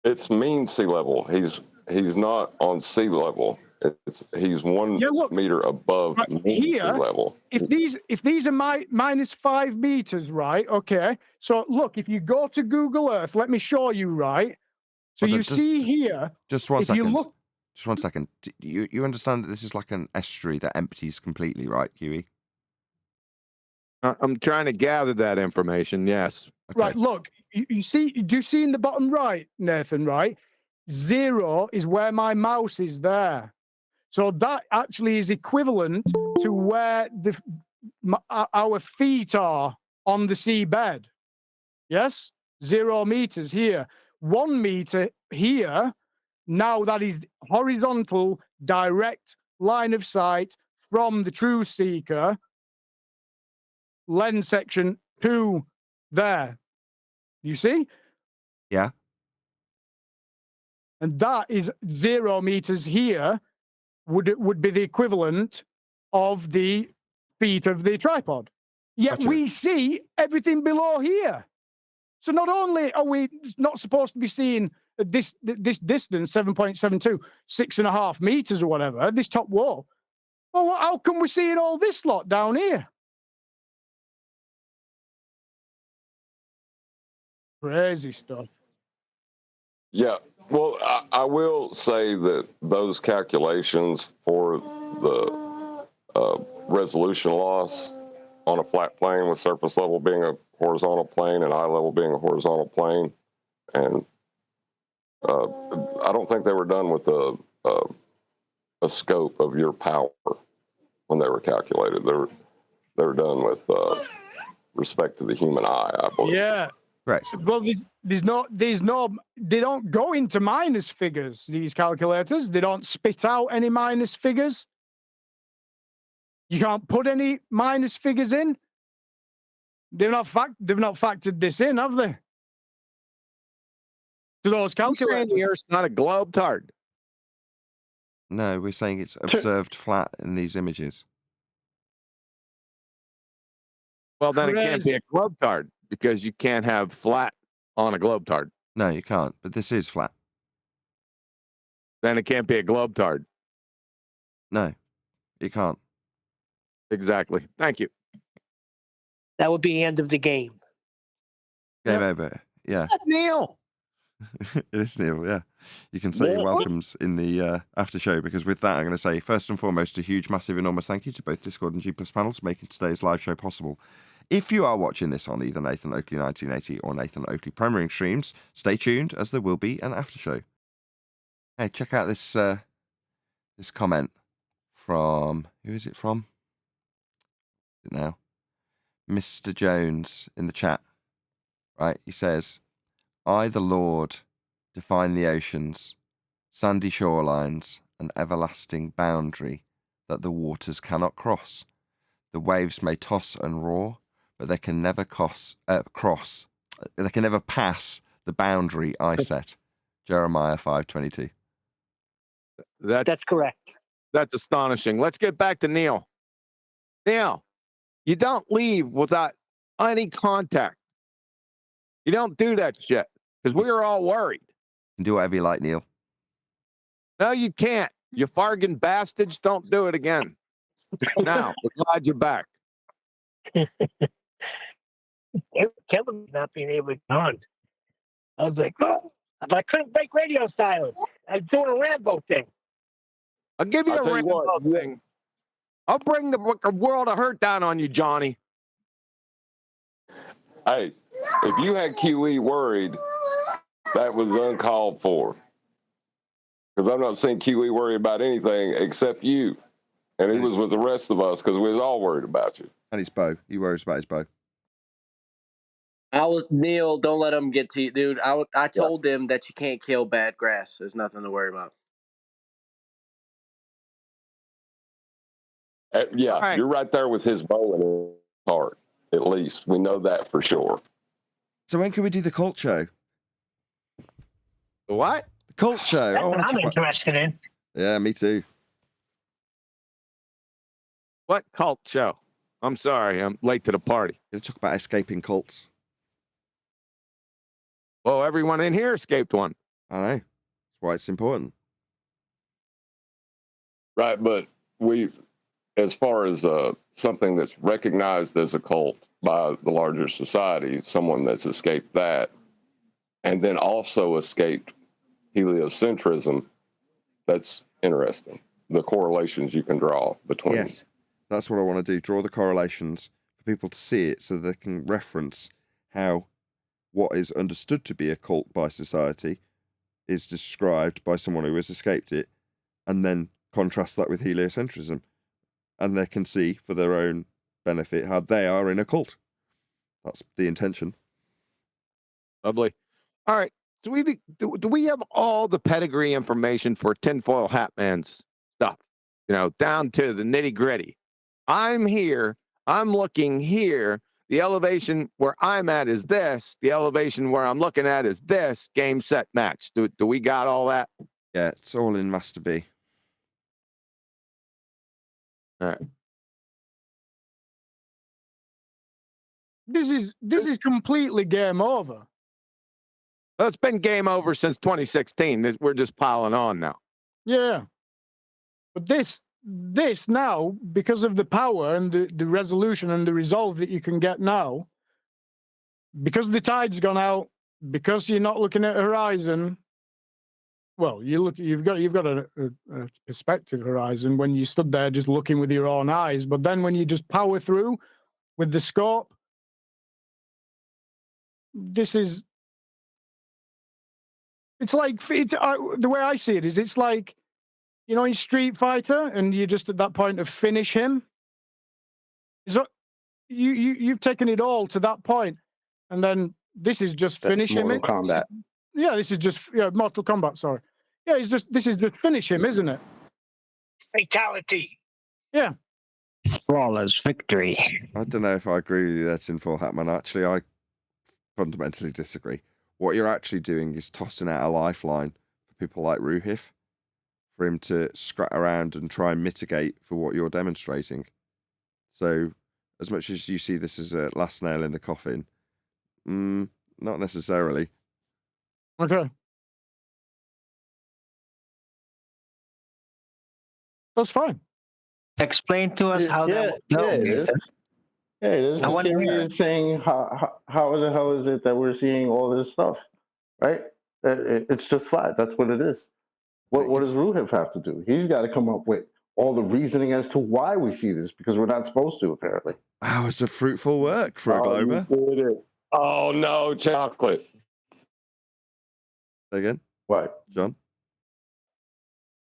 It's mean sea level. He's not on sea level. He's 1 meter above mean sea level. If these are minus 5 meters, right? Okay. So look, if you go to Google Earth, let me show you, right? So you see here. Just one second. You look, just one second. You understand that this is like an estuary that empties completely, right, Huey? I'm trying to gather that information. Yes. Okay. Right. Look, you see. Do you see in the bottom right, Nathan? Right. 0 is where my mouse is there. So that actually is equivalent to where our feet are on the seabed. Yes? 0 meters here. 1 meter here. Now that is horizontal, direct line of sight from the Truth Seeker lens section to there. You see? Yeah. And that is 0 meters here. Would be the equivalent of the feet of the tripod. Yet we see everything below here. So not only are we not supposed to be seeing this distance, 7.72, 6.5 meters or whatever, this top wall, well, how come we're seeing all this lot down here? Crazy stuff. Yeah. Well, I will say that those calculations for the resolution loss on a flat plane with surface level being a horizontal plane and eye level being a horizontal plane, and I don't think they were done with a scope of your power when they were calculated. They were done with respect to the human eye, I believe. Yeah. Right. Well, there's no, they don't go into minus figures, these calculators. They don't spit out any minus figures. You can't put any minus figures in. They've not factored this in, have they? To those calculators. The Earth's not a globe, Tard. No, we're saying it's observed flat in these images. Well, then it can't be a globe tard because you can't have flat on a globe tard. No, you can't. But this is flat. Then it can't be a globe tard. No, you can't. Exactly. Thank you. That would be the end of the game. Game over. Yeah. Neil. It is Neil, yeah. You can say your welcomes in the after show, because with that, I'm going to say, first and foremost, a huge, massive, enormous thank you to both Discord and G+ panels for making today's live show possible. If you are watching this on either Nathan Oakley 1980 or Nathan Oakley Premiering streams, stay tuned, as there will be an after show. Hey, check out this this comment from, who is it from? Now, Mr. Jones in the chat, right? He says, I, the Lord, define the oceans, sandy shorelines, an everlasting boundary that the waters cannot cross. The waves may toss and roar, but they can never they can never pass the boundary I set. Jeremiah 5:22. That's correct. That's astonishing. Let's get back to Neil. Neil, you don't leave without any contact. You don't do that shit because we were all worried. You can do whatever you like, Neil. No, you can't. You fargan bastards, don't do it again. Now, we're glad you're back. It was killing me not being able to get on. I was like, oh, I couldn't break radio silence. I was doing a Rambo thing. I'll give you a Rambo thing. I'll bring the world of hurt down on you, Johnny. Hey, if you had QE worried, that was uncalled for. Because I'm not seeing QE worry about anything except you. And he was with the rest of us because we was all worried about you. And his bow. He worries about his bow. Neil, don't let him get to you, dude. I told them that you can't kill bad grass. There's nothing to worry about. You're right there with his bow in his heart. At least we know that for sure. So when can we do the cult show? The what? The cult show. That's what I'm interested in. Yeah, me too. What cult show? I'm sorry, I'm late to the party. We're going to talk about escaping cults. Well, everyone in here escaped one. I know. That's why it's important. Right, but as far as something that's recognized as a cult by the larger society, someone that's escaped that, and then also escaped heliocentrism, that's interesting. The correlations you can draw between. Yes, that's what I want to do. Draw the correlations for people to see it so they can reference how what is understood to be a cult by society is described by someone who has escaped it, and then contrast that with heliocentrism. And they can see for their own benefit how they are in a cult. That's the intention. Lovely. All right. Do we have all the pedigree information for Tinfoil Hat Man's stuff? You know, down to the nitty gritty. I'm here. I'm looking here. The elevation where I'm at is this. The elevation where I'm looking at is this. Game, set, match. Do we got all that? Yeah, it's all in Master B. All right. This is completely game over. Well, it's been game over since 2016. We're just piling on now. Yeah. But this now, because of the power and the resolution and the resolve that you can get now, because the tide's gone out because you're not looking at horizon. Well, you've got a perspective horizon when you stood there just looking with your own eyes. But then when you just power through with the scope, it's like the way I see it is it's like, in Street Fighter, and you're just at that point of finish him. You've taken it all to that point, and then this is just finish him. Mortal Kombat. Yeah, this is just Mortal Kombat. Sorry. Yeah, this is just finish him, isn't it? Fatality. Yeah. Flawless victory. I don't know if I agree with you there, Tinfoil Hatman. Actually, I fundamentally disagree. What you're actually doing is tossing out a lifeline for people like Ruhif, for him to scrat around and try and mitigate for what you're demonstrating. So, as much as you see this as a last nail in the coffin, not necessarily. Okay. That's fine. Explain to us how that would go. it is. Yeah, it is. I want to hear. Is saying how the hell is it that we're seeing all this stuff, right? It's just flat. That's what it is. What does Ruhif have to do? He's got to come up with all the reasoning as to why we see this, because we're not supposed to, apparently. It's a fruitful work for a Glober. Oh, no, chocolate. Again? What? John?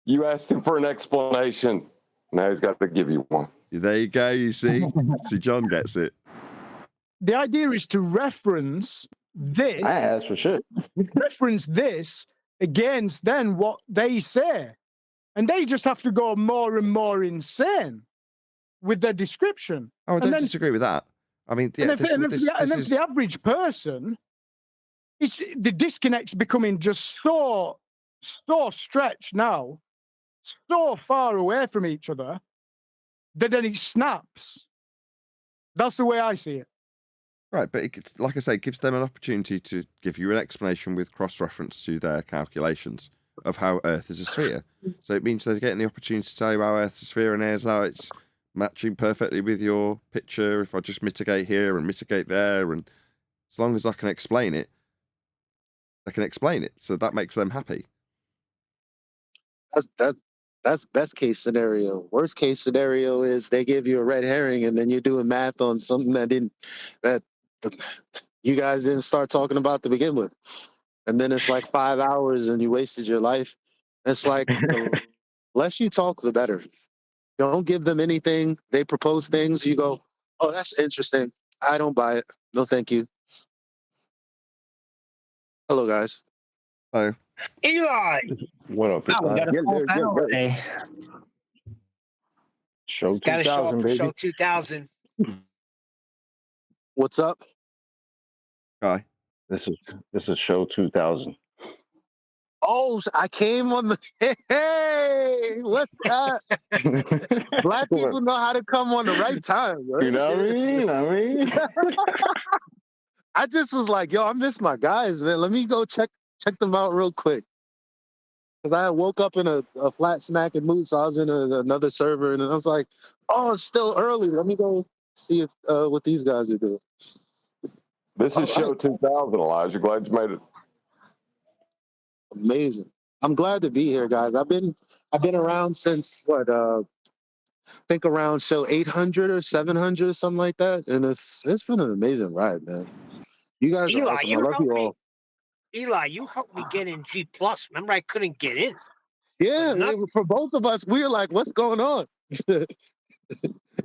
You asked him for an explanation. Now he's got to give you one. There you go, you see? See, John gets it. The idea is to reference this. I asked for shit. Reference this against then what they say. And they just have to go more and more insane with their description. Oh, I don't disagree with that. I mean, yeah, and if the average person, the disconnect's becoming just so stretched now, so far away from each other, that then it snaps. That's the way I see it. Right, but like I say, it gives them an opportunity to give you an explanation with cross-reference to their calculations of how Earth is a sphere. So it means they're getting the opportunity to tell you how Earth's a sphere, and here's how it's matching perfectly with your picture. If I just mitigate here and mitigate there, and as long as I can explain it, they can explain it. So that makes them happy. That's best case scenario. Worst case scenario is they give you a red herring, and then you're doing math on something that you guys didn't start talking about to begin with. And then it's like 5 hours and you wasted your life. It's like, the less you talk, the better. Don't give them anything. They propose things. You go, oh, that's interesting. I don't buy it. No, thank you. Hello, guys. Hello. Eli! What up? Oh, we got a full panel today. Show Gotta show up 2000, for baby. show 2000. What's up? Hi. This is show 2000. Oh, I came on the. Hey, what's that? Black people know how to come on the right time. Right? You know what I mean? I just was like, yo, I miss my guys, man. Let me go check them out real quick. Because I woke up in a flat smacking mood, so I was in another server, and I was like, oh, it's still early. Let me go see what these guys are doing. This is show 2000, Elijah. Glad you made it. Amazing. I'm glad to be here, guys. I've been around since I think around show 800 or 700, something like that, and it's been an amazing ride, man. You guys are awesome. I love you all. Eli, you helped me get in G+. Remember, I couldn't get in. Yeah, for both of us, we were like, what's going on?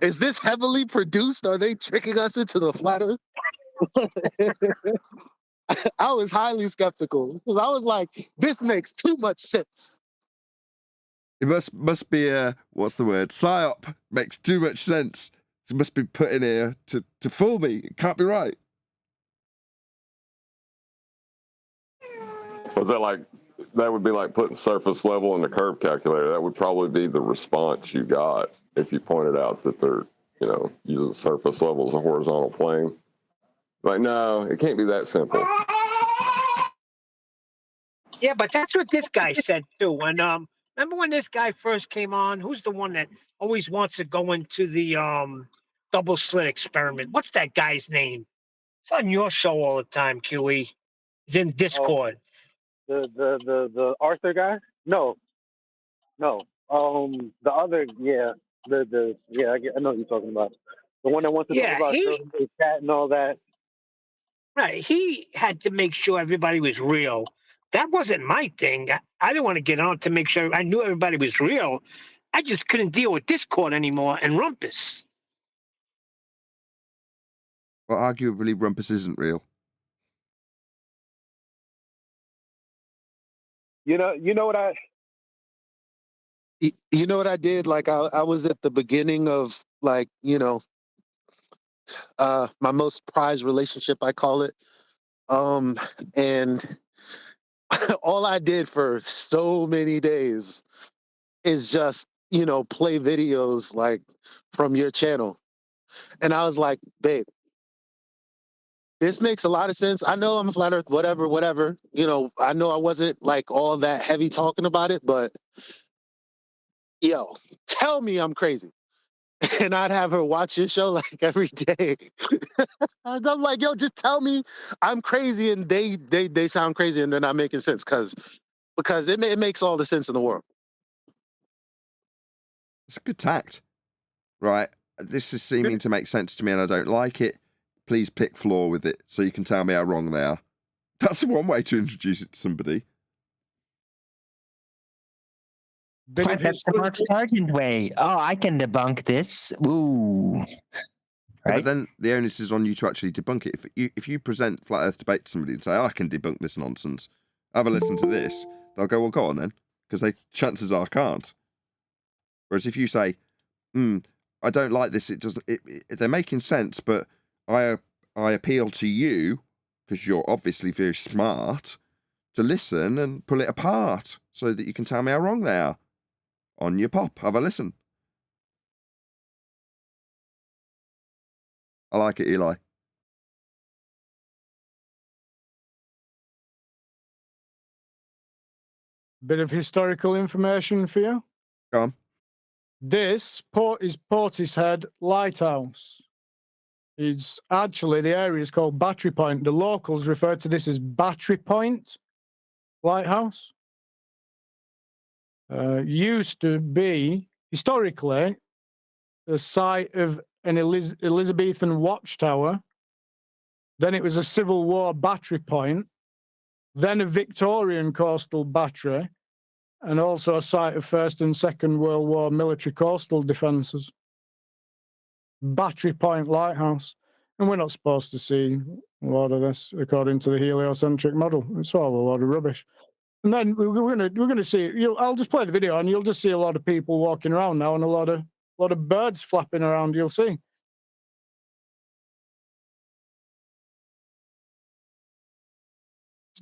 Is this heavily produced? Are they tricking us into the flat earth? I was highly skeptical because I was like, this makes too much sense. It must be a, what's the word? PSYOP. Makes too much sense. It must be put in here to fool me. It can't be right. Was that would be like putting surface level in the curve calculator? That would probably be the response you got if you pointed out that they're, using surface level as a horizontal plane. Like, no, it can't be that simple. Yeah, but that's what this guy said too. When remember when this guy first came on? Who's the one that always wants to go into the double slit experiment? What's that guy's name? It's on your show all the time, QE. He's in Discord. The Arthur guy? No. The other, yeah, I know what you're talking about. The one that wants to talk about the chat and all that. Right. He had to make sure everybody was real. That wasn't my thing. I didn't want to get on to make sure I knew everybody was real. I just couldn't deal with Discord anymore and Rumpus. Well, arguably, Rumpus isn't real. You know what I. You know what I did? Like I was at the beginning of like, my most prized relationship, I call it. And all I did for so many days is just, play videos like from your channel. And I was like, babe, this makes a lot of sense. I know I'm a flat earth, whatever. I know I wasn't like all that heavy talking about it, but yo, tell me I'm crazy. And I'd have her watch your show like every day. I'm like, yo, just tell me I'm crazy, and they sound crazy, and they're not making sense because it makes all the sense in the world. It's a good tact, right? This is seeming to make sense to me, and I don't like it. Please pick flaw with it, so you can tell me how wrong they are. That's one way to introduce it to somebody. But that's the Mark Sargent way. Oh, I can debunk this. Ooh. Right? Yeah, but then the onus is on you to actually debunk it. If you present Flat Earth debate to somebody and say, I can debunk this nonsense, have a listen to this, they'll go, well, go on then, because chances are can't. Whereas if you say, I don't like this, they're making sense, but I appeal to you, because you're obviously very smart, to listen and pull it apart so that you can tell me how wrong they are. On your pop, have a listen. I like it, Eli. Bit of historical information for you. Go on. This is Portishead Lighthouse. It's actually, the area is called Battery Point. The locals refer to this as Battery Point Lighthouse. Used to be, historically, the site of an Elizabethan watchtower. Then it was a Civil War battery point. Then a Victorian coastal battery. And also a site of First and Second World War military coastal defences. Battery Point Lighthouse. And we're not supposed to see a lot of this according to the heliocentric model. It's all a lot of rubbish. And then we're gonna see. I'll just play the video, and you'll just see a lot of people walking around now, and a lot of birds flapping around. You'll see.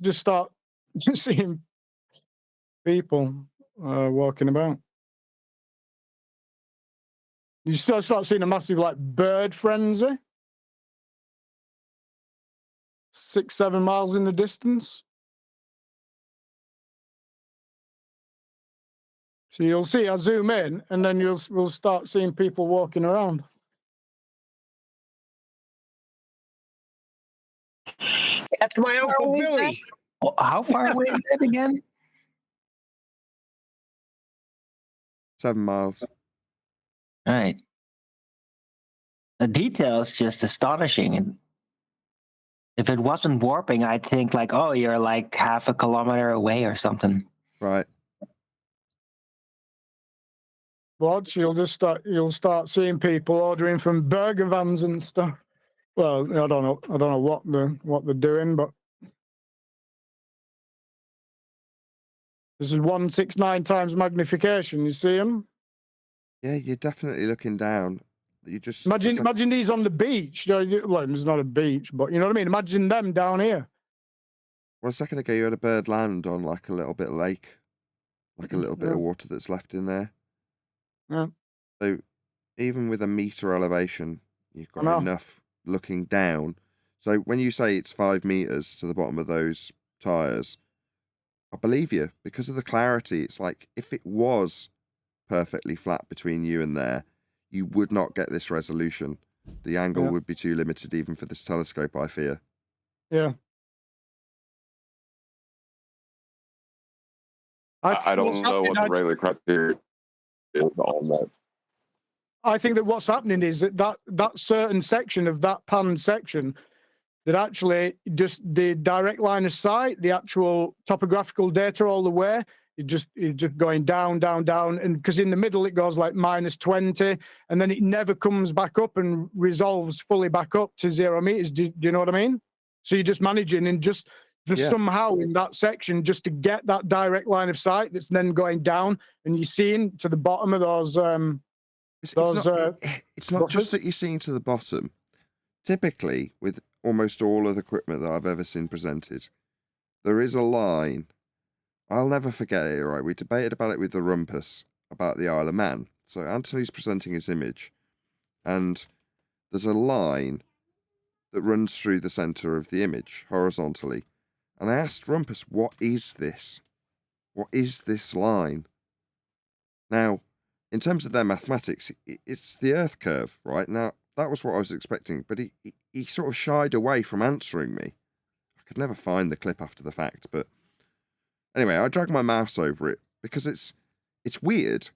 Just start seeing people walking about. You start seeing a massive like bird frenzy. 6-7 miles in the distance. So you'll see, I'll zoom in, and then we'll start seeing people walking around. That's my Uncle Billy. How far away is that again? 7 miles. All right. The detail is just astonishing. And if it wasn't warping, I'd think like, oh, you're like half a kilometer away or something. Right. Watch, you'll start seeing people ordering from burger vans and stuff. Well, I don't know what they're doing, but this is 169 times magnification. You see them? Yeah, you're definitely looking down. You just imagine these on the beach. Well, it's not a beach, but you know what I mean. Imagine them down here. Well, a second ago you had a bird land on like a little bit of lake, like a little bit of water that's left in there. Yeah. So even with a meter elevation, you've got enough looking down. So when you say it's 5 meters to the bottom of those tires, I believe you because of the clarity. It's like if it was perfectly flat between you and there, you would not get this resolution. The angle would be too limited even for this telescope, I fear. Yeah. I don't what's know happening, what the Rayleigh criteria is on that. I think that what's happening is that certain section of that panned section, that actually just the direct line of sight, the actual topographical data all the way, it's just going down, down, down, and because in the middle it goes like -20, and then it never comes back up and resolves fully back up to 0 meters. Do you know what I mean? So you're just managing and just somehow in that section just to get that direct line of sight that's then going down, and you're seeing to the bottom of those. It's not just that you're seeing to the bottom. Typically, with almost all of the equipment that I've ever seen presented, there is a line. I'll never forget it, right? We debated about it with the Rumpus about the Isle of Man. So Anthony's presenting his image, and there's a line that runs through the centre of the image horizontally. And I asked Rumpus, what is this? What is this line? Now, in terms of their mathematics, it's the Earth curve, right? Now, that was what I was expecting, but he sort of shied away from answering me. I could never find the clip after the fact, but anyway, I dragged my mouse over it because it's weird.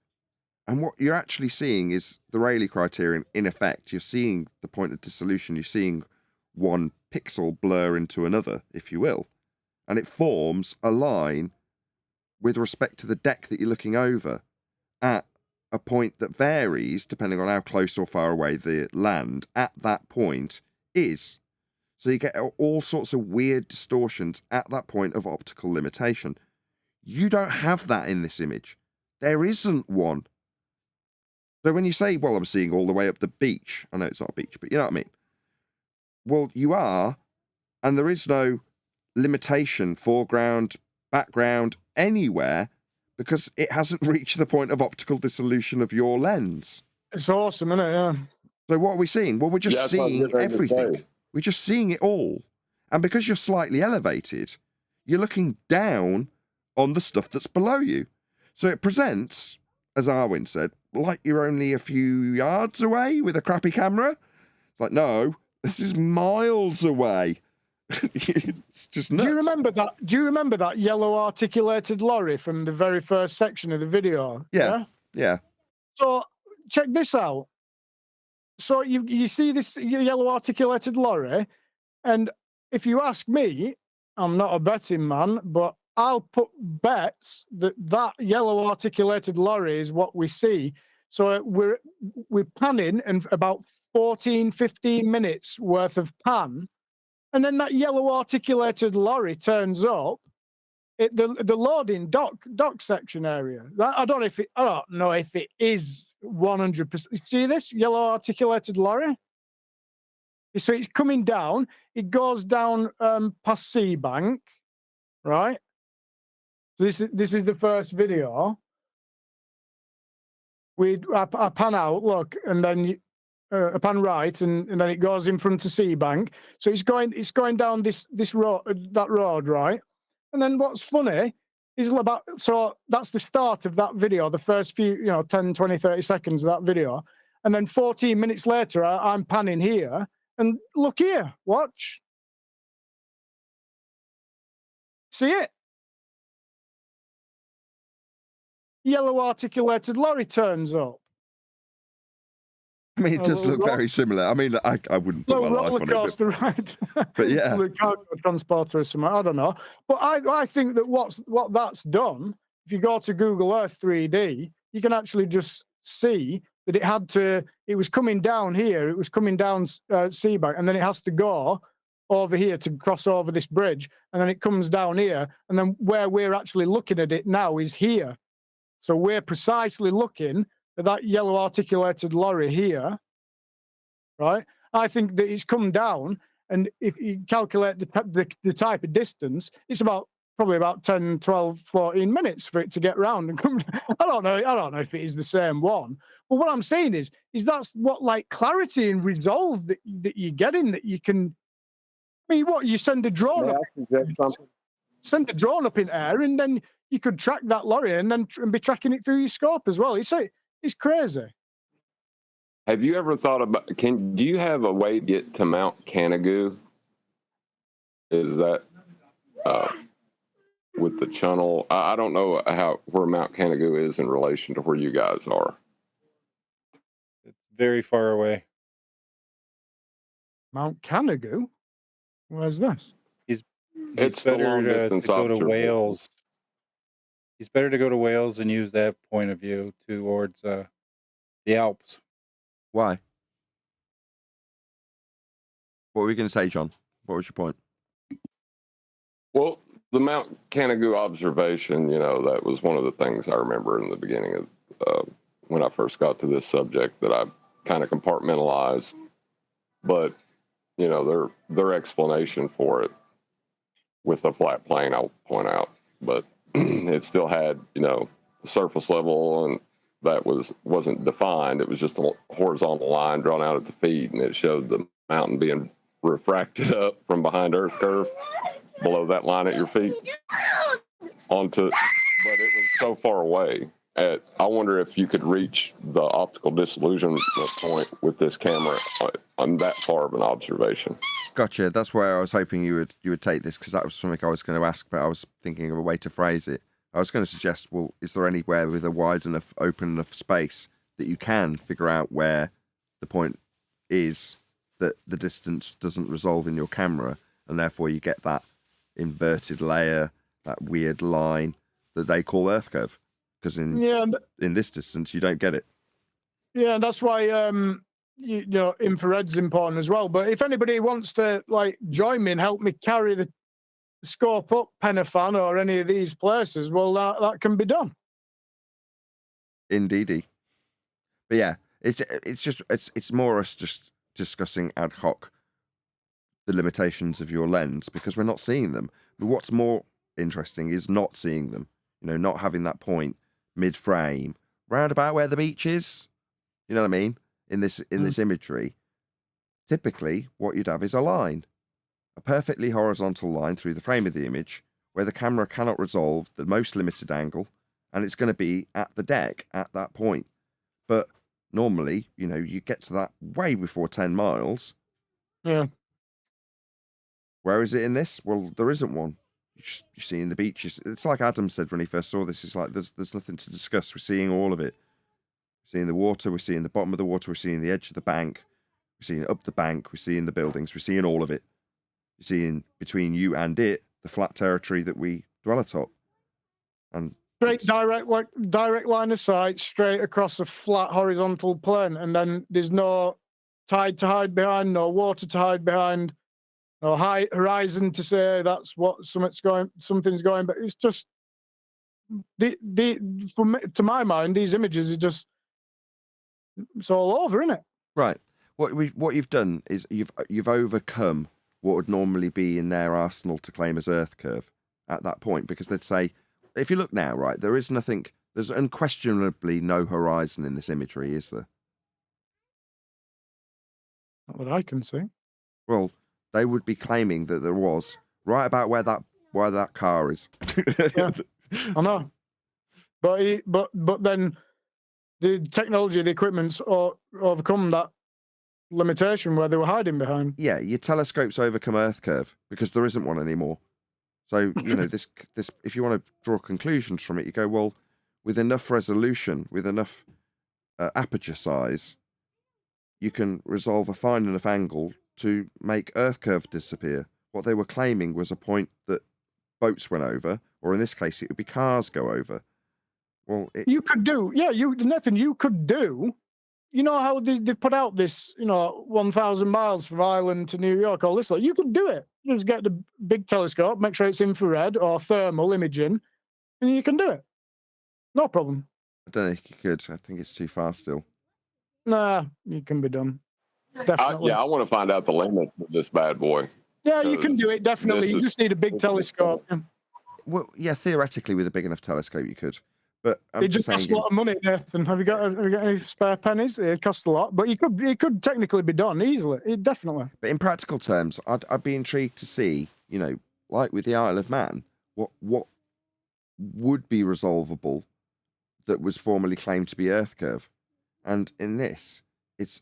And what you're actually seeing is the Rayleigh criterion in effect. You're seeing the point of dissolution. You're seeing one pixel blur into another, if you will. And it forms a line with respect to the deck that you're looking over at a point that varies depending on how close or far away the land at that point is. So you get all sorts of weird distortions at that point of optical limitation. You don't have that in this image. There isn't one. So when you say, well, I'm seeing all the way up the beach, I know it's not a beach, but you know what I mean? Well, you are, and there is no limitation, foreground, background, anywhere, because it hasn't reached the point of optical dissolution of your lens. It's awesome, isn't it? Yeah. So what are we seeing? Well, we're just seeing everything. We're just seeing it all. And because you're slightly elevated, you're looking down on the stuff that's below you. So it presents, as Arwin said, like you're only a few yards away with a crappy camera. It's like, no, this is miles away. It's just nuts. Do you remember that yellow articulated lorry from the very first section of the video? Yeah. So check this out. So you see this yellow articulated lorry, and if you ask me, I'm not a betting man, but I'll put bets that yellow articulated lorry is what we see. So we're panning, and about 14-15 minutes worth of pan. And then that yellow articulated lorry turns up at the loading dock section area. I don't know if it is 100%. See this yellow articulated lorry? So it's coming down. It goes down past Seabank, right? So this is the first video. I pan out, look, and then a pan right, and then it goes in front of Seabank. So it's going down this road, right? And then what's funny is so that's the start of that video, the first few 10, 20, 30 seconds of that video. And then 14 minutes later, I'm panning here, and look here, watch. See it? Yellow articulated lorry turns up. I mean, it does look very similar. I mean, I wouldn't put my life on it. Roller coaster ride. But yeah. The cargo transporter or something, I don't know. But I think that what that's done, if you go to Google Earth 3D, you can actually just see that it was coming down here, it was coming down Seabank, and then it has to go over here to cross over this bridge, and then it comes down here, and then where we're actually looking at it now is here. So we're precisely looking at that yellow articulated lorry here, right? I think that it's come down, and if you calculate the type of distance, it's probably about 10, 12, 14 minutes for it to get round and come. I don't know if it is the same one. But what I'm saying is that's what like clarity and resolve that you're getting, that you can. I mean, what you send a drone send a drone up in air, and then you could track that lorry and be tracking it through your scope as well. It's crazy. Have you ever thought about? Do you have a way to get to Mount Canigou? Is that with the channel. I don't know where Mount Canigou is in relation to where you guys are. It's very far away. Mount Canigou? Where's this? He's It's the better long distance to go to observation. Wales. He's better to go to Wales and use that point of view towards the Alps. Why? What were we going to say, John? What was your point? Well, the Mount Canigou observation, that was one of the things I remember in the beginning of when I first got to this subject that I kind of compartmentalized. But, their explanation for it with a flat plane, I'll point out, but it still had, surface level, and that wasn't defined. It was just a horizontal line drawn out at the feet, and it showed the mountain being refracted up from behind Earth curve below that line at your feet onto, but it was so far away. I wonder if you could reach the optical disillusionment point with this camera on that far of an observation. Gotcha. That's where I was hoping you would take this, because that was something I was going to ask, but I was thinking of a way to phrase it. I was going to suggest, well, is there anywhere with a wide enough, open enough space that you can figure out where the point is that the distance doesn't resolve in your camera, and therefore you get that inverted layer, that weird line that they call Earth curve? Because in this distance, you don't get it. Yeah, that's why infrared's important as well. But if anybody wants to join me and help me carry the scope up Penafan or any of these places, well, that can be done. Indeedy. But yeah, it's more us just discussing ad hoc the limitations of your lens, because we're not seeing them. But what's more interesting is not seeing them. Not having that point mid-frame, round about where the beach is. You know what I mean? In this imagery, typically what you'd have is a line, a perfectly horizontal line through the frame of the image, where the camera cannot resolve the most limited angle, and it's going to be at the deck at that point. But normally, you get to that way before 10 miles. Yeah. Where is it in this? Well, there isn't one. You're seeing the beaches. It's like Adam said when he first saw this. It's like there's nothing to discuss. We're seeing all of it. We're seeing the water. We're seeing the bottom of the water. We're seeing the edge of the bank. We're seeing up the bank. We're seeing the buildings. We're seeing all of it. We're seeing between you and it the flat territory that we dwell atop. And straight direct line of sight, straight across a flat horizontal plane, and then there's no tide to hide behind, no water to hide behind. No high horizon to say that's what something's going, but it's just to my mind, these images are just, it's all over, isn't it? Right. What you've done is you've overcome what would normally be in their arsenal to claim as Earth curve at that point, because they'd say, if you look now, right, there's unquestionably no horizon in this imagery, is there? Not that I can see. Well, they would be claiming that there was, right about where that car is. Yeah, I know. But then the technology, the equipment's overcome that limitation where they were hiding behind. Yeah, your telescopes overcome Earth curve because there isn't one anymore. So, this if you want to draw conclusions from it, you go, well, with enough resolution, with enough aperture size, you can resolve a fine enough angle to make Earth curve disappear. What they were claiming was a point that boats went over, or in this case, it would be cars go over. Well, you could do, Nathan, you could do. You know how they've put out this, 1,000 miles from Ireland to New York, all this. You could do it. Just get the big telescope, make sure it's infrared or thermal imaging, and you can do it. No problem. I don't think you could. I think it's too far still. Nah, it can be done. Definitely. I want to find out the limits of this bad boy. Yeah, you can do it, definitely. You just need a big telescope. Well, yeah, theoretically, with a big enough telescope, you could. But it just costs a lot of money, Nathan. Have you got any spare pennies? It costs a lot, but it could technically be done easily. Definitely. But in practical terms, I'd be intrigued to see, like with the Isle of Man, what would be resolvable that was formerly claimed to be Earth curve, and in this, it's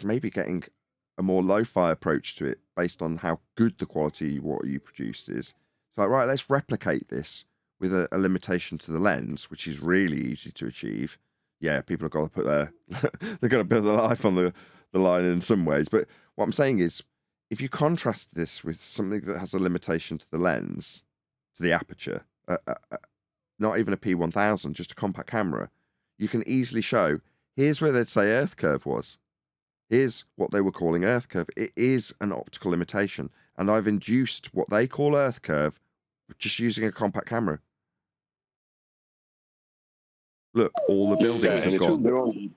maybe getting a more lo-fi approach to it based on how good the quality what you produced is. It's like, right, let's replicate this with a limitation to the lens, which is really easy to achieve. Yeah, people have got to put they've got to build their life on the line in some ways. But what I'm saying is, if you contrast this with something that has a limitation to the lens, to the aperture, not even a P1000, just a compact camera, you can easily show, here's where they'd say Earth curve was. Here's what they were calling Earth curve. It is an optical limitation. And I've induced what they call Earth curve just using a compact camera. Look, all the buildings have gone.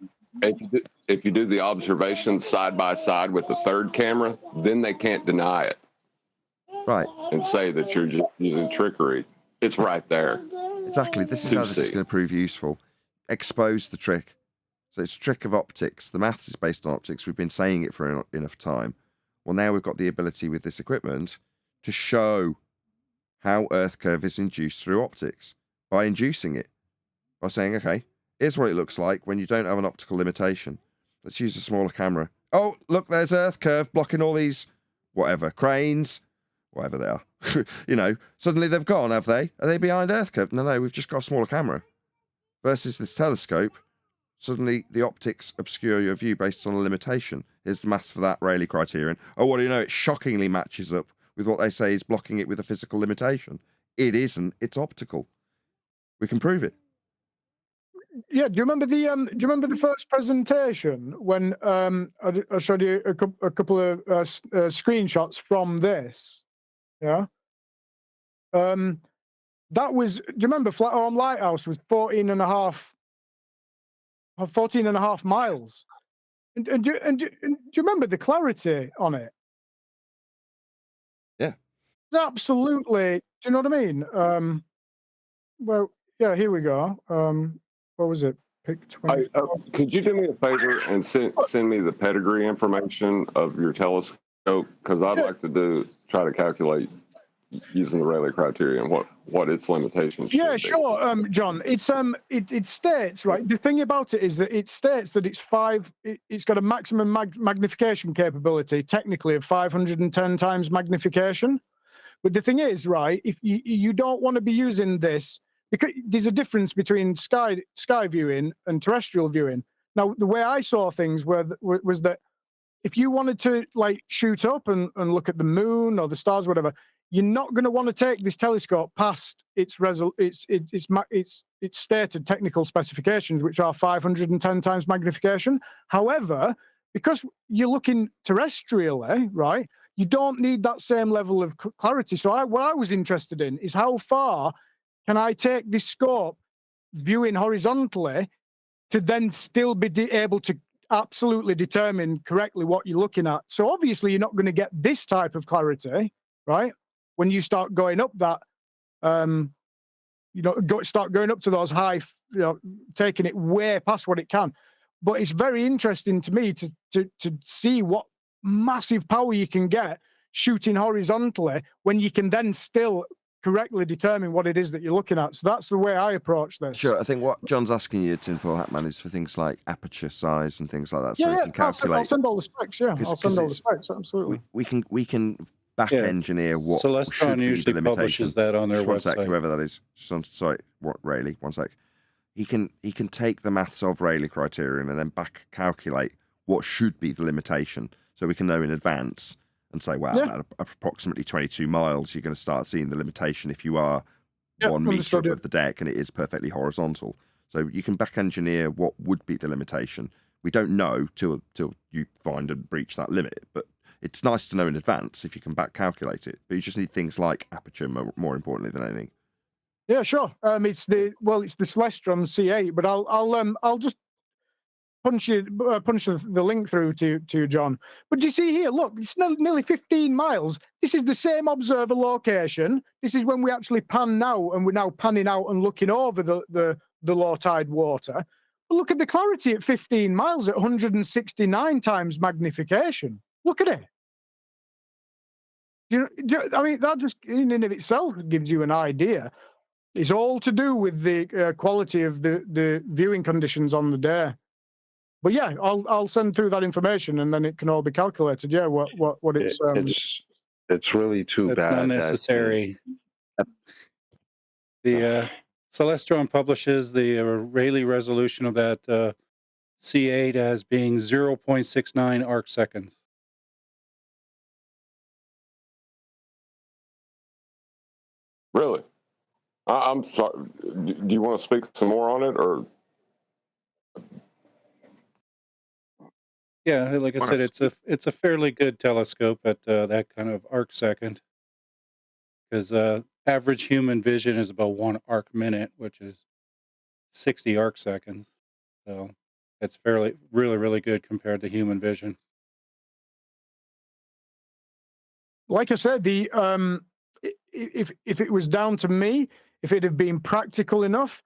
If you do the observations side by side with the third camera, then they can't deny it. Right. And say that you're just using trickery. It's right there. Exactly. This is how this is going to prove useful. Expose the trick. So it's a trick of optics. The maths is based on optics. We've been saying it for enough time. Well, now we've got the ability with this equipment to show how Earth curve is induced through optics by inducing it. By saying, okay, here's what it looks like when you don't have an optical limitation. Let's use a smaller camera. Oh, look, there's Earth curve blocking all these, whatever, cranes, whatever they are. You know, suddenly they've gone, have they? Are they behind Earth curve? No, we've just got a smaller camera. Versus this telescope, suddenly the optics obscure your view based on a limitation. Here's the maths for that Rayleigh criterion. Oh, what do you know? It shockingly matches up with what they say is blocking it with a physical limitation. It isn't. It's optical. We can prove it. Yeah, do you remember the first presentation when I showed you a couple of screenshots from this? Yeah. That was. Do you remember Flathorn Lighthouse was 14 and a half miles? And do you remember the clarity on it? Yeah. It's absolutely. Do you know what I mean? Well, yeah. Here we go. What was it? Pick 20. Could you do me a favor and send me the pedigree information of your telescope? Because I'd like to try to calculate using the Rayleigh criterion what its limitations. Yeah, sure, John. It states, right. The thing about it is that it states that it's got a maximum magnification capability, technically, of 510 times magnification. But the thing is, right, if you don't want to be using this, because there's a difference between sky viewing and terrestrial viewing. Now, the way I saw things was that if you wanted to like shoot up and look at the moon or the stars, whatever, you're not going to want to take this telescope past its stated technical specifications, which are 510 times magnification. However, because you're looking terrestrially, right, you don't need that same level of clarity. So what I was interested in is how far can I take this scope viewing horizontally to then still be able to absolutely determine correctly what you're looking at. So obviously you're not going to get this type of clarity, right? When you start going up that, start going up to those high, taking it way past what it can. But it's very interesting to me to see what massive power you can get shooting horizontally when you can then still correctly determine what it is that you're looking at. So that's the way I approach this. Sure, I think what John's asking you, Tinfoil Hat Man, is for things like aperture size and things like that. So you can calculate. I'll send all the specs. Yeah, I'll send all the specs. Absolutely. We can back engineer what should be the limitation. Publishes that on their just one website. sec, whoever that is. Rayleigh. One sec. He can take the maths of Rayleigh criterion and then back calculate what should be the limitation, so we can know in advance and say, well, at approximately 22 miles, you're going to start seeing the limitation if you are 1 meter above the deck and it is perfectly horizontal. So you can back engineer what would be the limitation. We don't know till you find and breach that limit, but it's nice to know in advance if you can back calculate it. But you just need things like aperture more importantly than anything. Yeah, sure. It's the Celestron C8, but I'll just punch the link through to John. But you see here, look, it's nearly 15 miles. This is the same observer location. This is when we actually pan now, and we're now panning out and looking over the low tide water. But look at the clarity at 15 miles at 169 times magnification. Look at it. I mean, that just in and of itself gives you an idea. It's all to do with the quality of the viewing conditions on the day. But yeah, I'll send through that information, and then it can all be calculated. Yeah, what it's it's really too bad. That's not necessary. The Celestron publishes the Rayleigh resolution of that C8 as being 0.69 arc seconds. Really? I'm sorry. Do you want to speak some more on it, or? Yeah, like I said, it's a fairly good telescope at that kind of arc second, because average human vision is about 1 arc minute, which is 60 arc seconds. So it's really good compared to human vision. Like I said, the if it was down to me, if it had been practical enough,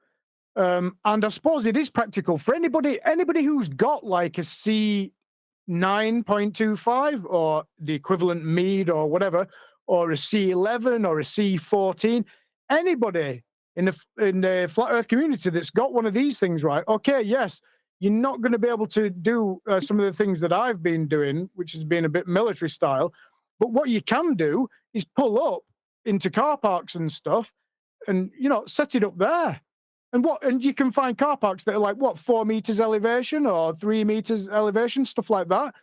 and I suppose it is practical for anybody who's got like a C 9.25 or the equivalent Mead or whatever, or a C11 or a C14, anybody in the flat Earth community that's got one of these things, right? Okay, yes, you're not going to be able to do some of the things that I've been doing, which has been a bit military style. But what you can do is pull up into car parks and stuff, and set it up there. And you can find car parks that are like 4 meters elevation or 3 meters elevation, stuff like that.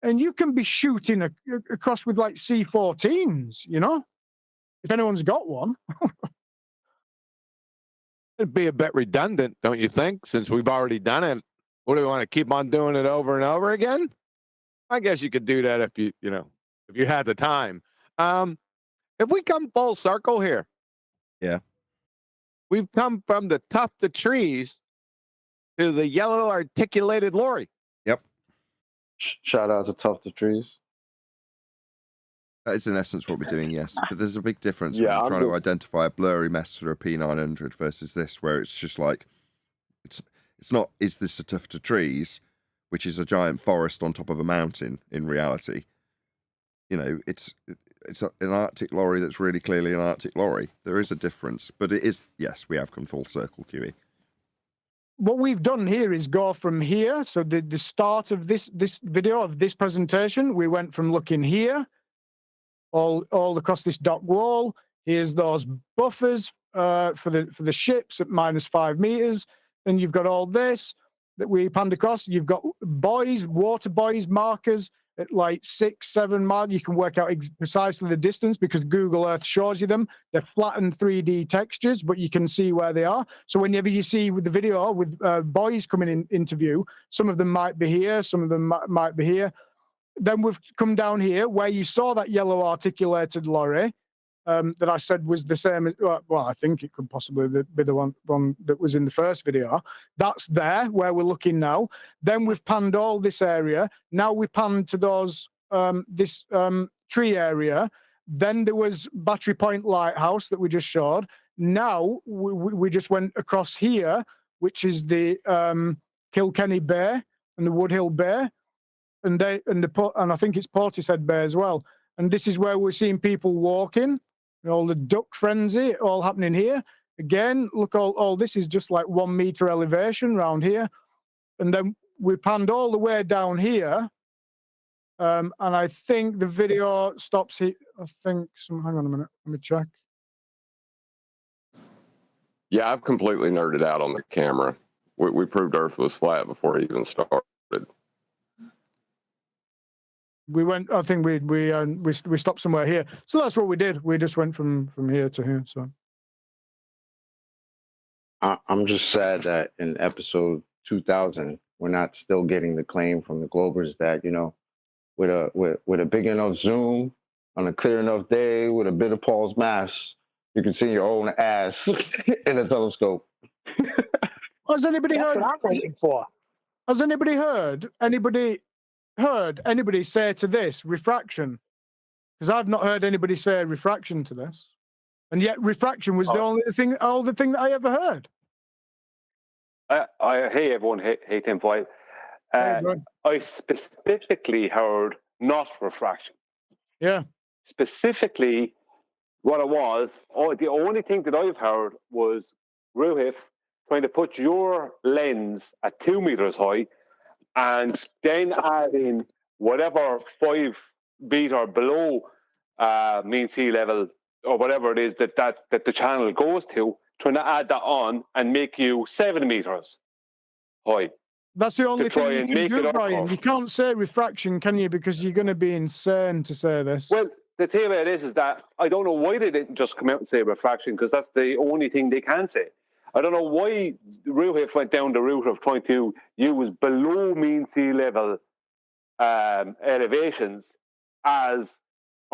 And you can be shooting across with like C14s, if anyone's got one. It'd be a bit redundant, don't you think? Since we've already done it, what do we want to keep on doing it over and over again? I guess you could do that if you had the time. If we come full circle here, yeah, we've come from the tuft of trees to the yellow articulated lorry. Yep. Shout out to Tuft of Trees. That is in essence what we're doing, yes. But there's a big difference Yeah, when you're I'm trying to just- identify a blurry mess for a P900 versus this, where it's just like, it's not, is this a tuft of trees, which is a giant forest on top of a mountain in reality. It's an Arctic lorry that's really clearly an Arctic lorry. There is a difference, but it is, yes, we have come full circle, QE. What we've done here is go from here. So the start of this video, of this presentation, we went from looking here, all across this dock wall. Here's those buffers for the ships at -5 meters. Then you've got all this that we panned across. You've got water buoys markers at like 6-7 miles. You can work out precisely the distance because Google Earth shows you them. They're flattened 3D textures, but you can see where they are. So whenever you see with the video with buoys coming into view, some of them might be here, some of them might be here. Then we've come down here where you saw that yellow articulated lorry that I said was the same as, well, I think it could possibly be the one that was in the first video. That's there where we're looking now. Then we've panned all this area. Now we panned to those this tree area. Then there was Battery Point Lighthouse that we just showed. Now we just went across here, which is the Kilkenny Bay and the Woodhill Bay, and I think it's Portishead Bay as well. And this is where we're seeing people walking. All the duck frenzy, all happening here. Again, look, all this is just like 1 meter elevation around here. And then we panned all the way down here. And I think the video stops here. Hang on a minute, let me check. Yeah, I've completely nerded out on the camera. We proved Earth was flat before it even started. We went. I think we stopped somewhere here. So that's what we did. We just went from here to here. So I'm just sad that in episode 2000 we're not still getting the claim from the Globers that with a big enough zoom on a clear enough day with a bit of Paul's mass, you can see your own ass in a telescope. Has anybody That's heard? what I'm waiting for. Has anybody heard anybody say to this refraction? Because I've not heard anybody say refraction to this, and yet refraction was the only thing that I ever heard. Hey everyone, hey Tim Foyle. I specifically heard not refraction. Yeah. Specifically, what it was, the only thing that I've heard was Ruhif trying to put your lens at 2 meters high and then add in whatever 5 meter below mean sea level or whatever it is that the channel goes to, trying to add that on and make you 7 meters high. That's the only try thing you and can make do, it Brian. off. You can't say refraction, can you? Because you're going to be insane to say this. Well, the thing about it is that I don't know why they didn't just come out and say refraction, because that's the only thing they can say. I don't know why Ruhif went down the route of trying to use below mean sea level elevations as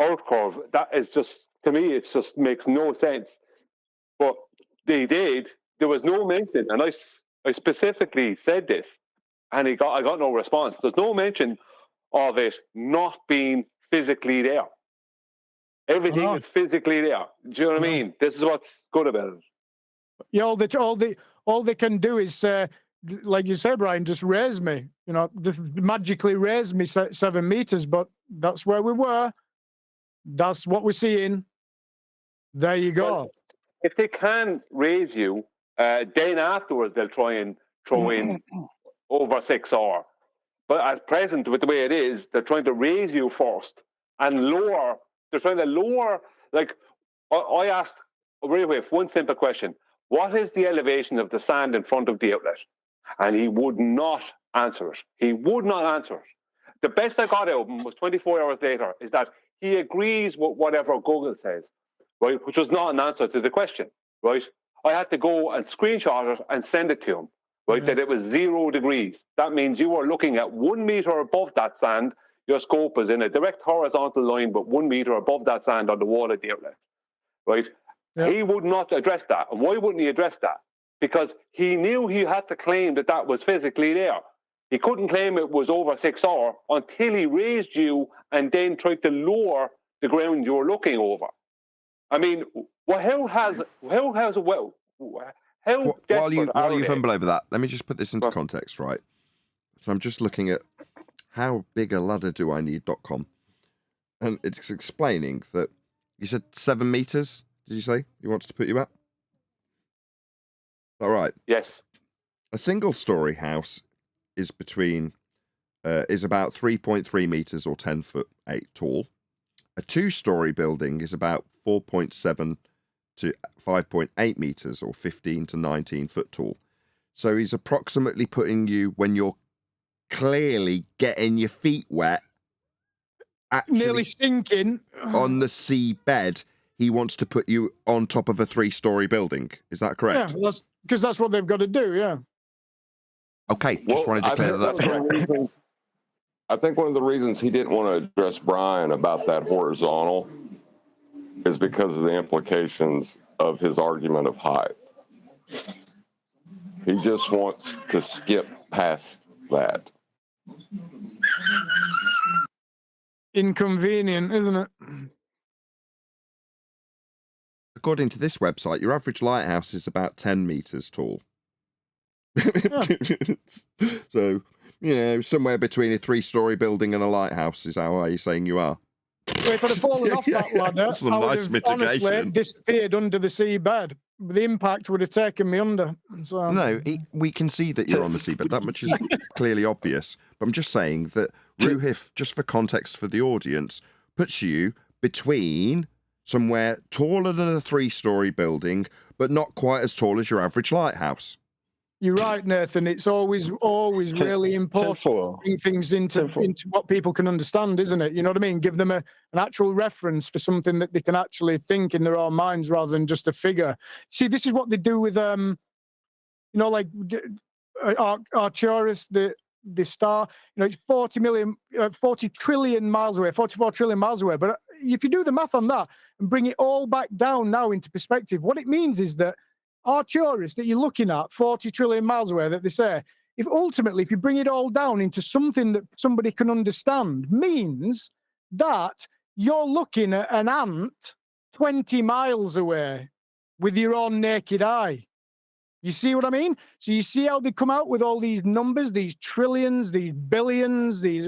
Earth curve. That is just, to me, it just makes no sense. But they did. There was no mention, and I specifically said this, and I got no response. There's no mention of it not being physically there. Everything is physically there. Do you know what I mean? This is what's good about it. Yeah, all they can do is say, like you said, Brian, just raise me. You know, just magically raise me 7 meters. But that's where we were. That's what we're seeing. There you go. Well, if they can raise you, then afterwards they'll try and throw in over 6 hour. But at present, with the way it is, they're trying to raise you first and lower. They're trying to lower. Like I asked Raywiff one simple question: what is the elevation of the sand in front of the outlet? And he would not answer it. He would not answer it. The best I got out of him was 24 hours later is that he agrees with whatever Google says, right? Which was not an answer to the question, right? I had to go and screenshot it and send it to him, right? That it was 0 degrees. That means you are looking at 1 meter above that sand. Your scope is in a direct horizontal line, but 1 meter above that sand on the wall at the outlet, right? Yep. He would not address that. And why wouldn't he address that? Because he knew he had to claim that that was physically there. He couldn't claim it was over 6 hours until he raised you and then tried to lower the ground you're looking over. I mean, well, while you fumble over that, let me just put this into context, right? So I'm just looking at howbigaladderdoineed.com, and it's explaining that you said 7 meters. Did you say he wants to put you at? All right. Yes. A single-story house is about 3.3 meters or 10'8" tall. A 2-story building is about 4.7 to 5.8 meters or 15 to 19 foot tall. So he's approximately putting you when you're clearly getting your feet wet, nearly sinking on the seabed. He wants to put you on top of a 3-story building. Is that correct? Yeah, because that's what they've got to do. Yeah. Okay, just wanted to clear that up. I think one of the reasons he didn't want to address Brian about that horizontal is because of the implications of his argument of height. He just wants to skip past that. Inconvenient, isn't it? According to this website, your average lighthouse is about 10 meters tall. So, somewhere between a 3-story building and a lighthouse is how you're saying you are. Well, if I'd have fallen off that ladder, I would nice have mitigation. honestly disappeared under the seabed. The impact would have taken me under. So, no, we can see that you're on the seabed. That much is clearly obvious. But I'm just saying that Ruhif, just for context for the audience, puts you between somewhere taller than a 3-story building, but not quite as tall as your average lighthouse. You're right, Nathan. It's always really important to bring things into what people can understand, isn't it? You know what I mean? Give them an actual reference for something that they can actually think in their own minds rather than just a figure. See, this is what they do with, like Arcturus, the star. It's 40 trillion miles away, 44 trillion miles away. But if you do the math on that and bring it all back down now into perspective, what it means is that Arcturus that you're looking at 40 trillion miles away, that they say, if you bring it all down into something that somebody can understand, means that you're looking at an ant 20 miles away with your own naked eye. You see what I mean? So you see how they come out with all these numbers, these trillions, these billions, these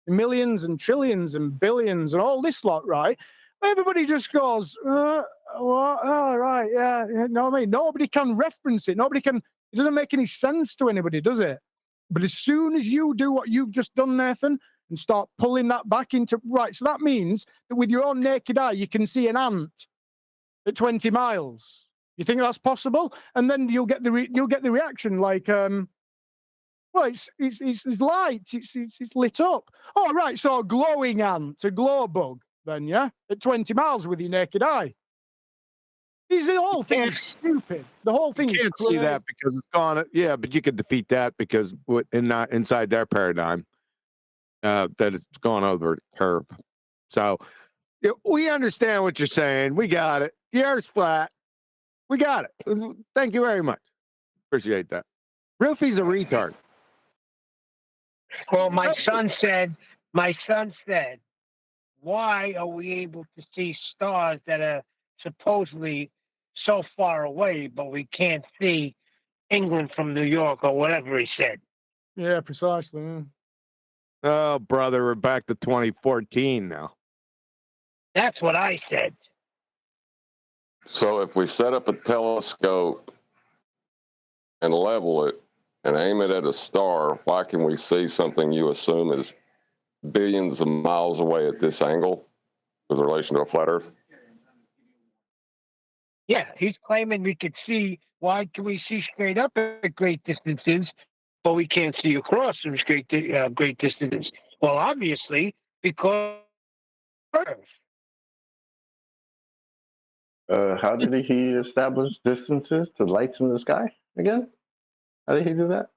millions and trillions and billions and all this lot, right? Everybody just goes, right, yeah. You know what I mean? Nobody can reference it. It doesn't make any sense to anybody, does it? But as soon as you do what you've just done, Nathan, and start pulling that back into right. So that means that with your own naked eye, you can see an ant at 20 miles. You think that's possible? And then you'll get the reaction like, well, it's light, it's lit up. Oh, right, so a glowing ant, a glow bug, then, yeah, at 20 miles with your naked eye. The whole thing is stupid. The whole thing is You can't crazy. see that because it's gone. Yeah, but you could defeat that because inside their paradigm, that it's gone over the curve. So we understand what you're saying. We got it. The Earth's flat. We got it. Thank you very much. Appreciate that. Rufy's a retard. Well, my son said, why are we able to see stars that are supposedly so far away, but we can't see England from New York or whatever he said? Yeah, precisely. Yeah. Oh, brother, we're back to 2014 now. That's what I said. So if we set up a telescope and level it and aim it at a star, why can we see something you assume is billions of miles away at this angle with relation to a flat Earth? Yeah, he's claiming we could see. Why can we see straight up at great distances, but we can't see across those great distances? Well, obviously, because Earth. How did he establish distances to lights in the sky again? How did he do that?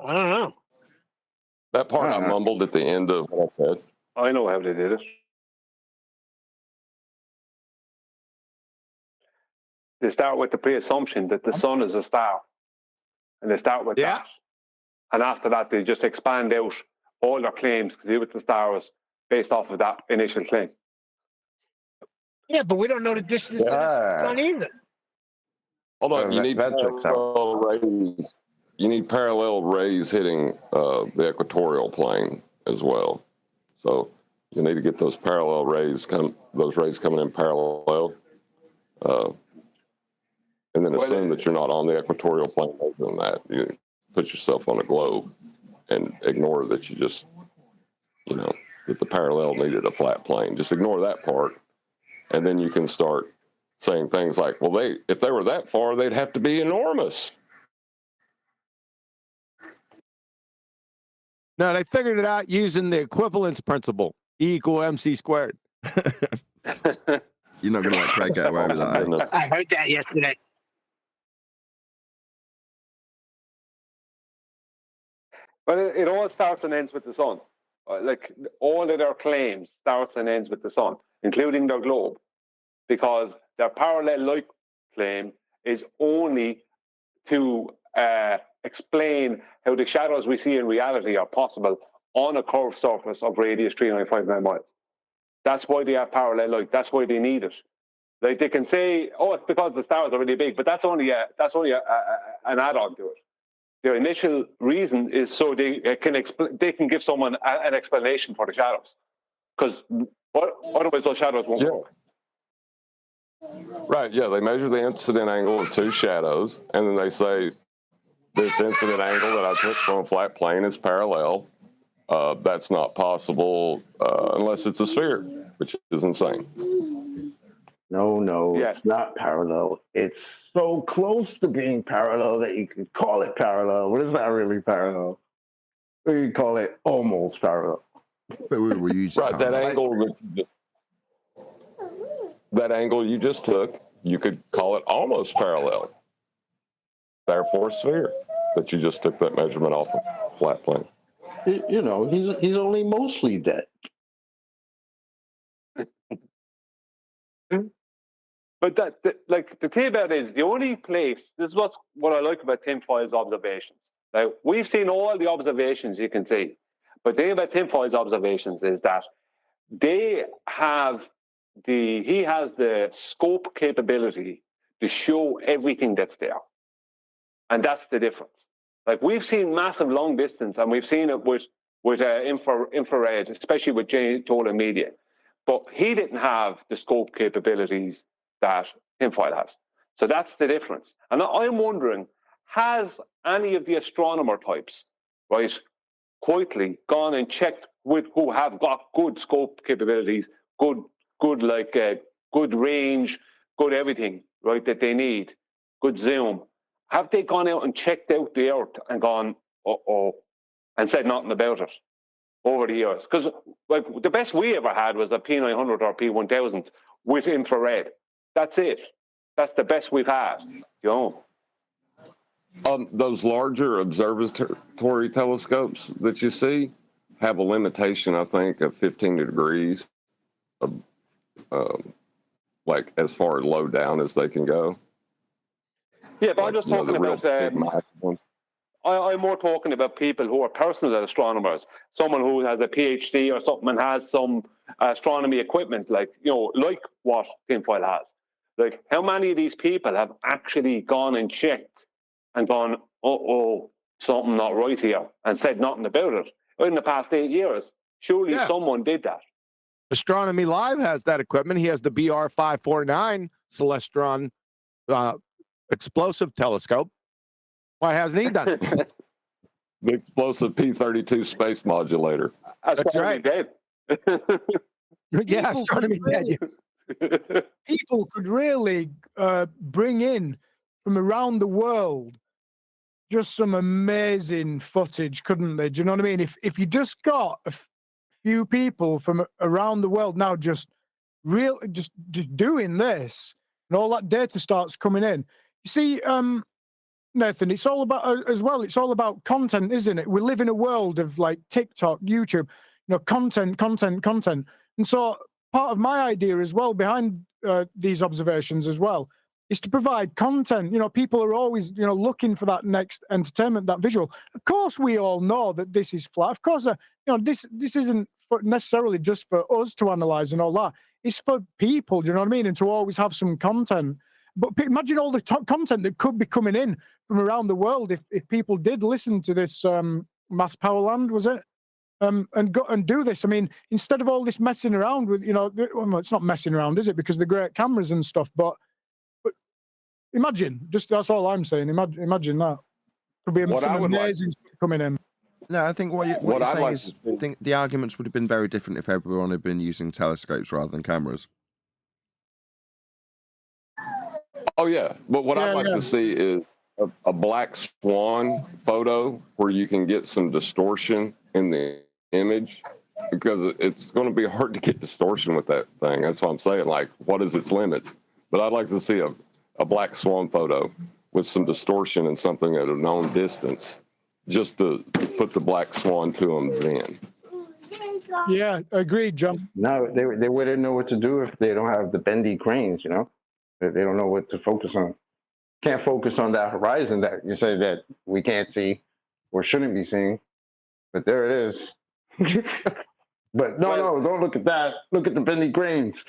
I don't know. That part I mumbled at the end of what I said. I know how they did it. They start with the pre-assumption that the sun is a star. And they start with that. And after that, they just expand out all their claims to do with the stars based off of that initial claim. Yeah, but we don't know the distance of the sun either. Hold on, you need parallel rays. You need parallel rays hitting the equatorial plane as well. So you need to get those parallel rays coming in parallel, and then assume that you're not on the equatorial plane other than that. You put yourself on a globe and ignore that you just, that the parallel needed a flat plane. Just ignore that part, and then you can start saying things like, well, if they were that far, they'd have to be enormous. No, they figured it out using the equivalence principle. E equal MC squared. You're not going to let Craig get away with that. Eh? I heard that yesterday. But it all starts and ends with the sun. Like all of their claims starts and ends with the sun, including their globe, because their parallel light claim is only to explain how the shadows we see in reality are possible on a curved surface of radius 3959 miles. That's why they have parallel light. That's why they need it. Like they can say, "Oh, it's because the stars are really big," but that's only an add-on to it. Their initial reason is so they can give someone an explanation for the shadows, because otherwise those shadows won't work. Right, yeah, they measure the incident angle of two shadows, and then they say, this incident angle that I took from a flat plane is parallel. That's not possible unless it's a sphere, which is insane. No, it's not parallel. It's so close to being parallel that you could call it parallel, but it's not really parallel. Or you call it almost parallel. But we will use right, that angle you just took, you could call it almost parallel. Therefore, sphere. But you just took that measurement off a flat plane. He's only mostly dead. But the thing about it is the only place. This is what I like about tinfoil's observations. Now we've seen all the observations you can see, but the thing about tinfoil's observations is that he has the scope capability to show everything that's there, and that's the difference. Like we've seen massive long distance, and we've seen it with infrared, especially with total media. But he didn't have the scope capabilities that tinfoil has. So that's the difference. And I'm wondering, has any of the astronomer types, right, quietly gone and checked who have got good scope capabilities, good good range, good everything, right, that they need, good zoom. Have they gone out and checked out the Earth and gone, and said nothing about it over the years? Because like the best we ever had was a P900 or P1000 with infrared. That's it. That's the best we've had. You know. Those larger observatory telescopes that you see have a limitation, I think, of 15 degrees, like as far low down as they can go. Yeah, but I'm just talking about. I'm more talking about people who are personal astronomers. Someone who has a PhD or something and has some astronomy equipment, like like what Tinfoil has. Like, how many of these people have actually gone and checked and gone, something not right here, and said nothing about it in the past 8 years? Surely someone did that. Astronomy Live has that equipment. He has the BR549 Celestron explosive telescope. Why hasn't he done it? The explosive P-32 space modulator. That's right. Dead. Yeah, astronomy dead. Yes. People could really bring in from around the world just some amazing footage, couldn't they? Do you know what I mean? If you just got a few people from around the world now just doing this, and all that data starts coming in. You see, Nathan, it's all about as well. It's all about content, isn't it? We live in a world of like TikTok, YouTube, content. And so part of my idea as well behind these observations as well is to provide content. People are always, looking for that next entertainment, that visual. Of course, we all know that this is flat. Of course, this isn't necessarily just for us to analyze and all that. It's for people, do you know what I mean? And to always have some content. But imagine all the content that could be coming in from around the world if people did listen to this Maths Powerland, was it? And go and do this. I mean, instead of all this messing around with, well, it's not messing around, is it? Because the great cameras and stuff. But imagine, that's all I'm saying. Imagine that. Could be some amazing stuff coming in. No, I think what you're saying is, I think the arguments would have been very different if everyone had been using telescopes rather than cameras. Oh, yeah. But what I'd like to see is a black swan photo where you can get some distortion in the image, because it's going to be hard to get distortion with that thing. That's what I'm saying. Like, what is its limits? But I'd like to see a black swan photo with some distortion and something at a known distance, just to put the black swan to them then. Yeah, agreed, John. No, they wouldn't know what to do if they don't have the bendy cranes, They don't know what to focus on. Can't focus on that horizon that you say that we can't see or shouldn't be seeing. But there it is. But no, don't look at that. Look at the bendy cranes.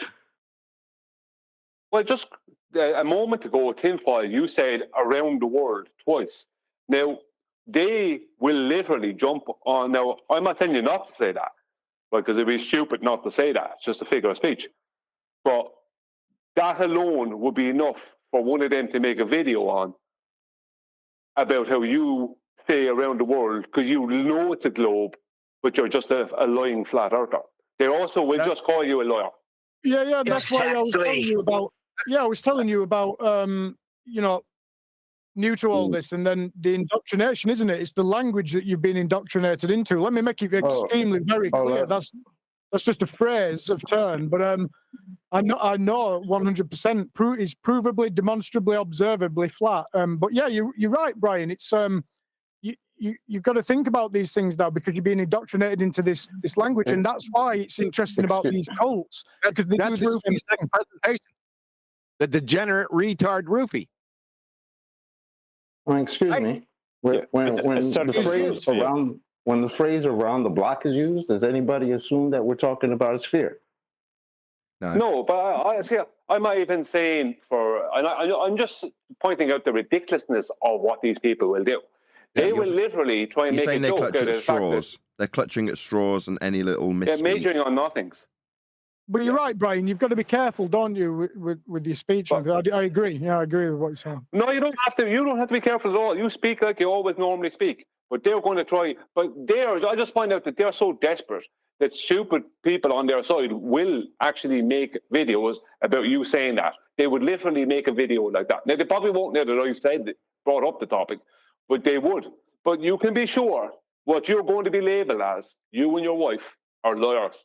Well, just a moment ago, Tinfoil, you said around the world twice. Now, they will literally jump on. Now, I'm not telling you not to say that, because it'd be stupid not to say that. It's just a figure of speech. But that alone would be enough for one of them to make a video on about how you say around the world, because you know it's a globe, but you're just a lying flat earther. They also will just call you a liar. Yeah, that's why I was telling you about. Yeah, I was telling you about. New to all this, and then the indoctrination, isn't it? It's the language that you've been indoctrinated into. Let me make it extremely very clear. That's just a phrase of turn, but I know 100% is provably, demonstrably, observably flat. But yeah, you're right, Brian. It's you've got to think about these things now, because you're being indoctrinated into this language, and that's why it's interesting about these cults, because they do the same thing. Presentation. The degenerate retard roofie. Well, excuse me. When the phrase around the block is used, does anybody assume that we're talking about a sphere? No, but I'm not even saying I'm just pointing out the ridiculousness of what these people will do. They will literally try and make a joke out of the fact that they're clutching at straws and any little misspeak. They're majoring on nothings. But you're right, Brian. You've got to be careful, don't you, with your speech? I agree. Yeah, I agree with what you're saying. No, you don't have to. You don't have to be careful at all. You speak like you always normally speak. But they're going to try. But I just find out that they're so desperate that stupid people on their side will actually make videos about you saying that. They would literally make a video like that. Now, they probably won't know that I brought up the topic, but they would. But you can be sure what you're going to be labeled as, you and your wife, are liars.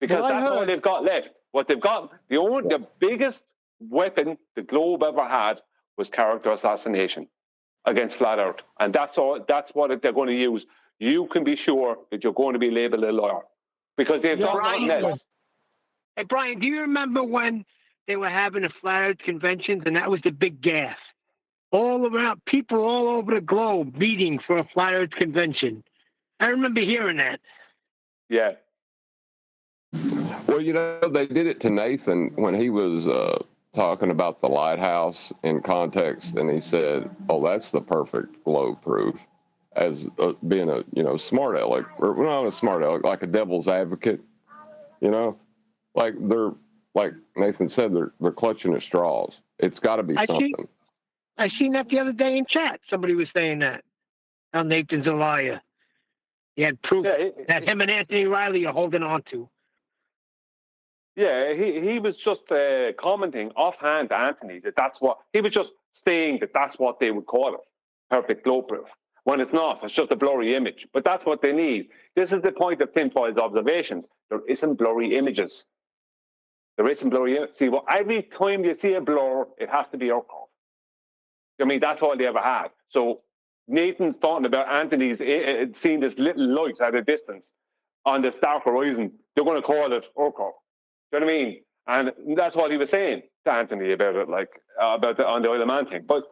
Because that's all they've got left. What they've got, the biggest weapon the globe ever had was character assassination against flat Earth. And that's what they're going to use. You can be sure that you're going to be labeled a liar. Because they've got nothing else. Hey, Brian, do you remember when they were having the flat Earth conventions and that was the big gas? All around, people all over the globe meeting for a flat Earth convention. I remember hearing that. Yeah. Well, they did it to Nathan when he was talking about the lighthouse in context, and he said, "Oh, that's the perfect globe proof." As being a smart aleck, or not a smart aleck, like a devil's advocate, like they're like Nathan said, they're clutching at straws. It's got to be something. I seen that the other day in chat. Somebody was saying that. How Nathan's a liar. He had proof that him and Anthony Riley are holding on to. Yeah, he was just commenting offhand to Anthony that that's what he was just saying that's what they would call it, perfect globe proof. When it's not, it's just a blurry image. But that's what they need. This is the point of tinfoil's observations. There isn't blurry images. There isn't blurry images. See, well, every time you see a blur, it has to be Earth curve. I mean, that's all they ever had. So Nathan's talking about Anthony's seeing this little light at a distance on the stark horizon. They're going to call it Earth curve. Do you know what I mean? And that's what he was saying to Anthony about it, about the on the Isle of Man thing. But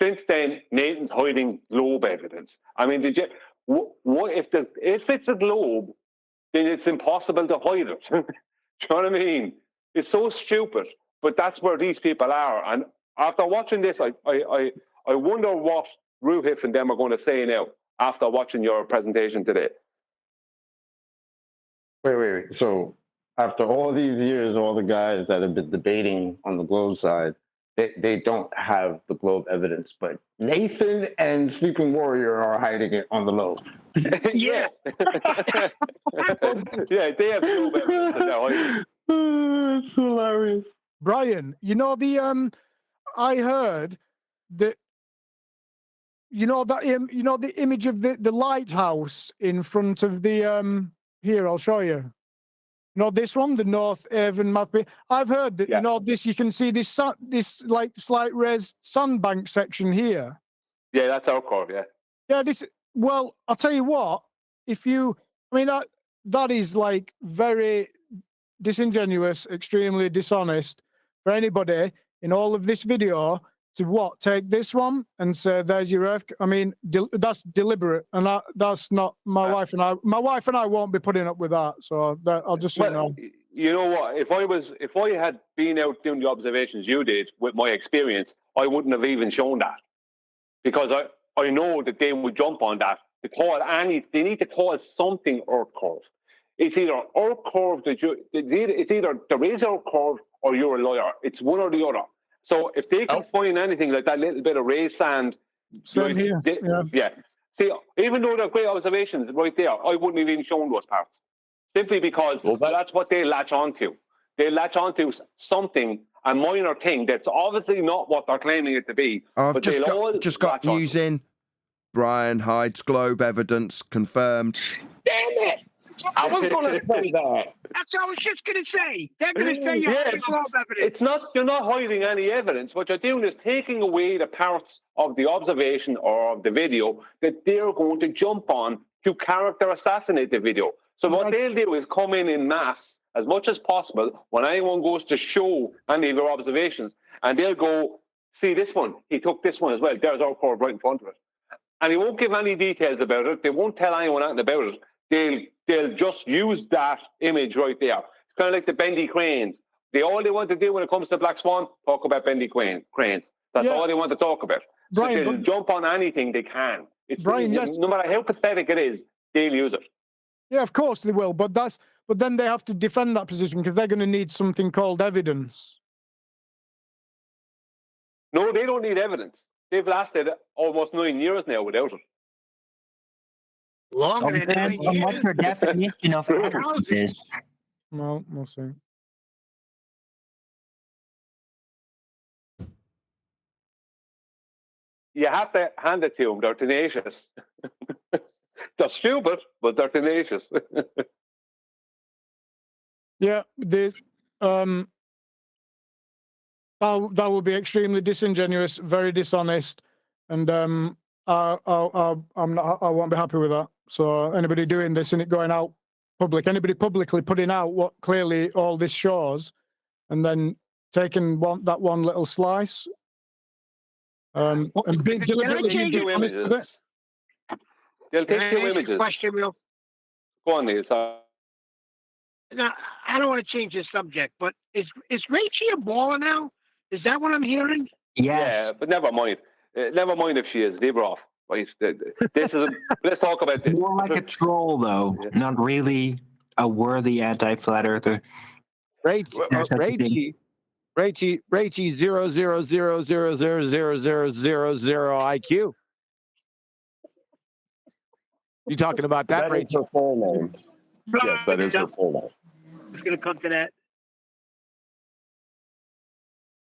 since then, Nathan's hiding globe evidence. I mean, what if it's a globe, then it's impossible to hide it. Do you know what I mean? It's so stupid, but that's where these people are. And after watching this, I wonder what Ruhif and them are going to say now after watching your presentation today. Wait. So after all these years, all the guys that have been debating on the globe side, they don't have the globe evidence, but Nathan and Sleeping Warrior are hiding it on the low. Yeah. Yeah, they have globe evidence that they're hiding. It's hilarious. Brian, I heard that the image of the lighthouse in front of the here, I'll show you. This one, the North Avon map. I've heard that this. You can see this like slight raised sandbank section here. Yeah, that's our core. Yeah. Yeah. Well, I'll tell you what. That is like very disingenuous, extremely dishonest for anybody in all of this video to take this one and say there's your Earth. I mean, that's deliberate, and that's not my wife and I. My wife and I won't be putting up with that. So I'll just say no. You know what? If I had been out doing the observations you did with my experience, I wouldn't have even shown that, because I know that they would jump on that to call they need to call something Earth curve. It's either Earth curve it's either there is Earth curve or you're a liar. It's one or the other. So if they can find anything like that little bit of raised sand, same here. Yeah. See, even though they're great observations right there, I wouldn't have even shown those parts, simply because that's what they latch onto. They latch onto something, a minor thing that's obviously not what they're claiming it to be. I've just got news in. Brian hides globe evidence confirmed. Damn it! I was going to say that. That's what I was just going to say. They're going to say you have globe evidence. You're not hiding any evidence. What you're doing is taking away the parts of the observation or of the video that they're going to jump on to character assassinate the video. So what they'll do is come in mass as much as possible when anyone goes to show any of your observations, and they'll go, see this one, he took this one as well. There's our curve right in front of it. And he won't give any details about it. They won't tell anyone anything about it. They'll just use that image right there. It's kind of like the bendy cranes. All they want to do when it comes to Black Swan, talk about bendy cranes. That's all they want to talk about. Brian, so they'll jump on anything they can. No matter how pathetic it is, they'll use it. Yeah, of course they will. But then they have to defend that position because they're going to need something called evidence. No, they don't need evidence. They've lasted almost 9 years now without it. Longer than Depends 9 on what years. your definition of evidence is. Well, we'll see. You have to hand it to them. They're tenacious. They're stupid, but they're tenacious. Yeah, that would be extremely disingenuous, very dishonest, and I won't be happy with that. So anybody doing this and it going out public, anybody publicly putting out what clearly all this shows, and then taking that one little slice, and being deliberately being dishonest with it. They'll Can take I two ask you a images. question real? Go on, Neil. Sorry. No, I don't want to change the subject, but is Rachel a baller now? Is that what I'm hearing? Yeah, but never mind. Never mind if she is. Leave her off. Right? This is. Let's talk about this. More like a troll, though, not really a worthy anti-flat earther. Rachie 0.000000000 IQ. You talking about that, That is Rachie? her full name. Yes, that is her full name. It's going to come to that.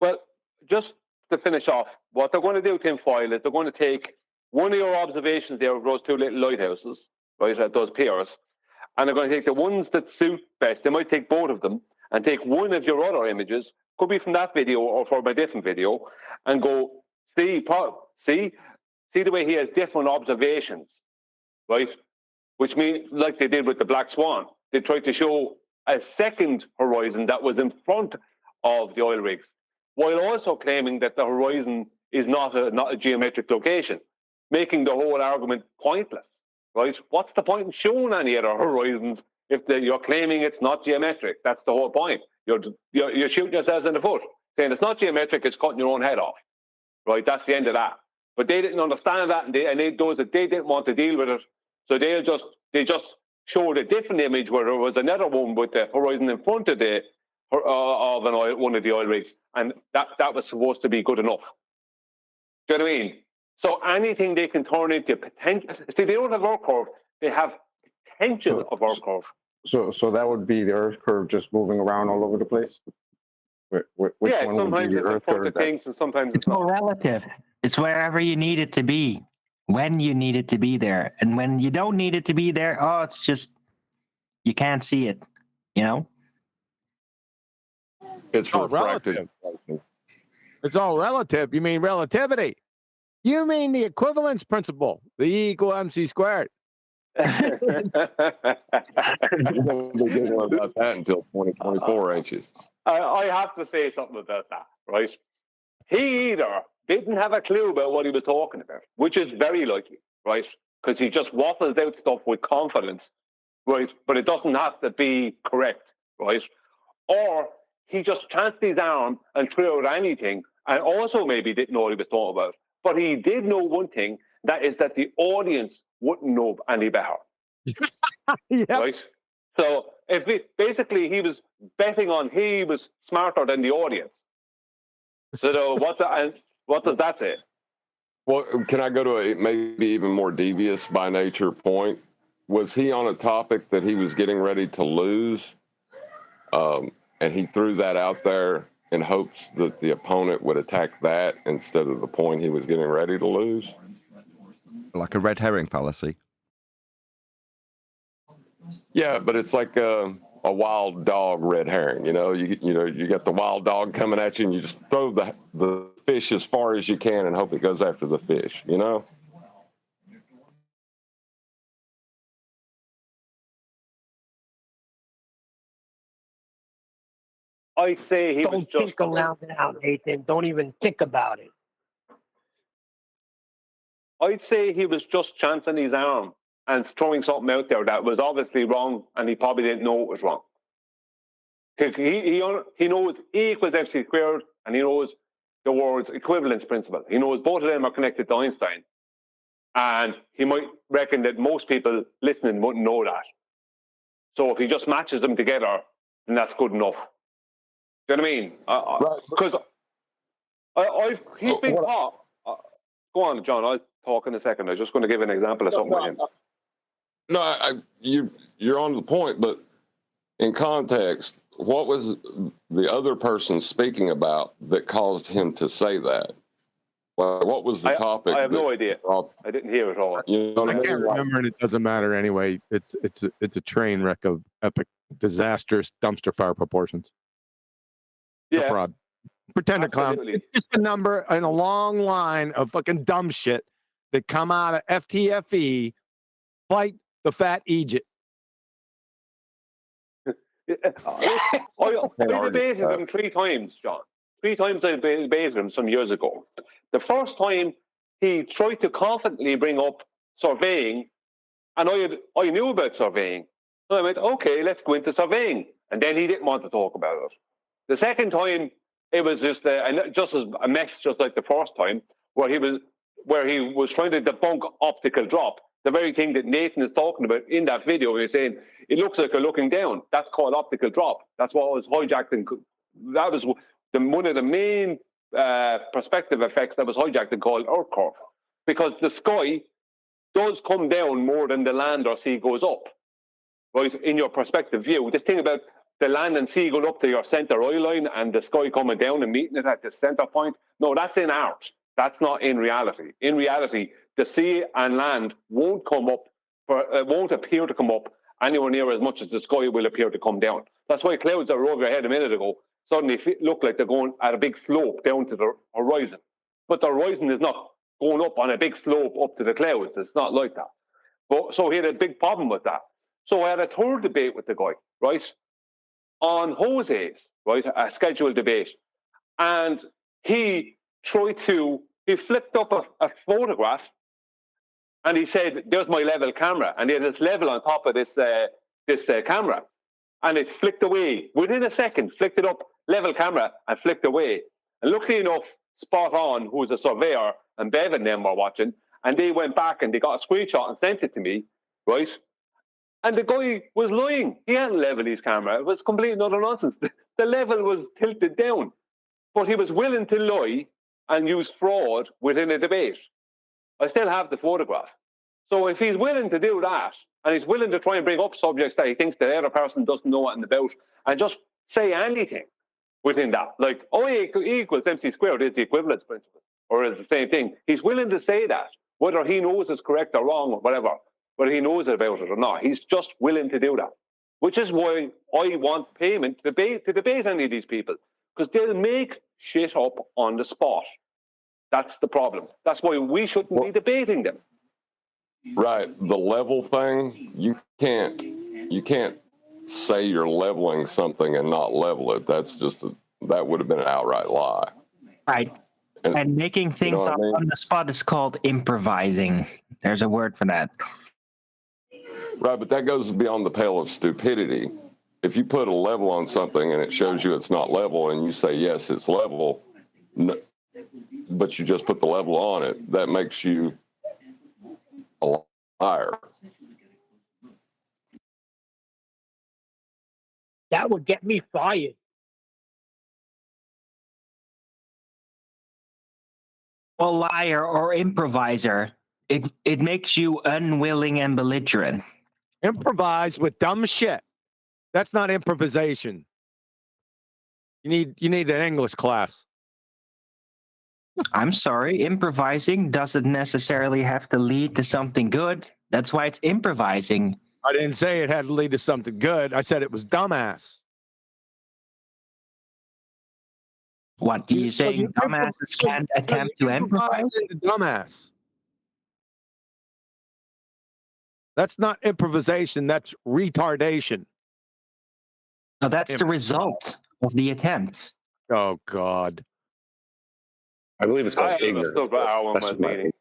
Well, just to finish off, what they're going to do, tinfoil, is they're going to take one of your observations there of those two little lighthouses, right, at those piers, and they're going to take the ones that suit best. They might take both of them and take one of your other images, could be from that video or from a different video, and go, see the way he has different observations, right? Which means, like they did with the Black Swan, they tried to show a second horizon that was in front of the oil rigs, while also claiming that the horizon is not a geometric location, making the whole argument pointless, right? What's the point in showing any other horizons if you're claiming it's not geometric? That's the whole point. You're shooting yourselves in the foot, saying it's not geometric, it's cutting your own head off, right? That's the end of that. But they didn't understand that, and those that they didn't want to deal with it, so they just showed a different image where there was another one with the horizon in front of one of the oil rigs, and that was supposed to be good enough. Do you know what I mean? So anything they can turn into potential. See, they don't have Earth curve; they have potential of Earth curve. So that would be the Earth curve just moving around all over the place. Which Yeah, one would sometimes be the it's in Earth front curve? of things, and sometimes it's all relative. It's wherever you need it to be, when you need it to be there, and when you don't need it to be there, oh, it's just you can't see it. You know. It's all refracted. relative. It's all relative. You mean relativity? You mean the equivalence principle, the E equal MC squared. You're going to be getting one about that until 2024, ain't you? I have to say something about that, right? He either didn't have a clue about what he was talking about, which is very likely, right? Because he just waffles out stuff with confidence, right? But it doesn't have to be correct, right? Or he just chanced his arm and threw out anything, and also maybe didn't know what he was talking about. But he did know one thing, that is that the audience wouldn't know any better. Right? So basically he was betting on he was smarter than the audience. So what does that say? Well, can I go to a maybe even more devious by nature point? Was he on a topic that he was getting ready to lose, and he threw that out there in hopes that the opponent would attack that instead of the point he was getting ready to lose? Like a red herring fallacy. Yeah, but it's like a wild dog red herring. You know, you got the wild dog coming at you, and you just throw the fish as far as you can and hope it goes after the fish. You know. I'd say he was Don't just think around it out, Nathan. Don't even think about it. I'd say he was just chancing his arm and throwing something out there that was obviously wrong, and he probably didn't know it was wrong. He knows E equals MC squared, and he knows the words equivalence principle. He knows both of them are connected to Einstein. And he might reckon that most people listening wouldn't know that. So if he just matches them together, then that's good enough. Do you know what I mean? Because he's been taught. Go on, John. I'll talk in a second. I was just going to give an example of something. No, you're on the point, but in context, what was the other person speaking about that caused him to say that? Well, what was the topic? I have no idea. I didn't hear it all. You know what I I can't mean? remember, and it doesn't matter anyway. It's a train wreck of epic, disastrous dumpster fire proportions. The fraud. Pretender clown. It's just a number in a long line of fucking dumb shit that come out of FTFE. Fight the fat Egypt. I debated him 3 times, John. 3 times I debated him some years ago. The first time he tried to confidently bring up surveying, and I knew about surveying. And I went, okay, let's go into surveying. And then he didn't want to talk about it. The second time, it was just a mess, just like the first time, where he was trying to debunk optical drop, the very thing that Nathan is talking about in that video. He's saying it looks like you're looking down. That's called optical drop. That's what was hijacked, and that was one of the main perspective effects that was hijacked and called Earth curve, because the sky does come down more than the land or sea goes up. Right, in your perspective view, this thing about the land and sea going up to your center eye line and the sky coming down and meeting it at the center point. No, that's in art. That's not in reality. In reality, the sea and land won't won't appear to come up anywhere near as much as the sky will appear to come down. That's why clouds that were over your head a minute ago suddenly look like they're going at a big slope down to the horizon. But the horizon is not going up on a big slope up to the clouds. It's not like that. But so he had a big problem with that. So I had a third debate with the guy, right? On Jose's, right, a scheduled debate. And he flipped up a photograph and he said, there's my level camera. And he had this level on top of this camera. And it flicked away. Within a second, flicked it up, level camera, and flicked away. And luckily enough, Spot On, who's a surveyor, and Bev and them were watching, and they went back and they got a screenshot and sent it to me, right? And the guy was lying. He hadn't leveled his camera. It was complete and utter nonsense. The level was tilted down. But he was willing to lie and use fraud within a debate. I still have the photograph. So if he's willing to do that, and he's willing to try and bring up subjects that he thinks the other person doesn't know anything about, and just say anything within that, like, E equals MC squared is the equivalence principle, or is the same thing. He's willing to say that, whether he knows it's correct or wrong or whatever, whether he knows about it or not. He's just willing to do that, which is why I want payment to debate any of these people, because they'll make shit up on the spot. That's the problem. That's why we shouldn't be debating them. Right. The level thing, you can't say you're leveling something and not level it. That's just that would have been an outright lie. Right. And making things up on the spot is called improvising. There's a word for that. Right, but that goes beyond the pale of stupidity. If you put a level on something and it shows you it's not level, and you say, yes, it's level, but you just put the level on it, that makes you a liar. That would get me fired. Well, liar or improviser, it makes you unwilling and belligerent. Improvise with dumb shit. That's not improvisation. You need an English class. I'm sorry, improvising doesn't necessarily have to lead to something good. That's why it's improvising. I didn't say it had to lead to something good. I said it was dumbass. What do you say? Dumbasses can't attempt to improvise? Dumbass. That's not improvisation. That's retardation. No, that's the result of the attempt. Oh God. I believe it's called ignorance. That's just my opinion.